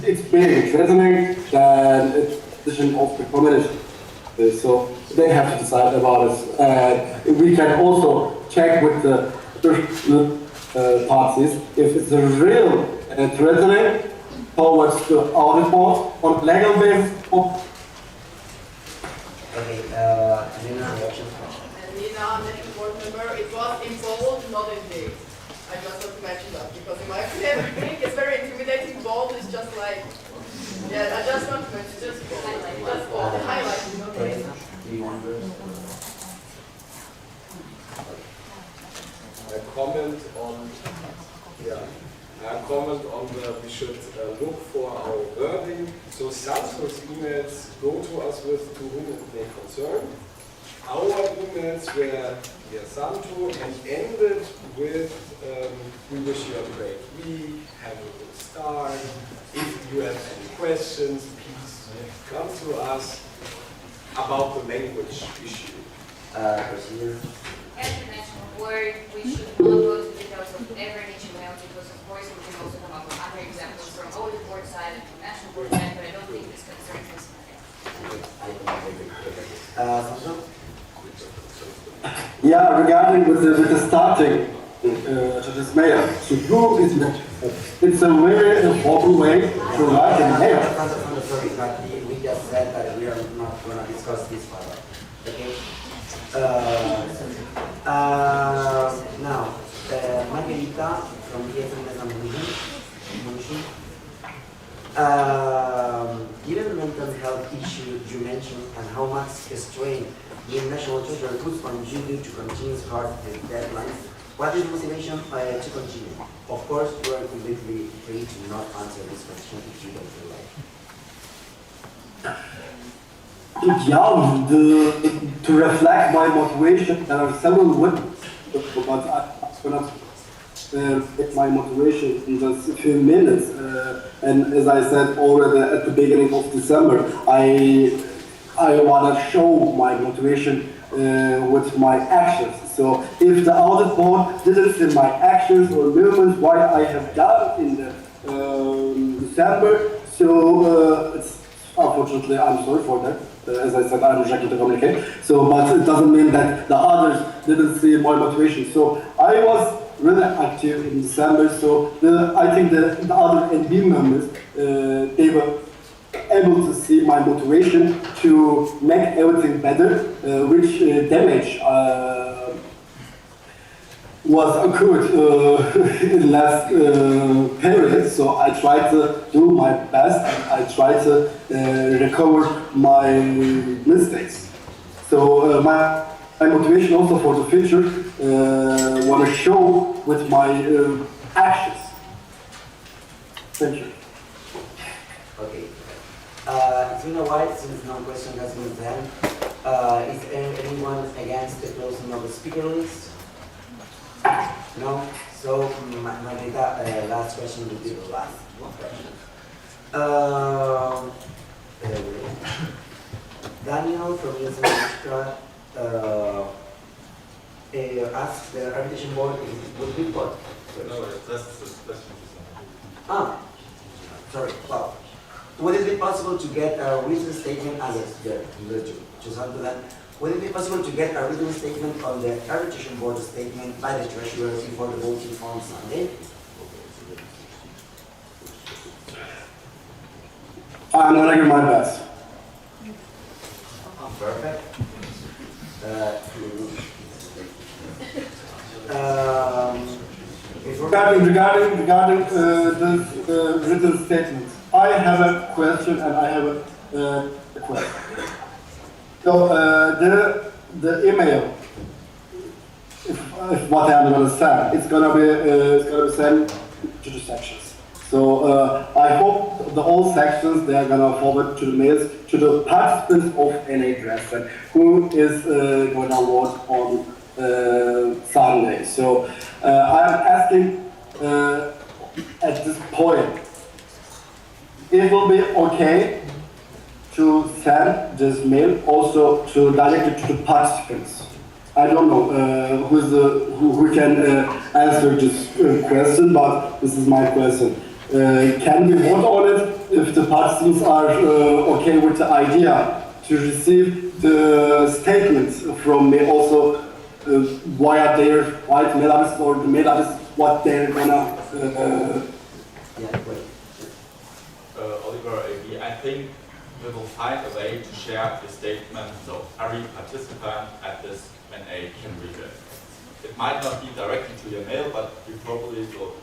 It's being threatening the decision of the community. So they have to decide about it. We can also check with the parties if it's a real threatening towards the audit board on legal basis. Okay, Nina, reaction? Nina, I'm an board member. It was in bold, not in big. I just want to mention that because in my opinion, big is very intimidating. Bold is just like, yeah, I just want to mention just bold. Just bold, the highlight. Do you want to? A comment on, the we should look for our wording. So Santo's emails go to us with to whom it may concern. Our emails were dear Santo and ended with we wish you a great week, have a good start. If you have any questions, please come to us about the language issue. Procedure. As the national board, we should not go to details of every each email because of course we can also come up with other examples from audit board side and from national board side, but I don't think this concerns this matter. I don't think Sandro? Yeah, regarding with the starting to this mail, so who is it? It's a very important way to write a mail. Sandro, sorry, but we just said that we are not going to discuss this further. Okay? Now, Margarita from Erasmus. Given the mental health issue you mentioned and how much strain the national treasury puts on you due to continuous hard deadlines, what is the motivation to continue? Of course, you are completely free to not answer this question if you don't feel like. Yeah, to reflect my motivation, there are several ways, but I cannot get my motivation in just a few minutes. And as I said already at the beginning of December, I want to show my motivation with my actions. So if the audit board didn't see my actions or movements, what I have done in the December, so it's unfortunately I'm sorry for that. As I said, I'm rejecting to communicate. So, but it doesn't mean that the others didn't see my motivation. So I was really active in December. So I think the other NB members they were able to see my motivation to make everything better, which damage was occurred in last period. So I try to do my best and I try to recover my mistakes. So my motivation also for the future want to show with my actions. Thank you. Okay. It's been a while since no question has been done. Is anyone against the closing of the speaker list? No? So, Margarita, last question will be the last question. Daniel from Extra asked the arbitration board if it would be what? No, that's the question. Sorry. Well, would it be possible to get a written statement? Yes, just onto that. Would it be possible to get a written statement on the arbitration board statement by the treasurer before the voting on Sunday? I'm gonna give my best. Perfect. Regarding the written statement, I have a question and I have a question. So the email, if what I'm gonna send, it's gonna be sent to the sections. So I hope the all sections they are gonna forward to the mails to the participants of NA Dresden who is gonna vote on Sunday. So I'm asking at this point, it will be okay to send this mail also to direct it to the participants. I don't know who can answer this question, but this is my question. Can we vote on it if the participants are okay with the idea to receive the statements from me also via their white mail address or the mail address what they're gonna Oliver, I think we will find a way to share the statement so every participant at this NA can read it. It might not be directly to your mail, but you probably will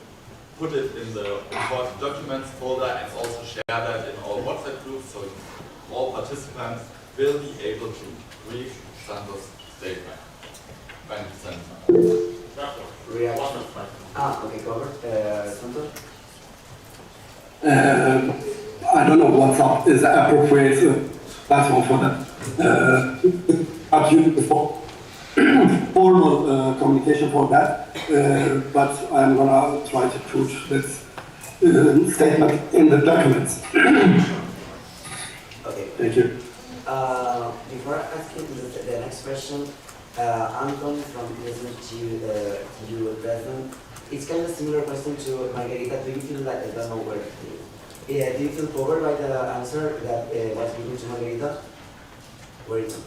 put it in the important documents folder and also share that in all WhatsApp groups so all participants will be able to read Sandro's statement when he sends it. Okay, covered. Sandro? I don't know WhatsApp is the appropriate platform for that. I've used before formal communication for that, but I'm gonna try to put this statement in the documents. Okay. Thank you. Before asking the next question, Anton from Erasmus to you, Dresden. It's kind of a similar question to Margarita. Do you feel like, I don't know where do you feel covered by the answer that was given to Margarita? Where is it?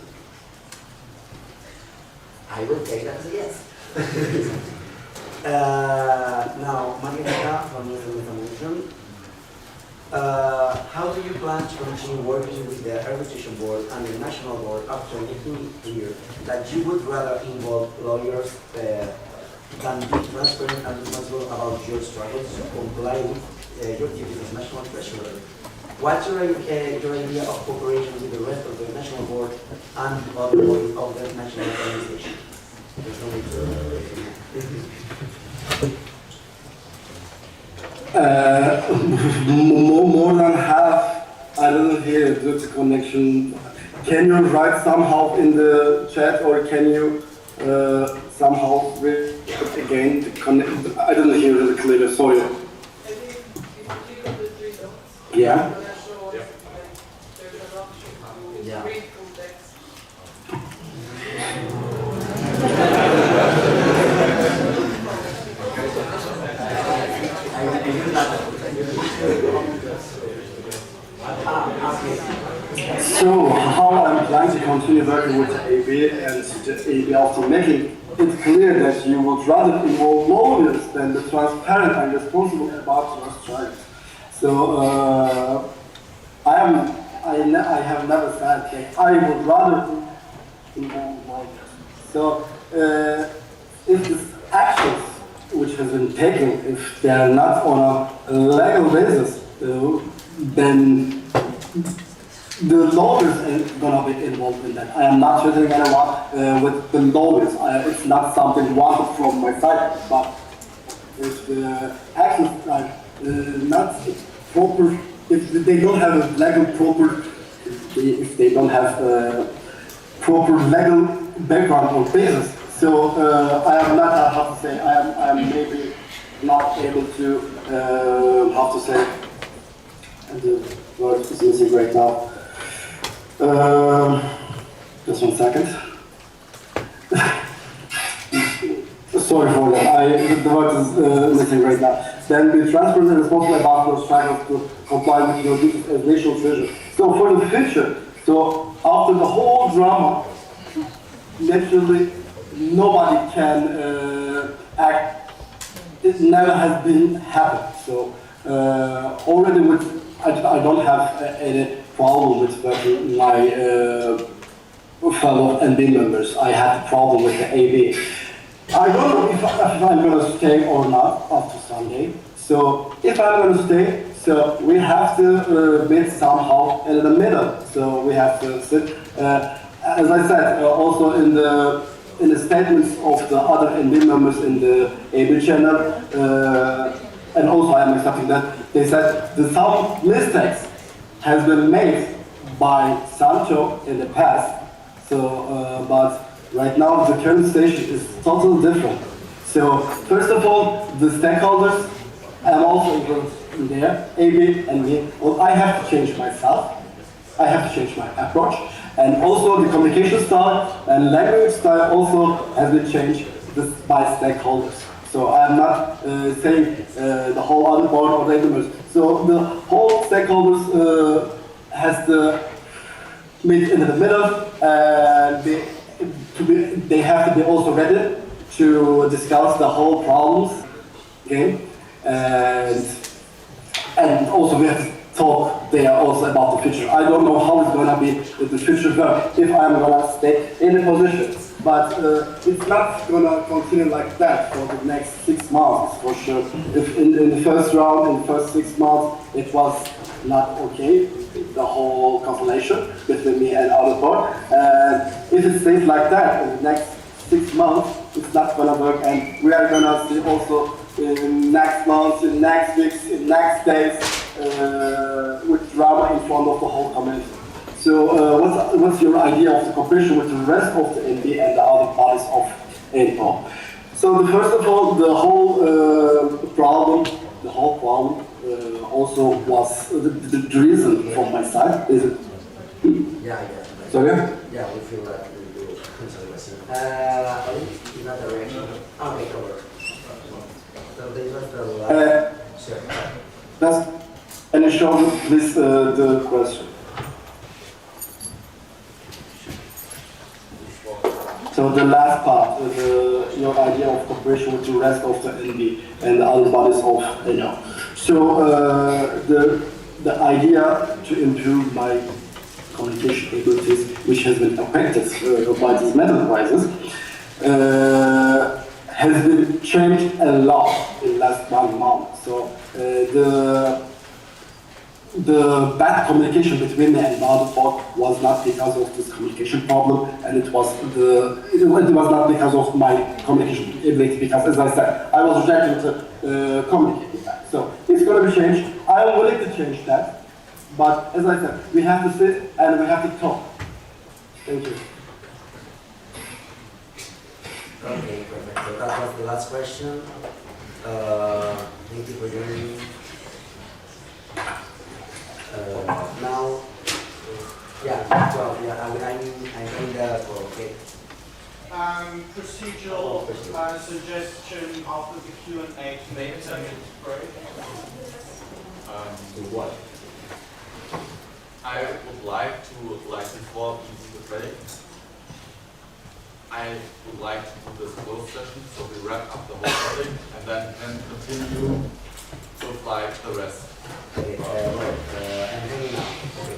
I will take that as a yes. Now, Margarita from Dresden. How do you plan to continue working with the arbitration board and the national board after making clear that you would rather involve lawyers than be transparent and responsible about your struggles to comply with your duties as national treasurer? What's your idea of cooperation with the rest of the national board and other bodies of the national organization? There's no need to more than half, I didn't hear the connection. Can you write somehow in the chat, or can you somehow read again the connection? I didn't hear it clearly, sorry. Yeah? Yeah. So, how I'm planning to continue working with the AB and the AB after making it clear that you would rather involve lawyers than the transparent and responsible about your strikes. So, I have never said that I would rather involve lawyers. So, if the actions which has been taken, if they are not on a legal basis, then the lawyers are gonna be involved in that. I am not treating anyone with the lawyers. It's not something wanted from my side, but if the actions are not proper, if they don't have a legal proper, if they don't have proper legal background or basis, so I am not, how to say, I am maybe not able to, how to say, the word is missing right now. Just 1 second. Sorry for that, the word is missing right now. Then be transparent and responsible about your struggles to comply with your duties as national treasurer. So for the future, so after the whole drama, naturally nobody can act. It never has been happened. So already with, I don't have any problem with my fellow NB members. I had a problem with the AB. I don't know if I'm going to stay or not after Sunday. So if I'm going to stay, so we have to meet somehow in the middle. So we have to sit. As I said, also in the statements of the other NB members in the AB channel, and also I am accepting that, they said that some mistakes has been made by Sancho in the past. So, but right now the current station is totally different. So first of all, the stakeholders, I'm also involved in there, AB and me. Well, I have to change myself. I have to change my approach. And also the communication style and language style also has been changed by stakeholders. So I'm not saying the whole other board or the members. So the whole stakeholders has to meet in the middle, and they have to be also ready to discuss the whole problems again, and also we have to talk there also about the future. I don't know how it's going to be the future work, if I'm going to stay in a position. But it's not going to continue like that for the next 6 months, for sure. If in the first round, in the first 6 months, it was not okay, the whole constellation between me and other board. If it stays like that in the next 6 months, it's not going to work. And we are going to see also in next months, in next weeks, in next days, with drama in front of the whole community. So what's your idea of the cooperation with the rest of the NB and the other parties of NPO? So first of all, the whole problem also was the reason from my side. Is it? Yeah. Sorry? Yeah, we feel that we will continue listening. In that direction. Okay, cover. So this was the last. Sure. Can you show me please the question? So So the last part, your idea of cooperation with the rest of the NB and the other bodies of NAnu. So the idea to improve my communication abilities, which has been affected by this mental crisis, has been changed a lot in the last 1 month. So the bad communication between me and the other part was not because of this communication problem, and it was not because of my communication ability, because as I said, I was rejected to communicate with that. So it's going to be changed. I am willing to change that, but as I said, we have to sit and we have to talk. Thank you. Okay, perfect. So that was the last question. Thank you for joining. Now, yeah, well, yeah, I'm going there for okay. Procedural suggestion after the Q&A to make a 10-minute break. To what? I would like to, before the break, I would like to do this closed session, so we wrap up the whole topic and then continue with the rest. Okay, I'm hanging out.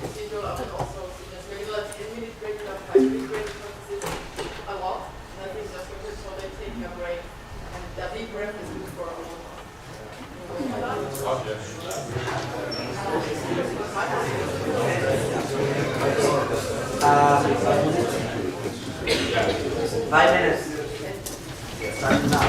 Procedural, I would also suggest maybe like 10-minute break, not 5-minute break, because this is a lot. And I think that's good, so they take a break. And that deep breath is good for all of us. Okay. 5 minutes. Start now.